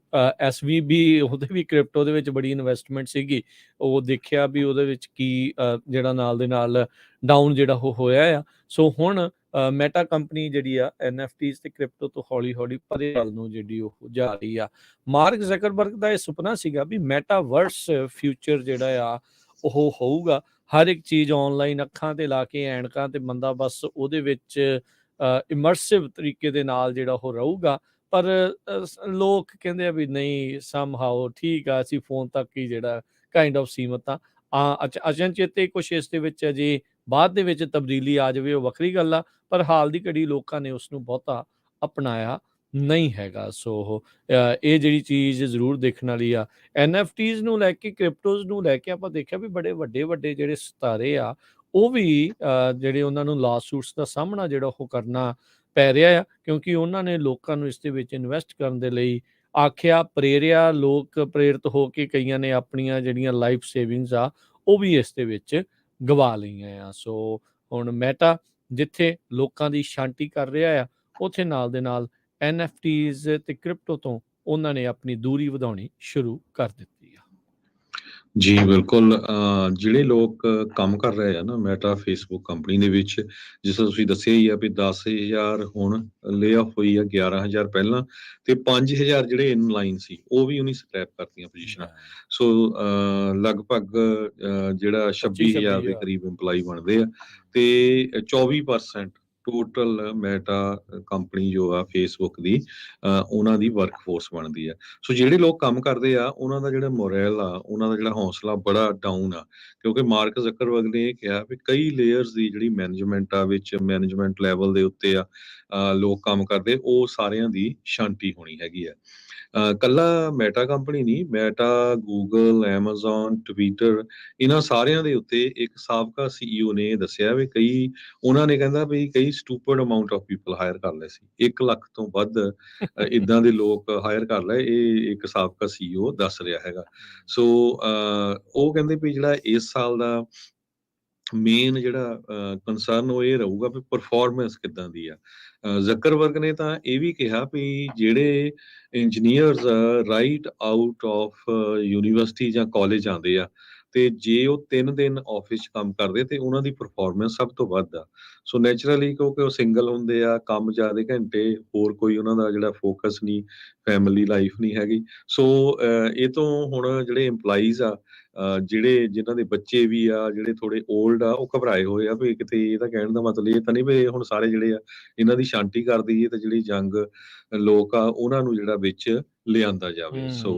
SVB ਉਹਦੇ ਵੀ ਕ੍ਰਿਪਟੋ ਦੇ ਵਿੱਚ ਬੜੀ ਇਨਵੈਸਟਮੈਂਟ ਸੀਗੀ, ਉਹ ਦੇਖਿਆ ਵੀ ਉਹਦੇ ਵਿੱਚ ਕੀ ਜਿਹੜਾ ਨਾਲ ਦੇ ਨਾਲ ਡਾਊਨ ਜਿਹੜਾ ਉਹ ਹੋਇਆ ਆ। ਸੋ ਹੁਣ ਮੈਟਾ ਕੰਪਨੀ ਜਿਹੜੀ ਆ NFTs ਤੇ ਕ੍ਰਿਪਟੋ ਤੋਂ ਹੌਲੀ ਹੌਲੀ ਪਰੇ ਵੱਲ ਨੂੰ ਜਿਹੜੀ ਉਹ ਜਾ ਰਹੀ ਆ। ਮਾਰਕ ਜ਼ਕਰਬਰਗ ਦਾ ਇਹ ਸੁਪਨਾ ਸੀਗਾ ਵੀ ਮੈਟਾਵਰਸ ਫਿਊਚਰ ਜਿਹੜਾ ਆ ਉਹ ਹੋਊਗਾ, ਹਰ ਇੱਕ ਚੀਜ਼ ਆਨਲਾਈਨ ਅੱਖਾਂ ਤੇ ਲਾ ਕੇ ਐਨਕਾਂ ਤੇ ਬੰਦਾ ਬਸ ਉਹਦੇ ਵਿੱਚ ਇਮਰਸਿਵ ਤਰੀਕੇ ਦੇ ਨਾਲ ਜਿਹੜਾ ਉਹ ਰਹੂਗਾ। ਪਰ ਲੋਕ ਕਹਿੰਦੇ ਆ ਵੀ ਨਹੀਂ, ਸਮਹਾਓ ਠੀਕ ਆ, ਅਸੀਂ ਫੋਨ ਤੱਕ ਹੀ ਜਿਹੜਾ ਕਾਈਂਡ ਆਫ ਸੀਮਤ ਆ। ਅਚਨਚੇਤੇ ਕੁਛ ਇਸ ਦੇ ਵਿੱਚ ਅਜੇ ਬਾਅਦ ਦੇ ਵਿੱਚ ਤਬਦੀਲੀ ਆ ਜਾਵੇ ਉਹ ਵੱਖਰੀ ਗੱਲ ਆ, ਪਰ ਹਾਲ ਦੀ ਘੜੀ ਲੋਕਾਂ ਨੇ ਉਸ ਨੂੰ ਬਹੁਤਾ ਅਪਣਾਇਆ ਨਹੀਂ ਹੈਗਾ। ਸੋ ਇਹ ਜਿਹੜੀ ਚੀਜ਼ ਜ਼ਰੂਰ ਦੇਖਣ ਵਾਲੀ ਆ। NFTs ਨੂੰ ਲੈ ਕੇ, ਕ੍ਰਿਪਟੋਜ਼ ਨੂੰ ਲੈ ਕੇ ਆਪਾਂ ਦੇਖਿਆ ਵੀ ਬੜੇ ਵੱਡੇ ਜਿਹੜੇ ਸਿਤਾਰੇ ਆ ਉਹ ਵੀ ਜਿਹੜੇ ਉਹਨਾਂ ਨੂੰ ਲਾਸੂਟਸ ਦਾ ਸਾਹਮਣਾ ਜਿਹੜਾ ਉਹ ਕਰਨਾ ਪੈ ਰਿਹਾ ਆ, ਕਿਉਂਕਿ ਉਹਨਾਂ ਨੇ ਲੋਕਾਂ ਨੂੰ ਇਸ ਦੇ ਵਿੱਚ ਇਨਵੈਸਟ ਕਰਨ ਦੇ ਲਈ ਆਖਿਆ, ਪ੍ਰੇਰਿਆ। ਲੋਕ ਪ੍ਰੇਰਿਤ ਹੋ ਕੇ ਕਈਆਂ ਨੇ ਆਪਣੀਆਂ ਜਿਹੜੀਆਂ ਲਾਈਫ ਸੇਵਿੰਗਸ ਆ ਉਹ ਵੀ ਇਸ ਦੇ ਵਿੱਚ ਗਵਾ ਲਈਆਂ ਆ। ਸੋ ਹੁਣ ਮੈਟਾ ਜਿੱਥੇ ਲੋਕਾਂ ਦੀ ਛਾਂਟੀ ਕਰ ਰਿਹਾ ਆ, ਉੱਥੇ ਨਾਲ ਦੇ ਨਾਲ NFTs ਤੇ ਕ੍ਰਿਪਟੋ ਤੋਂ ਉਹਨਾਂ ਨੇ ਆਪਣੀ ਦੂਰੀ ਵਧਾਉਣੀ ਸ਼ੁਰੂ ਕਰ ਦਿੱਤੀ ਆ। ਜੀ ਬਿਲਕੁਲ, ਜਿਹੜੇ ਲੋਕ ਕੰਮ ਕਰ ਰਹੇ ਆ ਨਾ ਮੈਟਾ ਫੇਸਬੁੱਕ ਕੰਪਨੀ ਦੇ ਵਿੱਚ, ਜਿਸ ਤਰ੍ਹਾਂ ਤੁਸੀਂ ਦੱਸਿਆ ਹੀ ਆ ਵੀ 10,000 ਹੁਣ ਲੇ ਆਫ ਹੋਈ ਆ, 11,000 ਪਹਿਲਾਂ ਤੇ 5,000 ਜਿਹੜੇ ਇਨਲਾਈਨ ਸੀ ਉਹ ਵੀ ਉਹਨੇ ਸਕ੍ਰੈਪ ਕਰਤੀਆਂ ਪੋਜੀਸ਼ਨਾਂ। ਸੋ ਲਗਭਗ ਜਿਹੜਾ 26,000 ਦੇ ਕਰੀਬ ਇੰਪਲਾਈ ਬਣਦੇ ਆ ਤੇ 24% ਟੋਟਲ ਮੈਟਾ ਕੰਪਨੀ ਜੋ ਆ ਫੇਸਬੁੱਕ ਦੀ ਉਹਨਾਂ ਦੀ ਵਰਕਫੋਰਸ ਬਣਦੀ ਆ। ਸੋ ਜਿਹੜੇ ਲੋਕ ਕੰਮ ਕਰਦੇ ਆ ਉਹਨਾਂ ਦਾ ਜਿਹੜਾ ਮੋਰਲ ਆ, ਉਹਨਾਂ ਦਾ ਜਿਹੜਾ ਹੌਸਲਾ ਬੜਾ ਡਾਊਨ ਆ, ਕਿਉਂਕਿ ਮਾਰਕ ਜ਼ਕਰਬਰਗ ਨੇ ਇਹ ਕਿਹਾ ਵੀ ਕਈ ਲੇਅਰਸ ਦੀ ਜਿਹੜੀ ਮੈਨੇਜਮੈਂਟ ਆ ਵਿੱਚ, ਮੈਨੇਜਮੈਂਟ ਲੈਵਲ ਦੇ ਉੱਤੇ ਆ ਲੋਕ ਕੰਮ ਕਰਦੇ, ਉਹ ਸਾਰਿਆਂ ਦੀ ਸ਼ਾਂਤੀ ਹੋਣੀ ਹੈਗੀ ਆ। ਕੱਲਾ ਮੈਟਾ ਕੰਪਨੀ ਨਹੀਂ, ਮੈਟਾ, ਗੂਗਲ, ਐਮਾਜ਼ੋਨ, ਟਵਿੱਟਰ, ਇਹਨਾਂ ਸਾਰਿਆਂ ਦੇ ਉੱਤੇ ਇੱਕ ਸਾਬਕਾ CEO ਨੇ ਇਹ ਦੱਸਿਆ ਵੀ ਉਹਨਾਂ ਨੇ ਕਹਿੰਦਾ ਵੀ ਕਈ stupid amount of people hire ਕਰ ਲਏ ਸੀ, 1 ਲੱਖ ਤੋਂ ਵੱਧ ਇਦਾਂ ਦੇ ਲੋਕ ਹਾਇਰ ਕਰ ਲਏ, ਇਹ ਇੱਕ ਸਾਬਕਾ CEO ਦੱਸ ਰਿਹਾ ਹੈਗਾ। ਸੋ ਉਹ ਕਹਿੰਦੇ ਵੀ ਜਿਹੜਾ ਇਸ ਸਾਲ ਦਾ ਮੇਨ ਜਿਹੜਾ ਕੰਸਰਨ ਉਹ ਇਹ ਰਹੂਗਾ ਵੀ ਪਰਫਾਰਮੈਂਸ ਕਿੱਦਾਂ ਦੀ ਆ। ਜ਼ਕਰਬਰਗ ਨੇ ਤਾਂ ਇਹ ਵੀ ਕਿਹਾ ਵੀ ਜਿਹੜੇ engineers right out of university ਜਾਂ ਕਾਲਜ ਆਉਂਦੇ ਆ ਤੇ ਜੇ ਉਹ 3 ਦਿਨ ਆਫਿਸ 'ਚ ਕੰਮ ਕਰਦੇ ਤੇ ਉਹਨਾਂ ਦੀ ਪਰਫਾਰਮੈਂਸ ਸਭ ਤੋਂ ਵੱਧ ਆ। ਸੋ ਨੈਚੁਰਲੀ ਕਿਉਂਕਿ ਉਹ ਸਿੰਗਲ ਹੁੰਦੇ ਆ, ਕੰਮ ਜ਼ਿਆਦੇ ਘੰਟੇ, ਹੋਰ ਕੋਈ ਉਹਨਾਂ ਦਾ ਜਿਹੜਾ ਫੋਕਸ ਨਹੀਂ, ਫੈਮਿਲੀ ਲਾਈਫ ਨਹੀਂ ਹੈਗੀ। ਸੋ ਇਹ ਤੋਂ ਹੁਣ ਜਿਹੜੇ EMPLOYEES ਆ, ਜਿਹੜੇ ਜਿਨ੍ਹਾਂ ਦੇ ਬੱਚੇ ਵੀ ਆ, ਜਿਹੜੇ ਥੋੜ੍ਹੇ ਓਲਡ ਆ, ਉਹ ਘਬਰਾਏ ਹੋਏ ਆ ਵੀ ਕਿਤੇ ਇਹਦਾ ਕਹਿਣ ਦਾ ਮਤਲਬ ਇਹ ਤਾਂ ਨਹੀਂ ਵੀ ਹੁਣ ਸਾਰੇ ਜਿਹੜੇ ਆ ਇਹਨਾਂ ਦੀ ਸ਼ਾਂਤੀ ਕਰ ਦੇਈਏ ਤੇ ਜਿਹੜੀ ਯੰਗ ਲੋਕ ਆ ਉਹਨਾਂ ਨੂੰ ਜਿਹੜਾ ਵਿੱਚ ਲਿਆਂਦਾ ਜਾਵੇ। ਸੋ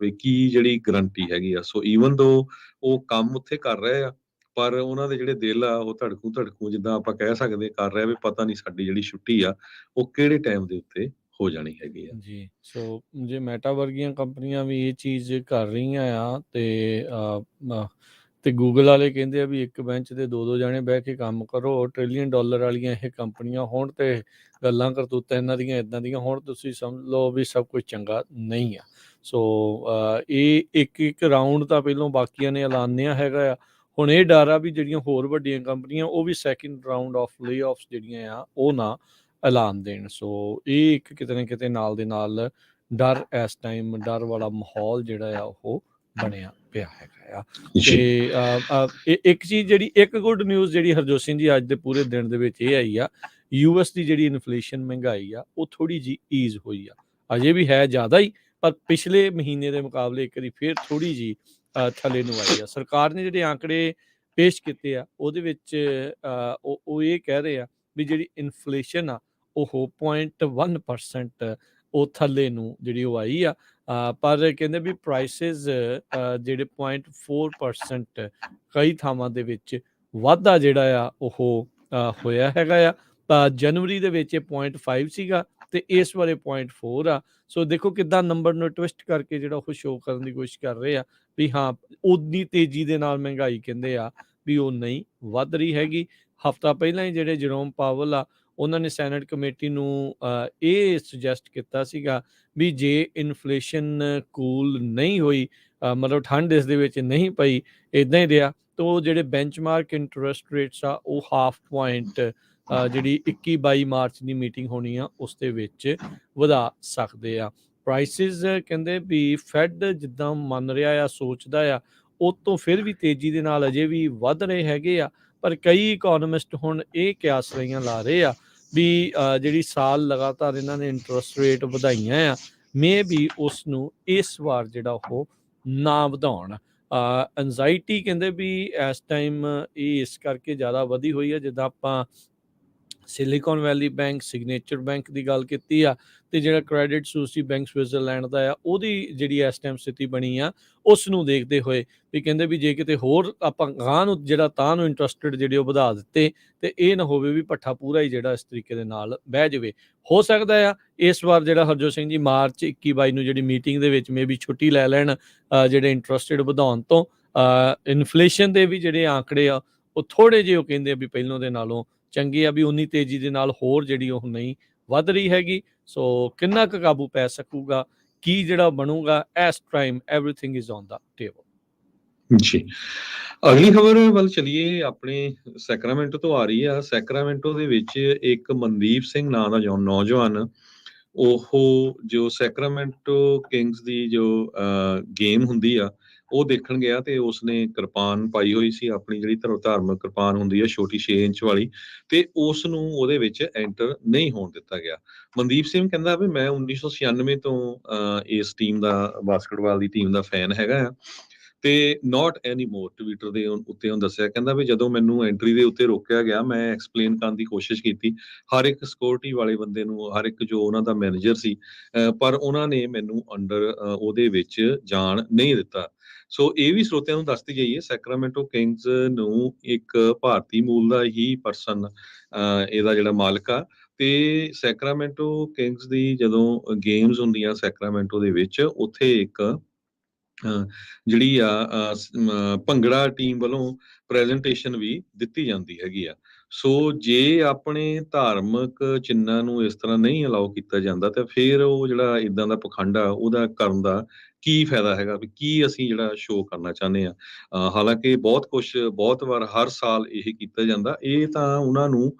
ਵੀ ਕੀ ਜਿਹੜੀ ਗਰੰਟੀ ਹੈਗੀ ਆ। ਸੋ ਈਵਨ ਦੋ ਉਹ ਕੰਮ ਉੱਥੇ ਕਰ ਰਹੇ ਆ, ਪਰ ਉਹਨਾਂ ਦੇ ਜਿਹੜੇ ਦਿਲ ਆ ਉਹ ਧੜਕੂ ਜਿੱਦਾਂ ਆਪਾਂ ਕਹਿ ਸਕਦੇ ਕਰ ਰਿਹਾ ਵੀ ਪਤਾ ਨਹੀਂ ਸਾਡੀ ਜਿਹੜੀ ਛੁੱਟੀ ਆ ਉਹ ਕਿਹੜੇ ਟਾਈਮ ਦੇ ਉੱਤੇ ਹੋ ਜਾਣੀ ਹੈਗੀ ਆ। ਜੀ, ਸੋ ਜੇ ਮੈਟਾ ਵਰਗੀਆਂ ਕੰਪਨੀਆਂ ਵੀ ਇਹ ਚੀਜ਼ ਕਰ ਰਹੀਆਂ ਆ ਤੇ ਗੂਗਲ ਵਾਲੇ ਕਹਿੰਦੇ ਆ ਵੀ ਇੱਕ ਬੈਂਚ ਤੇ 2-2 ਜਾਣੇ ਬਹਿ ਕੇ ਕੰਮ ਕਰੋ, $1 ਟ੍ਰਿਲੀਅਨ ਵਾਲੀਆਂ ਇਹ ਕੰਪਨੀਆਂ ਹੋਣ ਤੇ ਗੱਲਾਂ ਕਰਤੂਤਾਂ ਇਹਨਾਂ ਦੀਆਂ ਇਦਾਂ ਦੀਆਂ ਹੋਣ, ਤੁਸੀਂ ਸਮਝ ਲਓ ਵੀ ਸਭ ਕੁਝ ਚੰਗਾ ਨਹੀਂ ਆ। ਸੋ ਇਹ ਇੱਕ ਰਾਊਂਡ ਤਾਂ ਪਹਿਲਾਂ ਬਾਕੀਆਂ ਨੇ ਐਲਾਨਿਆ ਹੈਗਾ ਆ। ਹੁਣ ਇਹ ਡਰ ਆ ਵੀ ਜਿਹੜੀਆਂ ਹੋਰ ਵੱਡੀਆਂ ਕੰਪਨੀਆਂ ਉਹ ਵੀ ਸੈਕਿੰਡ ਰਾਊਂਡ ਆਫ ਲੇਆਫਸ ਜਿਹੜੀਆਂ ਆ ਉਹ ਨਾ ਐਲਾਨ ਦੇਣ। ਸੋ ਇਹ ਇੱਕ ਕਿਤੇ ਨਾ ਕਿਤੇ ਨਾਲ ਦੇ ਨਾਲ ਡਰ ਇਸ ਟਾਈਮ ਡਰ ਵਾਲਾ ਮਾਹੌਲ ਜਿਹੜਾ ਆ ਉਹ ਬਣਿਆ ਪਿਆ ਹੈਗਾ ਆ। ਤੇ ਇੱਕ ਚੀਜ਼ ਜਿਹੜੀ ਇੱਕ ਗੁੱਡ ਨਿਊਜ਼ ਜਿਹੜੀ ਹਰਜੋਤ ਸਿੰਘ ਜੀ ਅੱਜ ਦੇ ਪੂਰੇ ਦਿਨ ਦੇ ਵਿੱਚ ਇਹ ਆਈ ਆ, US ਦੀ ਜਿਹੜੀ ਇਨਫਲੇਸ਼ਨ ਮਹਿੰਗਾਈ ਆ ਉਹ ਥੋੜੀ ਜੀ ਈਜ਼ ਹੋਈ ਆ। ਅਜੇ ਵੀ ਹੈ ਜ਼ਿਆਦਾ ਹੀ, ਪਰ ਪਿਛਲੇ ਮਹੀਨੇ ਦੇ ਮੁਕਾਬਲੇ ਇੱਕ ਵਾਰੀ ਫਿਰ ਥੋੜੀ ਜੀ ਥੱਲੇ ਨੂੰ ਆਈ ਆ। ਸਰਕਾਰ ਨੇ ਜਿਹੜੇ ਆંકੜੇ ਪੇਸ਼ ਕੀਤੇ ਆ ਉਹਦੇ ਵਿੱਚ ਉਹ ਇਹ ਕਹਿ ਰਹੇ ਆ ਵੀ ਜਿਹੜੀ ਇਨਫਲੇਸ਼ਨ ਆ ਉਹ 0.1% ਉਹ ਥੱਲੇ ਨੂੰ ਜਿਹੜੀ ਉਹ ਆਈ ਆ। ਪਰ ਕਹਿੰਦੇ ਵੀ ਪ੍ਰਾਈਸਿਸ ਜਿਹੜੇ 0.4% ਕਈ ਥਾਵਾਂ ਦੇ ਵਿੱਚ ਵਾਧਾ ਜਿਹੜਾ ਆ ਉਹ ਹੋਇਆ ਹੈਗਾ ਆ। ਜਨਵਰੀ ਦੇ ਵਿੱਚ ਇਹ 0.5 ਸੀਗਾ ਤੇ ਇਸ ਵਾਰੇ 0.4 ਆ। ਸੋ ਦੇਖੋ ਕਿੱਦਾਂ ਨੰਬਰ ਨੂੰ ਟਵਿਸਟ ਕਰਕੇ ਜਿਹੜਾ ਉਹ ਸ਼ੋਅ ਕਰਨ ਦੀ ਕੋਸ਼ਿਸ਼ ਕਰ ਰਹੇ ਆ ਵੀ ਹਾਂ ਉਨੀ ਤੇਜ਼ੀ ਦੇ ਨਾਲ ਮਹਿੰਗਾਈ ਕਹਿੰਦੇ ਆ ਵੀ ਉਹ ਨਹੀਂ ਵੱਧ ਰਹੀ ਹੈਗੀ। ਹਫ਼ਤਾ ਪਹਿਲਾਂ ਹੀ ਜਿਹੜੇ ਜਰੋਮ ਪਾਵਲ ਆ ਉਹਨਾਂ ਨੇ ਸੈਨੇਟ ਕਮੇਟੀ ਨੂੰ ਇਹ ਸੁਜੈਸਟ ਕੀਤਾ ਸੀਗਾ ਵੀ ਜੇ ਇਨਫਲੇਸ਼ਨ ਕੂਲ ਨਹੀਂ ਹੋਈ, ਮਤਲਬ ਠੰਡ ਇਸ ਦੇ ਵਿੱਚ ਨਹੀਂ ਪਈ, ਇੱਦਾਂ ਹੀ ਰਿਹਾ ਤਾਂ ਉਹ ਜਿਹੜੇ ਬੈਂਚਮਾਰਕ ਇੰਟਰਸਟ ਰੇਟਸ ਆ ਉਹ 0.5 ਪੁਆਇੰਟ ਜਿਹੜੀ 21-22 ਮਾਰਚ ਦੀ ਮੀਟਿੰਗ ਹੋਣੀ ਆ ਉਸ ਦੇ ਵਿੱਚ ਵਧਾ ਸਕਦੇ ਆ। ਪ੍ਰਾਈਸਿਸ ਕਹਿੰਦੇ ਵੀ ਫੈਡ ਜਿੱਦਾਂ ਮੰਨ ਰਿਹਾ ਆ, ਸੋਚਦਾ ਆ, ਉਹ ਤੋਂ ਫਿਰ ਵੀ ਤੇਜ਼ੀ ਦੇ ਨਾਲ ਅਜੇ ਵੀ ਵੱਧ ਰਹੇ ਹੈਗੇ ਆ। ਪਰ ਕਈ ਇਕੋਨੋਮਿਸਟ ਹੁਣ ਇਹ ਕਿਆਸ ਰਹੀਆਂ ਲਾ ਰਹੇ ਆ ਵੀ ਜਿਹੜੀ ਸਾਲ ਲਗਾਤਾਰ ਇਹਨਾਂ ਨੇ ਇੰਟਰਸਟ ਰੇਟ ਵਧਾਈਆਂ ਆ, ਮੇ ਵੀ ਉਸ ਨੂੰ ਇਸ ਵਾਰ ਜਿਹੜਾ ਉਹ ਨਾ ਵਧਾਉਣ। ਐਂਜ਼ਾਈਟੀ ਕਹਿੰਦੇ ਵੀ ਇਸ ਟਾਈਮ ਇਹ ਇਸ ਕਰਕੇ ਜ਼ਿਆਦਾ ਵਧੀ ਹੋਈ ਹੈ, ਜਿੱਦਾਂ ਆਪਾਂ ਸਿਲੀਕਨ ਵੈਲੀ ਬੈਂਕ, ਸਿਗਨੇਚਰ ਬੈਂਕ ਦੀ ਗੱਲ ਕੀਤੀ ਆ ਤੇ ਜਿਹੜਾ ਕ੍ਰੈਡਿਟ ਸੂਇਸ ਬੈਂਕ ਸਵਿਟਜ਼ਰਲੈਂਡ ਦਾ ਆ ਉਹਦੀ ਜਿਹੜੀ ਇਸ ਟਾਈਮ ਸਥਿਤੀ ਬਣੀ ਆ ਉਸ ਨੂੰ ਦੇਖਦੇ ਹੋਏ ਵੀ ਕਹਿੰਦੇ ਵੀ ਜੇ ਕਿਤੇ ਹੋਰ ਆਪਾਂ ਗਾਂ ਨੂੰ ਜਿਹੜਾ ਤਾਂ ਨੂੰ ਇੰਟਰਸਟਡ ਜਿਹੜੇ ਉਹ ਵਧਾ ਦਿੱਤੇ ਤੇ ਇਹ ਨਾ ਹੋਵੇ ਵੀ ਭੱਠਾ ਪੂਰਾ ਹੀ ਜਿਹੜਾ ਇਸ ਤਰੀਕੇ ਦੇ ਨਾਲ ਬਹਿ ਜਾਵੇ। ਹੋ ਸਕਦਾ ਆ ਇਸ ਵਾਰ ਜਿਹੜਾ ਹਰਜੋਤ ਸਿੰਘ ਜੀ ਮਾਰਚ 21-22 ਨੂੰ ਜਿਹੜੀ ਮੀਟਿੰਗ ਦੇ ਵਿੱਚ ਮੇ ਵੀ ਛੁੱਟੀ ਲੈ ਲੈਣ ਜਿਹੜੇ ਇੰਟਰਸਟਡ ਵਧਾਉਣ ਤੋਂ। ਇਨਫਲੇਸ਼ਨ ਦੇ ਵੀ ਜਿਹੜੇ ਆંકੜੇ ਆ ਉਹ ਥੋੜੇ ਜਿਹੇ ਉਹ ਕਹਿੰਦੇ ਆ ਵੀ ਪਹਿਲੋਂ ਦੇ ਨਾਲੋਂ ਚੰਗੀ ਆ, ਵੀ ਉਨੀ ਤੇਜ਼ੀ ਦੇ ਨਾਲ ਹੋਰ ਜਿਹੜੀ ਉਹ ਨਹੀਂ ਵੱਧ ਰਹੀ ਹੈਗੀ। ਸੋ ਕਿੰਨਾ ਕੁ ਕਾਬੂ ਪੈ ਸਕੂਗਾ, ਕੀ ਜਿਹੜਾ ਬਣੂਗਾ, ਇਸ time everything is on the table. ਜੀ, ਅਗਲੀ ਖਬਰ ਵੱਲ ਚਲੀਏ। ਆਪਣੇ ਸੈਕਰਾਮੈਂਟੋ ਤੋਂ ਆ ਰਹੀ ਆ। ਸੈਕਰਾਮੈਂਟੋ ਦੇ ਵਿੱਚ ਇੱਕ ਮਨਦੀਪ ਸਿੰਘ ਨਾਂ ਦਾ ਨੌਜਵਾਨ, ਉਹ ਜੋ ਸੈਕਰਾਮੈਂਟੋ ਕਿੰਗਸ ਦੀ ਜੋ ਗੇਮ ਹੁੰਦੀ ਆ ਉਹ ਦੇਖਣ ਗਿਆ ਤੇ ਉਸਨੇ ਕਿਰਪਾਨ ਪਾਈ ਹੋਈ ਸੀ, ਆਪਣੀ ਜਿਹੜੀ ਧਾਰਮਿਕ ਕਿਰਪਾਨ ਹੁੰਦੀ ਆ ਛੋਟੀ 6 ਇੰਚ ਵਾਲੀ, ਤੇ ਉਸ ਨੂੰ ਉਹਦੇ ਵਿੱਚ ਐਂਟਰ ਨਹੀਂ ਹੋਣ ਦਿੱਤਾ ਗਿਆ। ਮਨਦੀਪ ਸਿੰਘ ਕਹਿੰਦਾ ਵੀ ਮੈਂ 1996 ਤੋਂ ਇਸ ਟੀਮ ਦਾ, ਬਾਸਕਟਬਾਲ ਦੀ ਟੀਮ ਦਾ ਫੈਨ ਹੈਗਾ ਆ ਤੇ ਨਾਟ ਐਨੀ ਮੋਰ। ਟਵਿੱਟਰ ਦੇ ਉੱਤੇ ਉਹਨੇ ਦੱਸਿਆ, ਕਹਿੰਦਾ ਵੀ ਜਦੋਂ ਮੈਨੂੰ ਐਂਟਰੀ ਦੇ ਉੱਤੇ ਰੋਕਿਆ ਗਿਆ ਮੈਂ ਐਕਸਪਲੇਨ ਕਰਨ ਦੀ ਕੋਸ਼ਿਸ਼ ਕੀਤੀ ਹਰ ਇੱਕ ਸਿਕਿਉਰਿਟੀ ਵਾਲੇ ਬੰਦੇ ਨੂੰ, ਹਰ ਇੱਕ ਜੋ ਉਹਨਾਂ ਦਾ ਮੈਨੇਜਰ ਸੀ, ਪਰ ਉਹਨਾਂ ਨੇ ਮੈਨੂੰ ਅੰਡਰ ਉਹਦੇ ਵਿੱਚ ਜਾਣ ਨਹੀਂ ਦਿੱਤਾ। ਸੋ ਇਹ ਵੀ ਸਰੋਤਿਆਂ ਨੂੰ ਦੱਸਦੀ ਜਾਈਏ, ਸੈਕਰਾਮੈਂਟੋ ਕਿੰਗਸ ਨੂੰ ਇੱਕ ਭਾਰਤੀ ਮੂਲ ਦਾ ਹੀ ਪਰਸਨ ਇਹਦਾ ਜਿਹੜਾ ਮਾਲਕ ਆ, ਤੇ ਸੈਕਰਾਮੈਂਟੋ ਕਿੰਗਸ ਦੀ ਜਦੋਂ ਗੇਮਸ ਹੁੰਦੀਆਂ ਸੈਕਰਾਮੈਂਟੋ ਦੇ ਵਿੱਚ, ਉੱਥੇ ਇੱਕ ਜਿਹੜੀ ਆ ਭੰਗੜਾ ਟੀਮ ਵੱਲੋਂ ਪ੍ਰੈਜੈਂਟੇਸ਼ਨ ਵੀ ਦਿੱਤੀ ਜਾਂਦੀ ਹੈਗੀ ਆ। ਸੋ ਜੇ ਆਪਣੇ ਧਾਰਮਿਕ ਚਿੰਨ੍ਹਾਂ ਨੂੰ ਇਸ ਤਰ੍ਹਾਂ ਨਹੀਂ ਅਲਾਓ ਕੀਤਾ ਜਾਂਦਾ ਤਾਂ ਫਿਰ ਉਹ ਜਿਹੜਾ ਇਦਾਂ ਦਾ ਪਖੰਡ ਆ ਉਹਦਾ ਕਰਨ ਦਾ ਕੀ ਫਾਇਦਾ ਹੈਗਾ, ਵੀ ਕੀ ਅਸੀਂ ਜਿਹੜਾ ਸ਼ੋਅ ਕਰਨਾ ਚਾਹੁੰਦੇ ਆ। ਹਾਲਾਂਕਿ ਬਹੁਤ ਕੁਛ ਬਹੁਤ ਵਾਰ ਹਰ ਸਾਲ ਇਹ ਕੀਤਾ ਜਾਂਦਾ। ਇਹ ਤਾਂ ਉਹਨਾਂ ਨੂੰ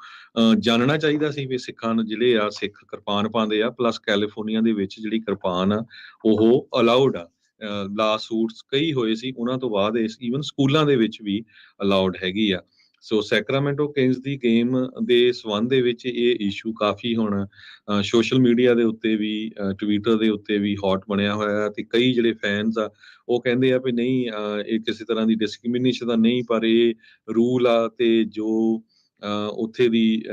ਜਾਣਨਾ ਚਾਹੀਦਾ ਸੀ ਵੀ ਸਿੱਖਾਂ ਨੂੰ ਜਿਹੜੇ ਆ ਸਿੱਖ ਕਿਰਪਾਨ ਪਾਉਂਦੇ ਆ, ਪਲੱਸ ਕੈਲੀਫੋਰਨੀਆ ਦੇ ਵਿੱਚ ਜਿਹੜੀ ਕਿਰਪਾਨ ਆ ਉਹ ਅਲਾਉਡ ਆ। ਲਾ ਸੂਟਸ ਕਈ ਹੋਏ ਸੀ, ਉਹਨਾਂ ਤੋਂ ਬਾਅਦ ਇਸ ਈਵਨ ਸਕੂਲਾਂ ਦੇ ਵਿੱਚ ਵੀ ਅਲਾਉਡ ਹੈਗੀ ਆ। ਸੋ ਸੈਕਰਾਮੈਂਟੋ ਕਿੰਗਸ ਦੀ ਗੇਮ ਦੇ ਸੰਬੰਧ ਦੇ ਵਿੱਚ ਇਹ ਇਸ਼ੂ ਕਾਫੀ ਹੁਣ ਸੋਸ਼ਲ ਮੀਡੀਆ ਦੇ ਉੱਤੇ ਵੀ, ਟਵਿੱਟਰ ਦੇ ਉੱਤੇ ਵੀ ਹੌਟ ਬਣਿਆ ਹੋਇਆ ਹੈ, ਤੇ ਕਈ ਜਿਹੜੇ ਫੈਨਸ ਆ ਉਹ ਕਹਿੰਦੇ ਆ ਵੀ ਨਹੀਂ, ਇਹ ਕਿਸੇ ਤਰ੍ਹਾਂ ਦੀ ਡਿਸਕ੍ਰਿਮੀਨੇਸ਼ਨ ਤਾਂ ਨਹੀਂ, ਪਰ ਇਹ ਰੂਲ ਆ, ਤੇ ਜੋ ਉੱਥੇ ਦੀ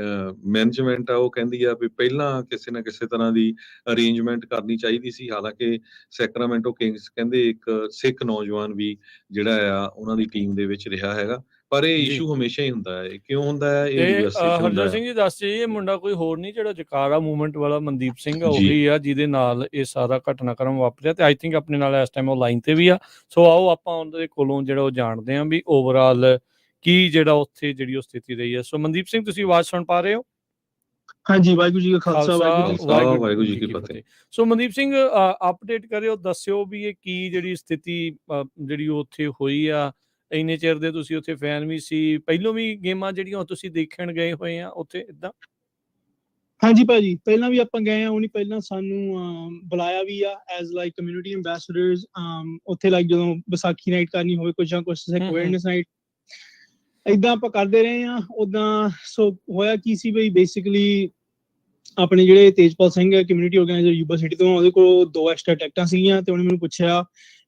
ਮੈਨੇਜਮੈਂਟ ਆ ਉਹ ਕਹਿੰਦੀ ਆ ਵੀ ਪਹਿਲਾਂ ਕਿਸੇ ਨਾ ਕਿਸੇ ਤਰ੍ਹਾਂ ਦੀ ਅਰੇਂਜਮੈਂਟ ਕਰਨੀ ਚਾਹੀਦੀ ਸੀ। ਹਾਲਾਂਕਿ ਸੈਕਰਾਮੈਂਟੋ ਕਿੰਗਸ ਕਹਿੰਦੇ ਇੱਕ ਸਿੱਖ ਨੌਜਵਾਨ ਵੀ ਜਿਹੜਾ ਆ ਉਹਨਾਂ ਦੀ ਟੀਮ ਦੇ ਵਿੱਚ ਰਿਹਾ ਹੈਗਾ, ਪਰ ਇਹ ਜੀ ਇਸ਼ੂ ਹਮੇਸ਼ਾ ਹੀ ਹੁੰਦਾ ਹੈ। ਇਹ ਕਿਉਂ ਹੁੰਦਾ ਹੈ? ਇਹ ਤੇ ਯੂਐਸਏ 'ਚ ਹੁੰਦਾ ਹਰਜਨ ਹੈ। ਸਿੰਘ ਜੀ ਦੱਸ ਜੀ, ਇਹ ਮੁੰਡਾ ਕੋਈ ਹੋਰ ਨਹੀਂ ਜਿਹੜਾ ਜਕਾਰਾ ਮੂਵਮੈਂਟ ਵਾਲਾ ਮਨਦੀਪ ਸਿੰਘ ਆ, ਜੀ ਉਹੀ ਆ ਜਿਹਦੇ ਨਾਲ ਇਹ ਸਾਰਾ ਘਟਨਾਕ੍ਰਮ ਵਾਪਰਿਆ, ਤੇ ਆਈ ਥਿੰਕ ਆਪਣੇ ਨਾਲ ਇਸ ਟਾਈਮ ਉਹ ਲਾਈਨ ਤੇ ਵੀ ਆ। ਸੋ ਆਓ ਆਪਾਂ ਉਹਨਾਂ ਦੇ ਕੋਲੋਂ ਜਿਹੜਾ ਉਹ ਜਾਣਦੇ ਹਾਂ ਵੀ ਓਵਰਆਲ ਕੀ ਜਿਹੜਾ ਉੱਥੇ ਜਿਹੜੀ ਉਹ ਸਥਿਤੀ ਰਹੀ ਹੈ। ਸੋ ਮਨਦੀਪ ਸਿੰਘ, ਤੁਸੀਂ ਆਵਾਜ਼ ਸੁਣ ਪਾ ਰਹੇ ਹੋ? ਹਾਂਜੀ, ਵਾਹਿਗੁਰੂ ਜੀ ਕਾ ਖਾਲਸਾ, ਵਾਹਿਗੁਰੂ ਜੀ ਕੀ ਫਤਿਹ। ਸੋ ਮਨਦੀਪ ਸਿੰਘ, ਅਪਡੇਟ ਕਰਿਓ, ਦੱਸਿਓ ਵੀ ਇਹ ਕੀ ਜਿਹੜੀ ਸਥਿਤੀ ਜਿਹੜੀ ਉੱਥੇ ਹੋਈ ਆ। ਇੰਨੇ ਚਿਰ ਦੇ ਤੁਸੀਂ ਉੱਥੇ ਫੈਨ ਵੀ ਸੀ, ਪਹਿਲੋਂ ਵੀ ਗੇਮਾਂ ਜਿਹੜੀਆਂ ਤੁਸੀਂ ਦੇਖਣ ਗਏ ਹੋਏ ਆ ਉੱਥੇ ਇਦਾਂ? ਹਾਂਜੀ ਭਾਜੀ, ਪਹਿਲਾਂ ਵੀ ਆਪਾਂ ਗਏ ਆ, ਉਹਨੇ ਪਹਿਲਾਂ ਸਾਨੂੰ ਬੁਲਾਇਆ ਵੀ ਆ ਐਜ਼ ਲਾਈਕ ਕਮਿਊਨਿਟੀ ਐਂਬੈਸਡਰਸ। ਉੱਥੇ ਲਾਈਕ ਜਦੋਂ ਵਿਸਾਖੀ ਨਾਈਟ ਕਰਨੀ ਹੋਵੇ, ਕੁਝ ਨਾ ਕੁਝ ਅਵੇਅਰਨੈਸ ਨਾਈਟ, ਏਦਾਂ ਆਪਾਂ ਕਰਦੇ ਰਹੇ ਆ ਉੱਦਾਂ। ਸੋ ਹੋਇਆ ਕੀ ਸੀ ਬਈ, ਬੇਸਿਕਲੀ ਆਪਣੇ ਜਿਹੜੇ Tejpal Singh community organiser Yuba City ਤੋਂ, ਉਹਦੇ ਕੋਲ 2 ਐਕਸਟਰਾ ਟਿਕਟਾਂ ਸੀਗੀਆਂ, ਤੇ ਉਹਨੇ ਮੈਨੂੰ ਪੁੱਛਿਆ।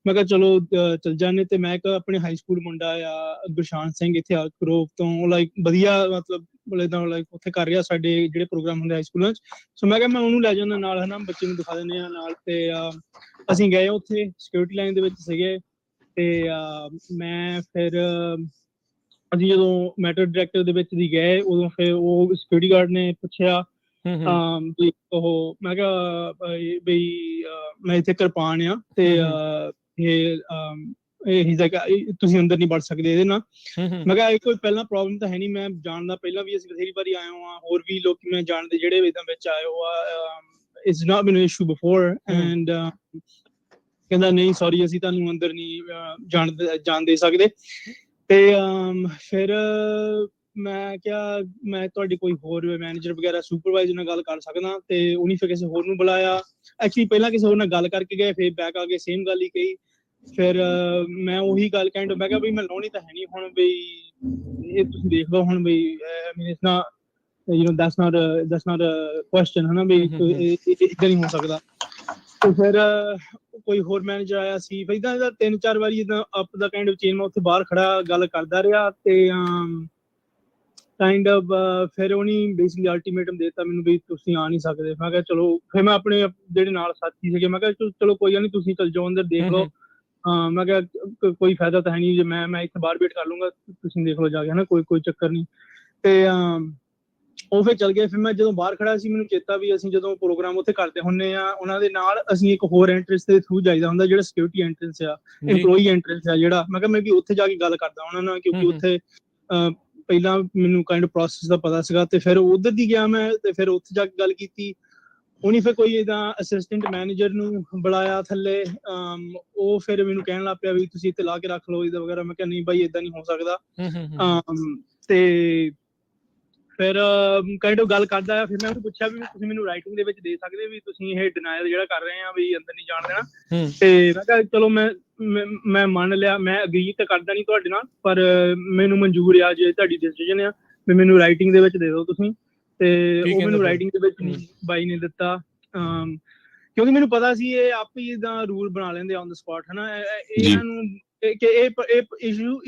ਮੈਂ ਕਿਹਾ ਚਲੋ ਚੱਲ ਜਾਂਦੇ। ਤੇ ਮੈਂ ਇੱਕ ਆਪਣੇ ਹਾਈ ਸਕੂਲ ਮੁੰਡਾ ਆ ਗੁਰਸ਼ਾਨ ਸਿੰਘ, ਇੱਥੇ ਗਰੋਵ ਤੋਂ, ਲਾਈਕ ਵਧੀਆ ਮਤਲਬ ਏਦਾਂ ਲਾਈਕ ਉੱਥੇ ਕਰ ਰਿਹਾ ਸਾਡੇ ਜਿਹੜੇ ਪ੍ਰੋਗਰਾਮ ਹੁੰਦੇ ਹਾਈ ਸਕੂਲਾਂ 'ਚ। ਸੋ ਮੈਂ ਕਿਹਾ ਮੈਂ ਉਹਨੂੰ ਲੈ ਜਾਂਦਾ ਨਾਲ, ਹੈ ਨਾ, ਬੱਚੇ ਨੂੰ ਦਿਖਾ ਦਿੰਦੇ ਆ ਨਾਲ। ਤੇ ਅਸੀਂ ਗਏ ਉੱਥੇ, ਸਿਕਿਉਰਿਟੀ ਲਾਈਨ ਦੇ ਵਿੱਚ ਸੀਗੇ, ਤੇ ਮੈਂ ਫਿਰ ਅਸੀਂ ਜਦੋਂ ਮੈਟਰ ਡਾਇਰੈਕਟਰ ਦੇ ਵਿੱਚ ਦੀ ਗਏ, ਉਦੋਂ ਫਿਰ ਉਹ ਸਿਕਿਉਰਿਟੀ ਗਾਰਡ ਨੇ ਪੁੱਛਿਆ ਵੀ ਉਹ, ਮੈਂ ਕਿਹਾ ਬਈ ਮੈਂ ਇੱਥੇ ਕਿਰਪਾਨ ਆ, ਤੇ ਤੁਸੀਂ ਅੰਦਰ ਨਹੀਂ ਵੜ ਸਕਦੇ ਇਹਦੇ ਨਾਲ। ਮੈਂ ਕਿਹਾ ਇਹ ਕੋਈ ਪਹਿਲਾਂ ਪ੍ਰੋਬਲਮ ਤਾਂ ਹੈ ਨਹੀਂ, ਮੈਂ ਜਾਣਦਾ, ਪਹਿਲਾਂ ਵੀ ਅਸੀਂ ਬਥੇਰੀ ਵਾਰੀ ਆਏ ਹਾਂ, ਹੋਰ ਵੀ ਲੋਕ ਮੈਂ ਜਾਣਦੇ ਜਿਹੜੇ ਇਹਦੇ ਵਿੱਚ ਆਏ ਹੋ ਆ। It's not been issue before. And ਕਹਿੰਦਾ ਨਹੀਂ ਸੌਰੀ, ਅਸੀਂ ਤੁਹਾਨੂੰ ਅੰਦਰ ਨਹੀਂ ਜਾਣ ਦੇ ਸਕਦੇ। ਤੇ ਫਿਰ ਮੈਂ ਕਿਹਾ ਮੈਂ ਤੁਹਾਡੀ ਕੋਈ ਹੋਰ ਮੈਨੇਜਰ ਵਗੈਰਾ ਸੁਪਰਵਾਈਜ਼ਰ ਨਾਲ ਗੱਲ ਕਰ ਸਕਦਾ, ਤੇ ਉਹਨੇ ਫਿਰ ਕਿਸੇ ਹੋਰ ਨੂੰ ਬੁਲਾਇਆ। ਐਕਚੁਅਲੀ ਪਹਿਲਾਂ ਕਿਸੇ ਹੋਰ ਨਾਲ ਗੱਲ ਕਰਕੇ ਗਏ, ਫਿਰ ਬੈਕ ਆ ਕੇ ਸੇਮ ਗੱਲ ਹੀ ਕਹੀ। ਫਿਰ ਮੈਂ ਉਹੀ ਗੱਲ ਕਹਿਣ, ਮੈਂ ਕਿਹਾ ਬਈ ਮੈਂ ਲਾਉਣੀ ਤਾਂ ਹੈ ਨਹੀਂ ਹੁਣ, ਬਈ ਇਹ ਤੁਸੀਂ ਦੇਖ ਲਓ ਹੁਣ, ਬਈ it's not, you know, that's not question, ਹੈ ਨਾ, ਬਈ ਇੱਦਾਂ ਨਹੀਂ ਹੋ ਸਕਦਾ। ਤੇ ਫਿਰ ਕੋਈ ਹੋਰ ਮੈਨੇਜਰ ਆਇਆ ਸੀ, ਏਦਾਂ 3-4 ਵਾਰੀ ਏਦਾਂ up the kind of chain. ਮੈਂ ਉੱਥੇ ਬਾਹਰ ਖੜਾ ਗੱਲ ਕਰਦਾ ਰਿਹਾ, ਤੇ ਕਾਈਂਡ ਆਫ ਫਿਰ ਉਹਨੇ ਬੇਸਿਕਲੀ ਅਲਟੀਮੇਟਮ ਦੇ ਦਿੱਤਾ ਮੈਨੂੰ ਵੀ ਤੁਸੀਂ ਆ ਨਹੀਂ ਸਕਦੇ। ਮੈਂ ਕਿਹਾ ਚਲੋ, ਫਿਰ ਮੈਂ ਆਪਣੇ ਜਿਹੜੇ ਨਾਲ ਸਾਥੀ ਸੀਗੇ, ਮੈਂ ਕਿਹਾ ਚਲੋ ਕੋਈ ਗੱਲ ਨਹੀਂ, ਤੁਸੀਂ ਚਲ ਜਾਓ ਅੰਦਰ, ਦੇਖ ਲਓ। ਮੈਂ ਕਿਹਾ ਕੋਈ ਫਾਇਦਾ ਤਾਂ ਹੈ ਨਹੀਂ ਜੇ ਮੈਂ ਇੱਥੇ ਬਾਹਰ ਵੇਟ ਕਰ ਲੂੰਗਾ, ਤੁਸੀਂ ਦੇਖ ਲਓ ਜਾ ਕੇ, ਹੈ ਨਾ, ਕੋਈ ਚੱਕਰ ਨਹੀਂ। ਤੇ ਉਹ ਫਿਰ ਚਲ ਗਏ। ਫਿਰ ਮੈਂ ਜਦੋਂ ਬਾਹਰ ਖੜਾ ਸੀ, ਮੈਨੂੰ ਚੇਤਾ ਵੀ ਅਸੀਂ ਜਦੋਂ ਪ੍ਰੋਗਰਾਮ ਉੱਥੇ ਕਰਦੇ ਹੁੰਦੇ ਆ, ਉਹਨਾਂ ਦੇ ਨਾਲ ਅਸੀਂ ਇੱਕ ਹੋਰ ਐਂਟਰੈਂਸ ਦੇ ਥਰੂ ਜਾਈਦਾ ਹੁੰਦਾ, ਜਿਹੜਾ ਸਿਕਿਉਰਿਟੀ ਐਂਟਰੈਂਸ ਆ, EMPLOYEE ਐਂਟਰੈਂਸ ਆ ਜਿਹੜਾ। ਮੈਂ ਕਿਹਾ ਮੈਂ ਵੀ ਉੱਥੇ ਜਾ ਕੇ ਗੱਲ ਕਰਦਾ ਉਹਨਾਂ ਨਾਲ, ਕਿਉਂਕਿ ਉੱਥੇ ਪਹਿਲਾਂ ਮੈਨੂੰ ਕਾਈਂਡ ਆਫ ਪ੍ਰੋਸੈਸ ਦਾ ਪਤਾ ਸੀਗਾ। ਤੇ ਫਿਰ ਉਧਰ ਦੀ ਗਿਆ ਮੈਂ, ਤੇ ਫਿਰ ਉੱਥੇ ਜਾ ਕੇ ਗੱਲ ਕੀਤੀ। ਉਹਨੇ ਫਿਰ ਕੋਈ ਏਦਾਂ ਅਸਿਸਟੈਂਟ ਮੈਨੇਜਰ ਨੂੰ ਬੁਲਾਇਆ ਥੱਲੇ। ਉਹ ਫਿਰ ਮੈਨੂੰ ਕਹਿਣ ਲੱਗ ਪਿਆ ਵੀ ਤੁਸੀਂ ਇੱਥੇ ਲਾ ਕੇ ਰੱਖ ਲਓ ਇਹਦਾ ਵਗੈਰਾ। ਮੈਂ ਕਿਹਾ ਨਹੀਂ ਬਾਈ, ਏਦਾਂ ਨਹੀਂ ਹੋ ਸਕਦਾ। ਤੇ ਫਿਰ ਕਾਈਂਡ ਆਫ ਗੱਲ ਕਰਦਾ ਆ। ਫਿਰ ਮੈਂ ਉਹਨੂੰ ਪੁੱਛਿਆ ਵੀ ਤੁਸੀਂ ਮੈਨੂੰ ਰਾਈਟਿੰਗ ਦੇ ਵਿੱਚ ਦੇ ਸਕਦੇ ਵੀ ਤੁਸੀਂ ਇਹ ਡਿਨਾਇਲ ਜਿਹੜਾ ਕਰ ਰਹੇ ਆ ਵੀ ਅੰਦਰ ਨਹੀਂ ਜਾਣ ਦੇਣਾ। ਤੇ ਮੈਂ ਕਿਹਾ ਚਲੋ ਮੈਂ ਮੰਨ ਲਿਆ, ਮੈਂ ਅਗਰੀ ਤਾਂ ਕਰਦਾ ਨਹੀਂ ਤੁਹਾਡੇ ਨਾਲ, ਪਰ ਮੈਨੂੰ ਮਨਜ਼ੂਰ ਆ ਜੇ ਤੁਹਾਡੀ ਡਿਸੀਜਨ ਆ ਵੀ ਮੈਨੂੰ ਰਾਈਟਿੰਗ ਦੇ ਵਿੱਚ ਦੇ ਦਿਓ ਤੁਸੀਂ। ਤੇ ਉਹ ਮੈਨੂੰ ਰਾਈਟਿੰਗ ਦੇ ਵਿੱਚ ਬਾਈ ਨੇ ਦਿੱਤਾ, ਕਿਉਂਕਿ ਮੈਨੂੰ ਪਤਾ ਸੀ ਇਹ ਆਪ ਹੀ ਇੱਦਾਂ ਰੂਲ ਬਣਾ ਲੈਂਦੇ ਔਨ ਦ ਸਪੌਟ, ਹੈ ਨਾ। ਇਹਨਾਂ ਨੂੰ ਕਿ ਇਹ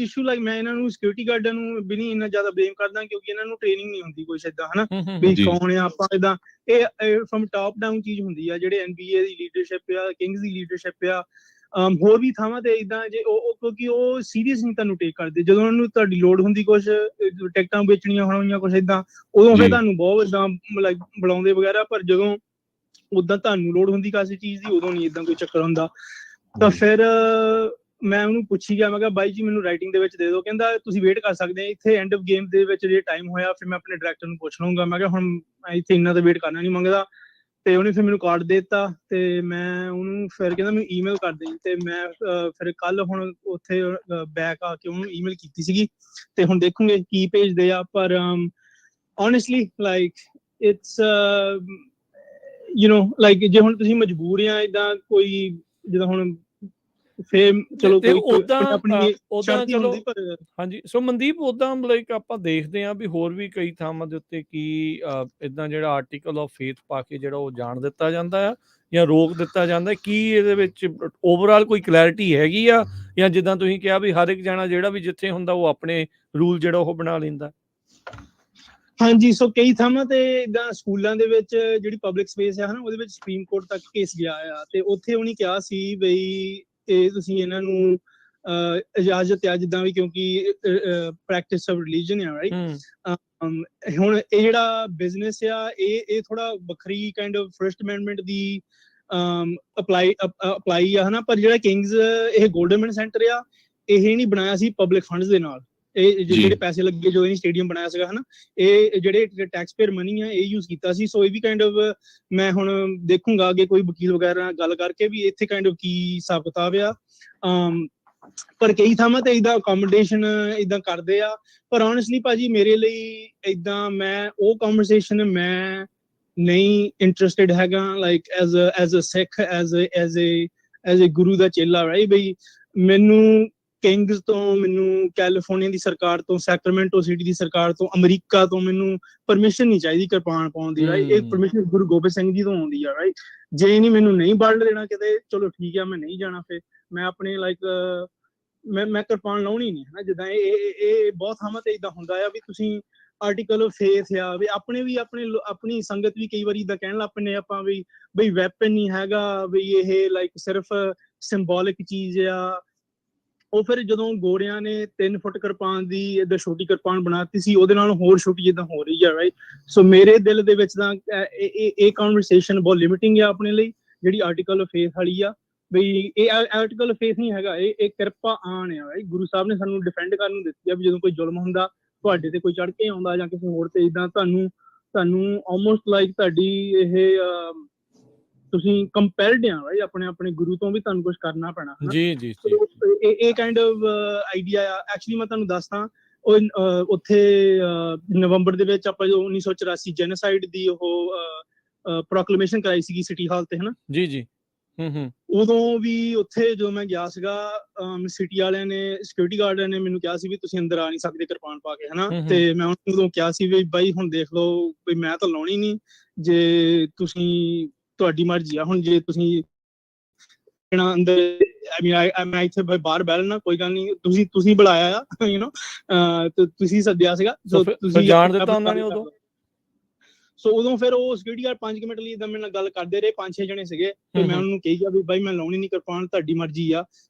ਇਸ਼ੂ ਲਾਈਕ ਮੈਂ ਇਹਨਾਂ ਨੂੰ ਸਿਕਿਉਰਿਟੀ ਗਾਰਡਾਂ ਨੂੰ ਵੀ ਨਹੀਂ ਇੰਨਾ ਜ਼ਿਆਦਾ ਬਲੇਮ ਕਰਦਾ, ਕਿਉਂਕਿ ਇਹਨਾਂ ਨੂੰ ਟ੍ਰੇਨਿੰਗ ਨਹੀਂ ਹੁੰਦੀ ਕੁਛ ਏਦਾਂ, ਹੈ ਨਾ, ਵੀ ਕੌਣ ਆ ਆਪਾਂ ਏਦਾਂ। ਇਹ ਫਰਮ ਟਾਪ ਡਾਊਨ ਚੀਜ਼ ਹੁੰਦੀ ਆ, ਜਿਹੜੇ NBA ਦੀ ਲੀਡਰਸ਼ਿਪ ਆ, ਕਿੰਗਸ ਦੀ ਲੀਡਰਸ਼ਿਪ ਆ, ਹੋਰ ਵੀ ਥਾਵਾਂ ਤੇ ਏਦਾਂ। ਜੇ ਉਹ ਕਿਉਂਕਿ ਉਹ ਸੀਰੀਅਸ ਨਹੀਂ ਤੁਹਾਨੂੰ ਟੇਕ ਕਰਦੇ, ਜਦੋਂ ਉਹਨਾਂ ਨੂੰ ਤੁਹਾਡੀ ਲੋੜ ਹੁੰਦੀ ਕੁਛ ਟਿਕਟਾਂ ਵੇਚਣੀਆਂ ਹੋਣਗੀਆਂ ਕੁਛ ਏਦਾਂ, ਉਦੋਂ ਫਿਰ ਤੁਹਾਨੂੰ ਬਹੁਤ ਏਦਾਂ ਲਾਈਕ ਬੁਲਾਉਂਦੇ ਵਗੈਰਾ। ਪਰ ਜਦੋਂ ਓਦਾਂ ਤੁਹਾਨੂੰ ਲੋੜ ਹੁੰਦੀ ਕਿਸੇ ਚੀਜ਼ ਦੀ, ਉਦੋਂ ਨਹੀਂ ਏਦਾਂ ਕੋਈ ਚੱਕਰ ਹੁੰਦਾ। ਤਾਂ ਫਿਰ ਮੈਂ ਉਹਨੂੰ ਪੁੱਛੀ ਗਿਆ, ਮੈਂ ਕਿਹਾ ਬਾਈ ਜੀ ਮੈਨੂੰ ਰਾਈਟਿੰਗ ਦੇ ਵਿੱਚ ਦੇ ਦਿਓ। ਕਹਿੰਦਾ ਤੁਸੀਂ ਵੇਟ ਕਰ ਸਕਦੇ ਆ ਇੱਥੇ, ਐਂਡ ਆਫ ਗੇਮ ਦੇ ਵਿੱਚ ਜੇ ਟਾਈਮ ਹੋਇਆ ਫਿਰ ਮੈਂ ਆਪਣੇ ਡਾਇਰੈਕਟਰ ਨੂੰ ਪੁੱਛ ਲਊਂਗਾ। ਮੈਂ ਕਿਹਾ ਹੁਣ ਇੱਥੇ ਇੰਨਾ ਤਾਂ ਵੇਟ ਕਰਨਾ ਨਹੀਂ ਮੰਗਦਾ। ਤੇ ਉਹਨੇ ਫਿਰ ਮੈਨੂੰ ਕਾਰਡ ਦੇ ਦਿੱਤਾ, ਤੇ ਮੈਂ ਉਹਨੂੰ ਫਿਰ ਕਹਿੰਦਾ ਮੈਨੂੰ ਈਮੇਲ ਕਰ ਦੇ। ਤੇ ਮੈਂ ਫਿਰ ਕੱਲ ਹੁਣ ਉੱਥੇ ਬੈਕ ਆ ਕੇ ਉਹਨੂੰ ਈਮੇਲ ਕੀਤੀ ਸੀਗੀ, ਤੇ ਹੁਣ ਦੇਖੂਗੇ ਕੀ ਭੇਜਦੇ ਆ। ਪਰ honestly like it's you know like ਜੇ ਹੁਣ ਤੁਸੀਂ ਮਜਬੂਰ ਆ ਏਦਾਂ ਕੋਈ, ਜਿੱਦਾਂ ਹੁਣ ਫੇਰ ਚਲੋ ਤੇ ਕੋਈ ਉਦਾਂ ਆਪਣੀ ਉਦਾਂ ਸ਼ਰਤ ਹੀ ਚਲੋ ਹੁੰਦੀ ਪਰ ਹਾਂਜੀ। ਸੋ ਮਨਦੀਪ ਉਦਾਂ ਲਾਈਕ ਆਪਾਂ ਦੇਖਦੇ ਹਾਂ ਵੀ ਹੋਰ ਵੀ ਕਈ ਥਾਵਾਂ ਦੇ ਉੱਤੇ ਕੀ ਇਦਾਂ ਜਿਹੜਾ ਆਰਟੀਕਲ ਆਫ ਫੇਥ ਪਾ ਕੇ ਜਿਹੜਾ ਉਹ ਜਾਣ ਦਿੱਤਾ ਜਾਂਦਾ ਆ ਜਾਂ ਰੋਕ ਦਿੱਤਾ ਜਾਂਦਾ, ਕੀ ਇਹਦੇ ਵਿੱਚ ਓਵਰਆਲ ਕੋਈ ਕਲੈਰਿਟੀ ਹੈਗੀ ਆ, ਜਾਂ ਜਿੱਦਾਂ ਤੁਸੀਂ ਕਿਹਾ ਵੀ ਹਰ ਇੱਕ ਜਾਣਾ ਜਿਹੜਾ ਵੀ ਜਿੱਥੇ ਹੁੰਦਾ ਉਹ ਆਪਣੇ ਰੂਲ ਜਿਹੜਾ ਉਹ ਬਣਾ ਲੈਂਦਾ? ਹਾਂਜੀ, ਸੋ ਕਈ ਥਾਵਾਂ ਤੇ ਇਦਾਂ ਸਕੂਲਾਂ ਦੇ ਵਿੱਚ ਜਿਹੜੀ ਪਬਲਿਕ ਸਪੇਸ ਹੈ ਹਨਾ, ਉਹਦੇ ਵਿੱਚ ਸੁਪਰੀਮ ਕੋਰਟ ਤੱਕ ਕੇਸ ਗਿਆ ਆ, ਤੇ ਉੱਥੇ ਉਹਨੇ ਕਿਹਾ ਸੀ ਬਈ ਇਹ ਤੁਸੀਂ ਇਹਨਾਂ ਨੂੰ ਇਜਾਜ਼ਤ ਆ ਜਿੱਦਾਂ ਵੀ, ਕਿਉਂਕਿ ਪ੍ਰੈਕਟਿਸ ਆਫ ਰਿਲੀਜਨ ਆ, ਰਾਈਟ। ਹੁਣ ਇਹ ਜਿਹੜਾ ਬਿਜ਼ਨਸ ਆ ਇਹ ਥੋੜਾ ਵੱਖਰੀ kind of first amendment the apply ਆ ਹਨਾ, ਪਰ ਜਿਹੜਾ ਕਿੰਗਸ ਇਹ ਗੋਲਡਮੈਨ ਸੈਂਟਰ ਆ ਇਹ ਨਹੀਂ ਬਣਾਇਆ ਸੀ ਪਬਲਿਕ ਫੰਡਸ ਦੇ ਨਾਲ, ਇਹ ਜਿਹੜੇ ਪੈਸੇ ਲੱਗੇ ਜੋ ਇਹ ਸਟੇਡੀਅਮ ਬਣਾਇਆ ਸੀਗਾ ਹਨਾ, ਇਹ ਜਿਹੜੇ ਟੈਕਸ ਪੇਅਰ ਮਨੀ ਆ ਇਹ ਯੂਜ਼ ਕੀਤਾ ਸੀ। ਸੋ ਇਹ ਵੀ ਕਾਈਂਡ ਆਫ ਮੈਂ ਹੁਣ ਦੇਖੂੰਗਾ ਅੱਗੇ ਕੋਈ ਵਕੀਲ ਵਗੈਰਾ ਨਾਲ ਗੱਲ ਕਰਕੇ ਵੀ ਇੱਥੇ ਕਾਈਂਡ ਆਫ ਕੀ ਹਿਸਾਬ ਕਿਤਾਬ ਆ। ਪਰ ਕਈ ਥਾਵਾਂ ਤੇ ਇਦਾਂ ਅਕੋਮੋਡੇਸ਼ਨ ਇਦਾਂ ਕਰਦੇ ਆ, ਪਰ ਓਨੈਸਟਲੀ ਭਾਜੀ ਮੇਰੇ ਲਈ ਇਦਾਂ ਮੈਂ ਉਹ ਕਨਵਰਸੇਸ਼ਨ ਮੈਂ ਨਹੀਂ ਇੰਟਰਸਟਿਡ ਹੈਗਾ, like as a Sikh, as a guru ਦਾ ਚੇਲਾ, ਰਾਈਟ। ਬਈ ਮੈਨੂੰ ਕਿੰਗਸ ਤੋਂ, ਮੈਨੂੰ ਕੈਲੀਫੋਰਨੀਆ ਦੀ ਸਰਕਾਰ ਤੋਂ, ਸੈਕਰਾਮੈਂਟੋ ਸਿਟੀ ਦੀ ਸਰਕਾਰ ਤੋਂ, ਅਮਰੀਕਾ ਤੋਂ ਮੈਨੂੰ ਪਰਮਿਸ਼ਨ ਨਹੀਂ ਚਾਹੀਦੀ ਕਿਰਪਾਨ ਪਾਉਣ ਦੀ, ਰਾਈਟ। ਇਹ ਪਰਮਿਸ਼ਨ ਗੁਰੂ ਗੋਬਿੰਦ ਸਿੰਘ ਜੀ ਤੋਂ ਆਉਂਦੀ ਆ, ਰਾਈਟ। ਜੇ ਨਹੀਂ ਮੈਨੂੰ ਨਹੀਂ ਵਰਡ ਦੇਣਾ ਕਿਤੇ, ਚਲੋ ਠੀਕ ਆ ਮੈਂ ਨਹੀਂ ਜਾਣਾ, ਫਿਰ ਮੈਂ ਆਪਣੇ ਲਾਈਕ ਮੈਂ ਕਿਰਪਾਨ ਲਾਉਣੀ ਨਹੀਂ ਹੈ। ਜਿੱਦਾਂ ਇਹ ਬਹੁਤ ਥਾਵਾਂ ਤੇ ਇਦਾਂ ਹੁੰਦਾ ਆ ਵੀ ਤੁਸੀਂ ਆਰਟੀਕਲ ਆਫ ਫੇਥ ਆ ਵੀ ਆਪਣੀ ਸੰਗਤ ਵੀ ਕਈ ਵਾਰੀ ਇਦਾਂ ਕਹਿਣ ਲੱਗ ਪੈਂਦੇ ਆਪਾਂ ਵੀ ਬਈ ਵੈਪਨ ਨਹੀਂ ਹੈਗਾ, ਵੀ ਇਹ ਲਾਈਕ ਸਿਰਫ ਸਿੰਬੋਲਿਕ ਚੀਜ਼ ਆ। ਉਹ ਫਿਰ ਜਦੋਂ ਗੋਰਿਆਂ ਨੇ 3 ਫੁੱਟ ਕਿਰਪਾਨ ਦੀ ਏਦਾਂ ਛੋਟੀ ਕਿਰਪਾਨ ਬਣਾਤੀ ਸੀ, ਉਹਦੇ ਨਾਲ ਹੋਰ ਛੋਟੀ ਜਿੱਦਾਂ ਹੋ ਰਹੀ ਆ, ਰਾਈਟ। ਸੋ ਮੇਰੇ ਦਿਲ ਦੇ ਵਿੱਚ ਤਾਂ ਇਹ ਕਨਵਰਸੇਸ਼ਨ ਬਹੁਤ ਲਿਮਿਟਿੰਗ ਆ ਆਪਣੇ ਲਈ, ਜਿਹੜੀ ਆਰਟੀਕਲ ਆਫ ਫੇਥ ਵਾਲੀ ਆ। ਬਈ ਇਹ ਆਰਟੀਕਲ ਆਫ ਫੇਥ ਨਹੀਂ ਹੈਗਾ, ਇਹ ਕਿਰਪਾ ਆਣ ਆ, ਰਾਈਟ। ਗੁਰੂ ਸਾਹਿਬ ਨੇ ਸਾਨੂੰ ਡਿਫੈਂਡ ਕਰਨ ਨੂੰ ਦਿੱਤੀ ਆ ਵੀ ਜਦੋਂ ਕੋਈ ਜ਼ੁਲਮ ਹੁੰਦਾ, ਤੁਹਾਡੇ ਤੇ ਕੋਈ ਚੜ ਕੇ ਆਉਂਦਾ ਜਾਂ ਕਿਸੇ ਹੋਰ ਤੇ, ਇਦਾਂ ਤੁਹਾਨੂੰ ਆਲਮੋਸਟ ਲਾਈਕ ਤੁਹਾਡੀ ਇਹ ਤੁਸੀਂ ਕੰਪੈਲਡ ਆ, ਰਾਈਟ। ਆਪਣੇ ਗੁਰੂ ਤੋਂ ਵੀ ਤੁਹਾਨੂੰ ਕੁਝ ਕਰਨਾ ਪੈਣਾ। ਜੀ ਜੀ। ਇਹ ਕਾਈਂਡ ਆਫ ਆਈਡੀਆ ਆ। ਐਕਚੁਅਲੀ ਮੈਂ ਤੁਹਾਨੂੰ ਦੱਸਦਾ, ਉਹ ਉੱਥੇ ਨਵੰਬਰ ਦੇ ਵਿੱਚ ਆਪਾਂ ਜੋ 1984 ਜੈਨੋਸਾਈਡ ਦੀ ਉਹ ਪ੍ਰੋਕਲੇਮੇਸ਼ਨ ਕਰਾਈ ਸੀਗੀ ਸਿਟੀ ਹਾਲ ਤੇ, ਹਨਾ। ਜੀ ਜੀ। ਉਦੋਂ ਵੀ ਉੱਥੇ ਜਦੋਂ ਮੈਂ ਗਿਆ ਸੀਗਾ, ਸਿਟੀ ਵਾਲਿਆਂ ਨੇ, ਸਿਕਿਉਰਿਟੀ ਗਾਰਡਾਂ ਨੇ ਮੈਨੂੰ ਕਿਹਾ ਸੀ ਵੀ ਤੁਸੀਂ ਅੰਦਰ ਆ ਨਹੀਂ ਸਕਦੇ ਕਿਰਪਾਨ ਪਾ ਕੇ, ਹਨਾ। ਤੇ ਮੈਂ ਉਦੋਂ ਕਿਹਾ ਸੀ ਵੀ ਬਾਈ ਹੁਣ ਦੇਖ ਲਓ ਵੀ ਮੈਂ ਤਾਂ ਲਾਉਣੀ ਨਹੀਂ, ਜੇ ਤੁਸੀਂ ਤੁਹਾਡੀ ਮਰਜ਼ੀ ਆ। ਹੁਣ ਜੇ ਤੁਸੀਂ ਅੰਦਰ ਮੈਂ ਇੱਥੇ ਬਾਹਰ ਬਹਿ ਲੈਣਾ, ਕੋਈ ਗੱਲ ਨਹੀਂ, ਤੁਸੀਂ ਬੁਲਾਇਆ ਆ, ਯੂ ਨੋ, ਤੁਸੀਂ ਸੱਦਿਆ ਸੀਗਾ, ਤੁਸੀਂ ਜਾਣ ਦਿੱਤਾ ਉਹਨਾਂ ਨੇ ਉਦੋਂ। ਸੋ ਉਦੋਂ ਫਿਰ ਉਹ ਸਿਕਿਉਰਿਟੀ ਗਾਰਡ 5 ਮਿੰਟ ਲਈ ਇਦਾਂ ਮੇਰੇ ਨਾਲ ਗੱਲ ਕਰਦੇ ਰਹੇ, 5-6 ਜਣੇ ਸੀਗੇ, ਤੇ ਮੈਂ ਉਹਨੂੰ ਕਹੀ ਗਿਆ ਵੀ ਬਾਈ ਮੈਂ ਲਾਉਣੀ ਨਹੀਂ ਕਿਰਪਾਨ, ਤੁਹਾਡੀ ਮਰਜ਼ੀ ਆ,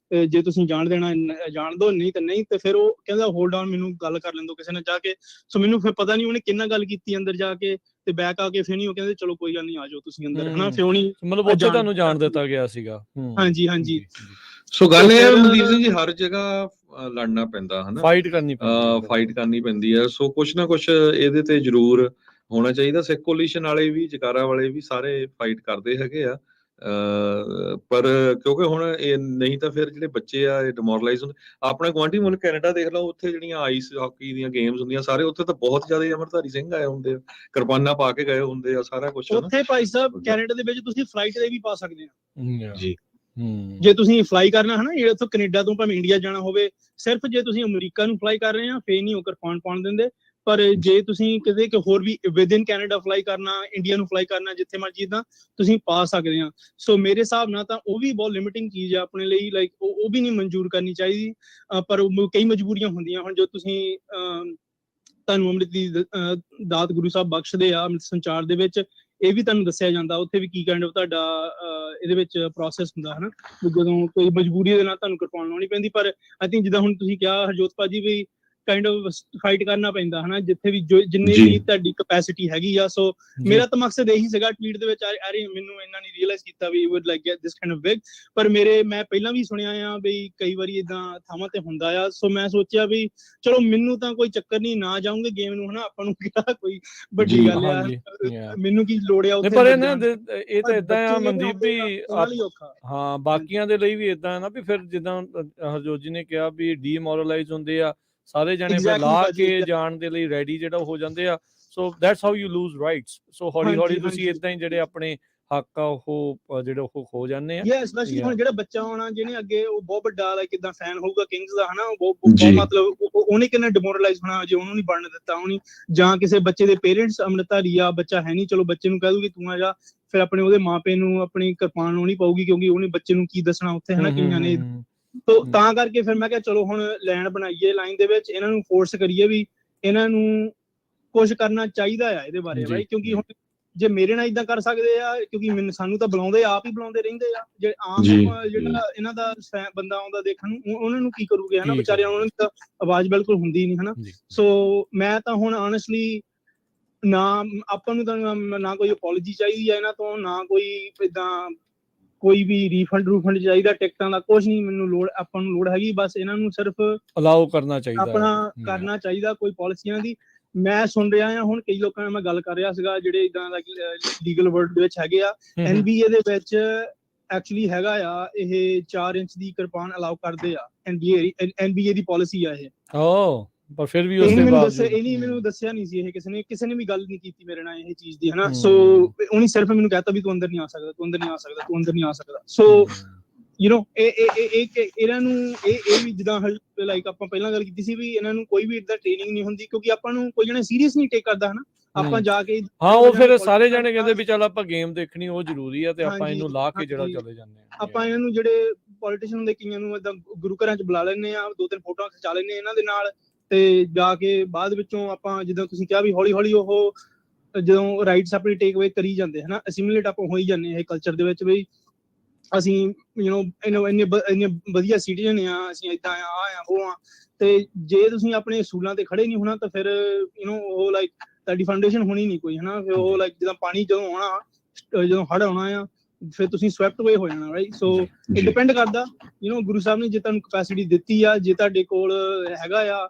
ਜੇ ਤੁਸੀਂ ਜਾਣ ਦੇਣਾ ਜਾਣ ਦੋ, ਨਹੀਂ ਤਾਂ ਨਹੀਂ। ਤੇ ਫਿਰ ਉਹ ਕਹਿੰਦਾ ਹੋਲਡ ਆਨ, ਮੈਨੂੰ ਗੱਲ ਕਰ ਲੈਣ ਦੋ ਕਿਸੇ ਨਾਲ ਜਾ ਕੇ। ਸੋ ਮੈਨੂੰ ਫਿਰ ਪਤਾ ਨਹੀਂ ਉਹਨੇ ਕਿੰਨਾ ਗੱਲ ਕੀਤੀ ਅੰਦਰ ਜਾ ਕੇ, ਤੇ ਬੈਕ ਆ ਕੇ ਫਿਰ ਨਹੀਂ ਉਹ ਕਹਿੰਦੇ ਚਲੋ ਕੋਈ ਗੱਲ ਨਹੀਂ ਆ ਜਾਓ ਤੁਸੀਂ ਅੰਦਰ, ਹਨਾ। ਫਿਰ ਉਹਨੀ ਮਤਲਬ ਉੱਥੇ ਤੁਹਾਨੂੰ ਜਾਣ ਦਿੱਤਾ ਗਿਆ ਸੀਗਾ। ਹਾਂਜੀ ਹਾਂਜੀ। ਸੋ ਗੱਲ ਇਹ ਹੈ ਮਨਦੀਪ ਸਿੰਘ ਜੀ, ਹਰ ਜਗ੍ਹਾ ਲੜਨਾ ਪੈਂਦਾ, ਹਨਾ, ਫਾਈਟ ਕਰਨੀ ਪੈਂਦੀ ਹੈ। ਸੋ ਕੁਛ ਨਾ ਕੁਛ ਇਹਦੇ ਤੇ ਜ਼ਰੂਰ ਹੋਣਾ ਚਾਹੀਦਾ। ਸਿੱਖ ਕੋਲੀਸ਼ਨ ਵਾਲੇ ਵੀ, ਜਕਾਰਾ ਵਾਲੇ ਵੀ ਸਾਰੇ ਫਾਈਟ ਕਰਦੇ ਹੈਗੇ ਆ, ਪਰ ਕਿਉਂਕਿ ਹੁਣ ਇਹ ਨਹੀਂ ਤਾਂ ਫਿਰ ਜਿਹੜੇ ਬੱਚੇ ਆ ਇਹ ਡਿਮੋਰਲਾਈਜ਼ ਹੁੰਦੇ। ਆਪਣਾ ਗੁਆਂਢੀ ਮੁਲਕ ਕੈਨੇਡਾ ਦੇਖ ਲਓ, ਉੱਥੇ ਜਿਹੜੀਆਂ ਆਈਸ ਹਾਕੀ ਦੀਆਂ ਗੇਮਸ ਹੁੰਦੀਆਂ ਸਾਰੇ, ਉੱਥੇ ਤਾਂ ਬਹੁਤ ਜ਼ਿਆਦਾ ਅਮਰਧਾਰੀ ਸਿੰਘ ਆਏ ਹੁੰਦੇ ਆ, ਕਿਰਪਾਨਾਂ ਪਾ ਕੇ ਗਏ ਹੁੰਦੇ ਆ, ਸਾਰਾ ਕੁਛ। ਉੱਥੇ ਭਾਈ ਸਾਹਿਬ ਕੈਨੇਡਾ ਦੇ ਵਿੱਚ ਤੁਸੀਂ ਫਲਾਈਟ ਤੇ ਵੀ ਪਾ ਸਕਦੇ ਆ ਜੀ। ਜੇ ਤੁਸੀਂ ਫਲਾਈ ਕਰਨਾ, ਹਨਾ, ਜਿਹੜੇ ਉੱਥੋਂ ਕੈਨੇਡਾ ਤੋਂ ਭਾਵੇਂ ਇੰਡੀਆ ਜਾਣਾ ਹੋਵੇ, ਸਿਰਫ ਜੇ ਤੁਸੀਂ ਅਮਰੀਕਾ ਨੂੰ ਫਲਾਈ ਕਰ ਰਹੇ ਆ ਫੇਰ ਨਹੀਂ ਉਹ ਕਿਰਪਾਨ ਪਾਉਣ ਦਿੰਦੇ। ਪਰ ਜੇ ਤੁਸੀਂ ਕਿਤੇ ਹੋਰ ਵੀ ਵਿਦ ਇਨ ਕੈਨੇਡਾ ਫਲਾਈ ਕਰਨਾ, ਇੰਡੀਆ ਨੂੰ ਫਲਾਈ ਕਰਨਾ, ਜਿੱਥੇ ਮਰਜ਼ੀ ਤਾਂ ਤੁਸੀਂ ਪਾ ਸਕਦੇ ਆ। ਸੋ ਮੇਰੇ ਹਿਸਾਬ ਨਾਲ ਤਾਂ ਉਹ ਵੀ ਬਹੁਤ ਲਿਮਿਟਿੰਗ ਚੀਜ਼ ਆ ਆਪਣੇ ਲਈ, ਲਾਈਕ ਉਹ ਵੀ ਨਹੀਂ ਮਨਜ਼ੂਰ ਕਰਨੀ ਚਾਹੀਦੀ। ਪਰ ਕਈ ਮਜਬੂਰੀਆਂ ਹੁੰਦੀਆਂ, ਹੁਣ ਜੋ ਤੁਸੀਂ ਤੁਹਾਨੂੰ ਅੰਮ੍ਰਿਤ ਦੀ ਦਾਤ ਗੁਰੂ ਸਾਹਿਬ ਬਖਸ਼ਦੇ ਆ ਅੰਮ੍ਰਿਤ ਸੰਚਾਰ ਦੇ ਵਿੱਚ, ਇਹ ਵੀ ਤੁਹਾਨੂੰ ਦੱਸਿਆ ਜਾਂਦਾ ਉੱਥੇ ਵੀ ਕੀ ਕਾਈਂਡ ਆਫ ਤੁਹਾਡਾ ਇਹਦੇ ਵਿੱਚ ਪ੍ਰੋਸੈਸ ਹੁੰਦਾ, ਹਨਾ। ਜਦੋਂ ਕੋਈ ਮਜਬੂਰੀ ਦੇ ਨਾਲ ਤੁਹਾਨੂੰ ਕਿਰਪਾਨ ਲਾਉਣੀ ਪੈਂਦੀ। ਪਰ ਆਈ ਥਿੰਕ ਜਿੱਦਾਂ ਹੁਣ ਤੁਸੀਂ ਕਿਹਾ ਹਰਜੋਤ ਭਾਜੀ ਵੀ ਕਾਈਂਡ ਆਫ ਫਾਈਟ ਕਰਨਾ ਪੈਂਦਾ, ਹਨਾ, ਜਿੱਥੇ ਵੀ ਜਿੰਨੀ ਵੀ ਤੁਹਾਡੀ ਕਪੈਸਿਟੀ ਹੈਗੀ ਆ। ਸੋ ਮੇਰਾ ਤਾਂ ਮਕਸਦ ਇਹੀ ਸੀਗਾ ਟਵੀਟ ਦੇ ਵਿੱਚ, ਅਰੇ ਮੈਨੂੰ ਇਹਨਾਂ ਨੇ ਰੀਅਲਾਈਜ਼ ਕੀਤਾ we would like get this kind of big. ਪਰ ਮੈਂ ਪਹਿਲਾਂ ਵੀ ਸੁਣਿਆ ਆ ਵੀ ਕਈ ਵਾਰੀ ਇਦਾਂ ਥਾਵਾਂ ਤੇ ਹੁੰਦਾ ਆ। ਸੋ ਮੈਂ ਸੋਚਿਆ ਵੀ ਚਲੋ ਮੈਨੂੰ ਤਾਂ ਕੋਈ ਚੱਕਰ ਨਹੀਂ, ਨਾ ਜਾਊਂਗੇ ਗੇਮ ਨੂੰ, ਹਨਾ। ਆਪਾਂ ਨੂੰ ਕਿਹੜਾ ਕੋਈ ਵੱਡੀ ਗੱਲ ਆ, ਮੈਨੂੰ ਕੀ ਲੋੜ ਆ ਉੱਥੇ। ਪਰ ਇਹ ਤਾਂ ਏਦਾਂ ਆ ਮਨਦੀਪ ਵੀ, ਹਾਂ, ਬਾਕੀਆਂ ਦੇ ਲਈ ਵੀ ਏਦਾਂ ਨਾ ਵੀ ਫਿਰ ਜਿੱਦਾਂ ਹਰਜੋਤ ਜੀ ਨੇ ਕਿਹਾ ਵੀ ਡੀਮੋਰਲਾਈਜ਼ ਹੁੰਦੇ ਆ ਸਾਰੇ ਜਣੇ, ਫਿਰ ਲਾ ਕੇ ਜਾਣ ਦੇ ਲਈ ਰੈਡੀ ਜਿਹੜਾ ਹੋ ਜਾਂਦੇ ਆ। So that's how you lose rights. So ਹੌਲੀ ਹੌਲੀ ਤੁਸੀਂ ਏਦਾਂ ਹੀ ਜਿਹੜੇ ਆਪਣੇ ਹੱਕ ਆ ਉਹ ਜਿਹੜੇ ਉਹ ਖੋ ਜਾਂਦੇ ਆ। ਸਪੈਸ਼ਲੀ ਹੁਣ ਜਿਹੜਾ ਬੱਚਾ ਹੋਣਾ ਜਿਹਨੇ ਅੱਗੇ ਉਹ ਬਹੁਤ ਵੱਡਾ ਲਾਈਕ ਇਦਾਂ ਫੈਨ ਹੋਊਗਾ ਕਿੰਗਸ ਦਾ ਹਨਾ, ਉਹ ਜੀ। ਬਹੁਤ ਮਤਲਬ ਉਹਨੇ ਕਿੰਨਾ ਡਿਮੋਰਲਾਈਜ਼ ਹੋਣਾ ਜੇ ਉਹਨੂੰ ਨਹੀਂ ਬਣਨ ਦਿੱਤਾ ਉਹਨੇ, ਜਾਂ ਕਿਸੇ ਬੱਚੇ ਦੇ ਪੇਰੈਂਟਸ ਅੰਮ੍ਰਿਤਧਾਰੀ ਆ, ਬੱਚਾ ਹੈ ਨਹੀਂ, ਚਲੋ ਬੱਚੇ ਨੂੰ ਕਹਿ ਦੂਗੀ ਤੂੰ ਆ ਜਾ, ਫਿਰ ਆਪਣੇ ਉਹਦੇ ਮਾਪੇ ਨੂੰ ਆਪਣੀ ਕਿਰਪਾਨ ਲਾਉਣੀ ਪਊਗੀ ਕਿਉਂਕਿ ਉਹਨੇ ਬੱਚੇ ਨੂੰ ਕੀ ਦੱਸਣਾ ਉੱਥੇ ਹਨਾ ਕਿੰਨਾ ਨੇ। ਤਾਂ ਕਰਕੇ ਫਿਰ ਮੈਂ ਕਿਹਾ ਚਲੋ ਹੁਣ ਲਾਈਨ ਬਣਾਈਏ, ਲਾਈਨ ਦੇ ਵਿੱਚ ਇਹਨਾਂ ਨੂੰ ਫੋਰਸ ਕਰੀਏ ਵੀ ਇਹਨਾਂ ਨੂੰ ਕੁਝ ਕਰਨਾ ਚਾਹੀਦਾ ਆ ਇਹਦੇ ਬਾਰੇ ਰਾਈਟ, ਕਿਉਂਕਿ ਹੁਣ ਜੇ ਮੇਰੇ ਨਾਲ ਇਦਾਂ ਕਰ ਸਕਦੇ ਆ ਕਿਉਂਕਿ ਸਾਨੂੰ ਤਾਂ ਬੁਲਾਉਂਦੇ ਆਪ ਹੀ ਬੁਲਾਉਂਦੇ ਰਹਿੰਦੇ ਆ, ਜੇ ਆਮ ਜਿਹੜਾ ਇਹਨਾਂ ਦਾ ਬੰਦਾ ਆਉਂਦਾ ਦੇਖਣ ਨੂੰ ਉਹਨਾਂ ਨੂੰ ਕੀ ਕਰੂਗੇ ਹਨਾ, ਵਿਚਾਰਿਆਂ ਉਹਨਾਂ ਨੂੰ ਤਾਂ ਆਵਾਜ਼ ਬਿਲਕੁਲ ਹੁੰਦੀ ਨਹੀਂ ਹਨਾ। ਸੋ ਮੈਂ ਤਾਂ ਹੁਣ ਆਨੈਸਟਲੀ ਨਾ ਆਪਾਂ ਨੂੰ ਤਾਂ ਨਾ ਕੋਈ ਅਪੋਲੋਜੀ ਚਾਹੀਦੀ ਆ ਇਹਨਾਂ ਤੋਂ, ਨਾ ਕੋਈ ਇਦਾਂ ਕੋਈ ਵੀ ਰੀਫੰਡ ਚਾਹੀਦਾ ਟਿਕਟਾਂ ਦਾ, ਕੁਝ ਨਹੀਂ ਮੈਨੂੰ ਲੋੜ, ਆਪਾਂ ਨੂੰ ਲੋੜ ਹੈਗੀ ਬਸ ਇਹਨਾਂ ਨੂੰ ਸਿਰਫ ਅਲਾਉ ਕਰਨਾ ਚਾਹੀਦਾ, ਆਪਣਾ ਕਰਨਾ ਚਾਹੀਦਾ ਕੋਈ ਪਾਲਿਸੀਆਂ ਦੀ। ਮੈਂ ਸੁਣ ਰਿਹਾ ਹਾਂ ਹੁਣ ਕਈ ਲੋਕਾਂ ਨਾਲ ਮੈਂ ਗੱਲ ਕਰ ਰਿਹਾ ਸੀਗਾ ਜਿਹੜੇ ਇਦਾਂ ਦਾ ਲੀਗਲ ਵਰਲਡ ਦੇ ਵਿੱਚ ਹੈਗੇ ਆ, NBA ਦੇ ਵਿੱਚ ਐਕਚੁਅਲੀ ਹੈਗਾ ਆ ਇਹ 4 ਇੰਚ ਦੀ ਕਿਰਪਾਨ ਅਲਾਉ ਕਰਦੇ ਆ, NBA ਦੀ ਪਾਲਿਸੀ ਆ ਇਹ। ਪਰ ਫਿਰ ਵੀ ਉਸ ਦੇ ਬਾਅਦ ਇਹ ਨਹੀਂ ਮੈਨੂੰ ਦੱਸਿਆ ਨਹੀਂ ਸੀ, ਇਹ ਕਿਸੇ ਨੇ ਵੀ ਗੱਲ ਨਹੀਂ ਕੀਤੀ ਮੇਰੇ ਨਾਲ ਇਹ ਚੀਜ਼ ਦੀ ਹਨਾ। ਸੋ ਉਹਨੇ ਸਿਰਫ ਮੈਨੂੰ ਕਹਿਤਾ ਵੀ ਤੂੰ ਅੰਦਰ ਨਹੀਂ ਆ ਸਕਦਾ, ਤੂੰ ਅੰਦਰ ਨਹੀਂ ਆ ਸਕਦਾ, ਤੂੰ ਅੰਦਰ ਨਹੀਂ ਆ ਸਕਦਾ। ਸੋ ਯੂ نو ਇਹਨਾਂ ਨੂੰ ਇਹ ਵੀ ਜਿੱਦਾਂ ਲਾਈਕ ਆਪਾਂ ਪਹਿਲਾਂ ਗੱਲ ਕੀਤੀ ਸੀ ਵੀ ਇਹਨਾਂ ਨੂੰ ਕੋਈ ਵੀ ਇਦਾਂ ਟ੍ਰੇਨਿੰਗ ਨਹੀਂ ਹੁੰਦੀ ਕਿਉਂਕਿ ਆਪਾਂ ਨੂੰ ਕੋਈ ਜਣਾ ਸੀਰੀਅਸ ਨਹੀਂ ਟੇਕ ਕਰਦਾ ਹਨਾ। ਆਪਾਂ ਜਾ ਕੇ ਉਹ ਫਿਰ ਸਾਰੇ ਜਾਣੇ ਕਹਿੰਦੇ ਵੀ ਚੱਲ ਆਪਾਂ ਗੇਮ ਦੇਖਣੀ ਉਹ ਜ਼ਰੂਰੀ ਆ ਤੇ ਆਪਾਂ ਇਹਨੂੰ ਲਾ ਕੇ ਜਿਹੜਾ ਚਲੇ ਜਾਂਦੇ ਆ। ਆਪਾਂ ਇਹਨਾਂ ਨੂੰ ਜਿਹੜੇ ਪੋਲੀਟੀਸ਼ੀਅਨ ਹੁੰਦੇ ਕਈਆਂ ਨੂੰ ਏਦਾਂ ਗੁਰੂ ਘਰਾਂ 'ਚ ਬੁਲਾ ਲੈਂਦੇ ਆ, 2-3 ਫੋਟੋਆਂ ਖਿਚਾ ਲੈਂਦੇ ਇਹਨਾਂ ਦੇ ਨਾਲ, ਤੇ ਜਾ ਕੇ ਬਾਅਦ ਵਿੱਚੋਂ ਆਪਾਂ ਜਿੱਦਾਂ ਤੁਸੀਂ ਕਿਹਾ ਵੀ ਹੌਲੀ ਹੌਲੀ ਉਹ ਜਦੋਂ ਰਾਈਟਸ ਆਪਣੀ ਟੇਕ ਅਵੇ ਕਰੀ ਜਾਂਦੇ ਹਨਾ, ਅਸਿਮੀਲੇਟ ਆਪਾਂ ਹੋਈ ਜਾਂਦੇ ਇਹ ਕਲਚਰ ਦੇ ਵਿੱਚ ਵੀ ਅਸੀਂ ਯੂ نو ਇੰਨੇ ਵਧੀਆ ਸਿਟੀਜ਼ਨ ਆ, ਅਸੀਂ ਏਦਾਂ ਆ ਉਹ ਆ। ਤੇ ਜੇ ਤੁਸੀਂ ਆਪਣੇ ਅਸੂਲਾਂ ਤੇ ਖੜੇ ਨਹੀਂ ਹੋਣਾ ਤਾਂ ਫਿਰ ਯੂ نو ਉਹ ਲਾਈਕ ਤੁਹਾਡੀ ਫਾਊਂਡੇਸ਼ਨ ਹੋਣੀ ਨਹੀਂ ਕੋਈ ਹਨਾ। ਫਿਰ ਉਹ ਲਾਈਕ ਜਿੱਦਾਂ ਪਾਣੀ ਜਦੋਂ ਆਉਣਾ, ਜਦੋਂ ਹੜ੍ਹ ਆਉਣਾ ਆ, ਫਿਰ ਤੁਸੀਂ ਸਵੈਪਟ ਅਵੇ ਹੋ ਜਾਣਾ ਰਾਈਟ। ਸੋ ਇਹ ਡਿਪੈਂਡ ਕਰਦਾ ਯੂ نو ਗੁਰੂ ਸਾਹਿਬ ਨੇ ਜੇ ਤੁਹਾਨੂੰ ਕਪੈਸਿਟੀ ਦਿੱਤੀ ਆ, ਜੇ ਤੁਹਾਡੇ ਕੋਲ ਹੈਗਾ ਆ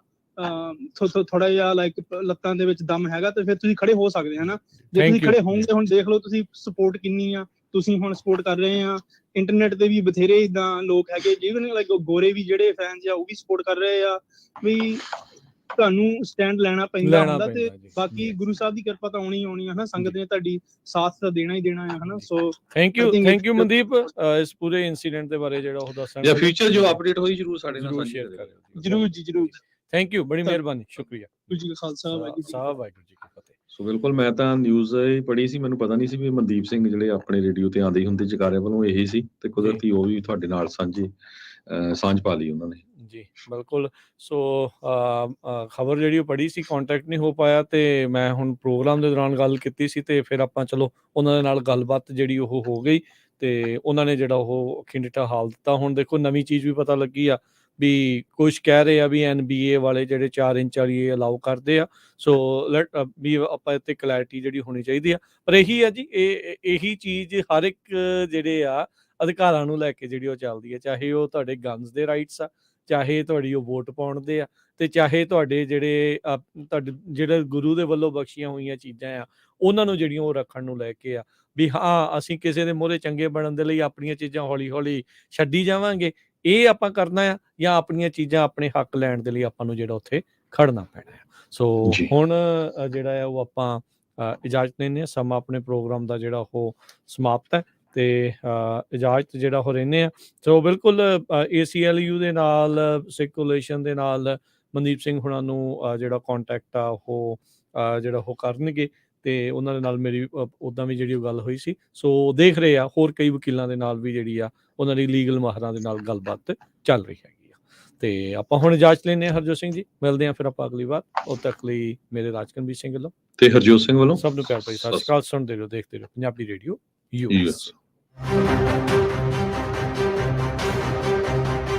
ਥੋੜਾ ਜਿਹਾ ਲਾਈਕ ਲੱਤਾਂ ਦੇ ਵਿੱਚ ਦਮ ਹੈਗਾ ਤੇ ਫਿਰ ਤੁਸੀਂ ਖੜੇ ਹੋ ਸਕਦੇ ਹਨਾ। ਜੇ ਤੁਸੀਂ ਖੜੇ ਹੋਵੋਗੇ, ਹੁਣ ਦੇਖ ਲਓ ਤੁਸੀਂ ਸਪੋਰਟ ਕਿੰਨੀ ਆ, ਤੁਸੀਂ ਹੁਣ ਸਪੋਰਟ ਕਰ ਰਹੇ ਆ, ਇੰਟਰਨੈਟ ਤੇ ਵੀ ਬਥੇਰੇ ਇਦਾਂ ਲੋਕ ਹੈਗੇ ਜਿਹਨਾਂ ਲਾਈਕ ਗੋਰੇ ਵੀ ਜਿਹੜੇ ਫੈਨਸ ਆ ਉਹ ਵੀ ਸਪੋਰਟ ਕਰ ਰਹੇ ਆ ਵੀ ਤੁਹਾਨੂੰ ਸਟੈਂਡ ਲੈਣਾ ਪੈਂਦਾ ਹੁੰਦਾ। ਤੇ ਬਾਕੀ ਗੁਰੂ ਸਾਹਿਬ ਦੀ ਕਿਰਪਾ ਤਾਂ ਆਉਣੀ ਆ ਹਨਾ, ਸੰਗਤ ਨੇ ਤੁਹਾਡੀ ਸਾਥ ਤਾਂ ਦੇਣਾ ਹੀ ਦੇਣਾ ਆ ਹਨਾ। ਸੋ ਥੈਂਕ ਯੂ ਮਨਦੀਪ ਇਸ ਪੂਰੇ ਇਨਸੀਡੈਂਟ ਦੇ ਬਾਰੇ ਜਿਹੜਾ ਉਹ ਦੱਸਣ ਜਾਂ ਫਿਊਚਰ ਜੋ ਅਪਡੇਟ ਹੋਈ ਜਰੂਰ ਸਾਡੇ ਨਾਲ ਸ਼ੇਅਰ ਕਰਿਓ। ਜਰੂਰ ਜੀ ਜਰੂਰ। ਥੈਂਕ ਯੂ, ਬੜੀ ਮਿਹਰਬਾਨੀ, ਸ਼ੁਕਰੀਆ। ਵਾਹਿਗੁਰੂ ਜੀ ਕਾ ਖਾਲਸਾ, ਵਾਹਿਗੁਰੂ ਜੀ ਕੀ ਫਤਿਹ। ਸੋ ਬਿਲਕੁਲ ਮੈਂ ਤਾਂ ਨਿਊਜ਼ ਪੜ੍ਹੀ ਸੀ, ਮੈਨੂੰ ਪਤਾ ਨਹੀਂ ਸੀ ਵੀ ਮਨਦੀਪ ਸਿੰਘ ਜਿਹੜੇ ਆਪਣੇ ਰੇਡੀਓ ਤੇ ਆਉਂਦੇ ਹੁੰਦੇ ਜਕਾਰੇ ਵੱਲੋਂ ਇਹੀ ਸੀ, ਤੇ ਕੁਦਰਤੀ ਉਹ ਵੀ ਤੁਹਾਡੇ ਨਾਲ ਸਾਂਝ ਪਾ ਲਈ ਉਹਨਾਂ ਨੇ ਜੀ। ਬਿਲਕੁਲ। ਸੋ ਖਬਰ ਜਿਹੜੀ ਉਹ ਪੜ੍ਹੀ ਸੀ, ਕੰਟੈਕਟ ਨਹੀਂ ਹੋ ਪਾਇਆ ਤੇ ਮੈਂ ਹੁਣ ਪ੍ਰੋਗਰਾਮ ਦੇ ਦੌਰਾਨ ਗੱਲ ਕੀਤੀ ਸੀ ਤੇ ਫਿਰ ਆਪਾਂ ਚਲੋ ਉਹਨਾਂ ਦੇ ਨਾਲ ਗੱਲਬਾਤ ਜਿਹੜੀ ਉਹ ਹੋ ਗਈ ਤੇ ਉਹਨਾਂ ਨੇ ਜਿਹੜਾ ਉਹ ਖਿੰਡਿਟਾ ਹਾਲ ਦਿੱਤਾ। ਹੁਣ ਦੇਖੋ ਨਵੀਂ ਚੀਜ਼ ਵੀ ਪਤਾ ਲੱਗੀ ਆ ਵੀ ਕੁਛ ਕਹਿ ਰਹੇ ਆ ਵੀ NBA ਵਾਲੇ ਜਿਹੜੇ 4 ਇੰਚ ਵਾਲੀ ਇਹ ਅਲਾਉ ਕਰਦੇ ਆ। ਸੋ ਵੀ ਆਪਾਂ ਇੱਥੇ ਕਲੈਰਿਟੀ ਜਿਹੜੀ ਹੋਣੀ ਚਾਹੀਦੀ ਆ। ਪਰ ਇਹੀ ਆ ਜੀ, ਇਹੀ ਚੀਜ਼ ਹਰ ਇੱਕ ਜਿਹੜੇ ਆ ਅਧਿਕਾਰਾਂ ਨੂੰ ਲੈ ਕੇ ਜਿਹੜੀ ਉਹ ਚੱਲਦੀ ਹੈ, ਚਾਹੇ ਉਹ ਤੁਹਾਡੇ ਗਨਸ ਦੇ ਰਾਈਟਸ ਆ, ਚਾਹੇ ਤੁਹਾਡੀ ਉਹ ਵੋਟ ਪਾਉਣ ਦੇ ਆ, ਤੇ ਚਾਹੇ ਤੁਹਾਡੇ ਜਿਹੜੇ ਗੁਰੂ ਦੇ ਵੱਲੋਂ ਬਖਸ਼ੀਆਂ ਹੋਈਆਂ ਚੀਜ਼ਾਂ ਆ ਉਹਨਾਂ ਨੂੰ ਜਿਹੜੀਆਂ ਉਹ ਰੱਖਣ ਨੂੰ ਲੈ ਕੇ ਆ ਵੀ ਹਾਂ ਅਸੀਂ ਕਿਸੇ ਦੇ ਮੂਹਰੇ ਚੰਗੇ ਬਣਨ ਦੇ ਲਈ ਆਪਣੀਆਂ ਚੀਜ਼ਾਂ ਹੌਲੀ ਹੌਲੀ ਛੱਡੀ ਜਾਵਾਂਗੇ, ਇਹ ਆਪਾਂ ਕਰਨਾ ਆ, ਜਾਂ ਆਪਣੀਆਂ ਚੀਜ਼ਾਂ ਆਪਣੇ ਹੱਕ ਲੈਣ ਦੇ ਲਈ ਆਪਾਂ ਨੂੰ ਜਿਹੜਾ ਉੱਥੇ ਖੜਨਾ ਪੈਣਾ ਹੈ। ਸੋ ਹੁਣ ਜਿਹੜਾ ਆ ਉਹ ਆਪਾਂ ਇਜਾਜ਼ਤ ਲੈਂਦੇ ਹਾਂ, ਸਮਾਂ ਆਪਣੇ ਪ੍ਰੋਗਰਾਮ ਦਾ ਜਿਹੜਾ ਉਹ ਸਮਾਪਤ ਹੈ ਤੇ ਇਜਾਜ਼ਤ ਜਿਹੜਾ ਉਹ ਰਹਿੰਦੇ ਆ। ਸੋ ਬਿਲਕੁਲ ACLU ਦੇ ਨਾਲ, ਸਿੱਖ ਕੋਲੀਸ਼ਨ ਦੇ ਨਾਲ ਮਨਦੀਪ ਸਿੰਘ ਹੁਣਾਂ ਨੂੰ ਜਿਹੜਾ ਕੰਟੈਕਟ ਆ ਉਹ ਜਿਹੜਾ ਉਹ ਕਰਨਗੇ ਤੇ ਉਹਨਾਂ ਦੇ ਨਾਲ ਮੇਰੀ ਉੱਦਾਂ ਵੀ ਜਿਹੜੀ ਉਹ ਗੱਲ ਹੋਈ ਸੀ। ਸੋ ਦੇਖ ਰਹੇ ਆ ਹੋਰ ਕਈ ਵਕੀਲਾਂ ਦੇ ਨਾਲ ਵੀ ਜਿਹੜੀ ਆ ਉਹਨਾਂ ਦੀ ਲੀਗਲ ਮਾਹਰਾਂ ਦੇ ਨਾਲ ਗੱਲਬਾਤ ਚੱਲ ਰਹੀ ਹੈਗੀ ਆ। ਤੇ ਆਪਾਂ ਹੁਣ ਇਜਾਜ਼ਤ ਲੈਂਦੇ ਹਾਂ ਹਰਜੋਤ ਸਿੰਘ ਜੀ, ਮਿਲਦੇ ਹਾਂ ਫਿਰ ਆਪਾਂ ਅਗਲੀ ਵਾਰ। ਉਦੋਂ ਤੱਕ ਲਈ ਮੇਰੇ ਰਾਜਕਨਵੀਰ ਸਿੰਘ ਵੱਲੋਂ ਤੇ ਹਰਜੋਤ ਸਿੰਘ ਵੱਲੋਂ ਸਭ ਨੂੰ ਪਿਆਰ ਭਰੀ ਸਤਿ ਸ਼੍ਰੀ ਅਕਾਲ। ਸੁਣਦੇ ਰਹੋ, ਦੇਖਦੇ ਰਹੋ ਪੰਜਾਬੀ ਰੇਡੀਓ US।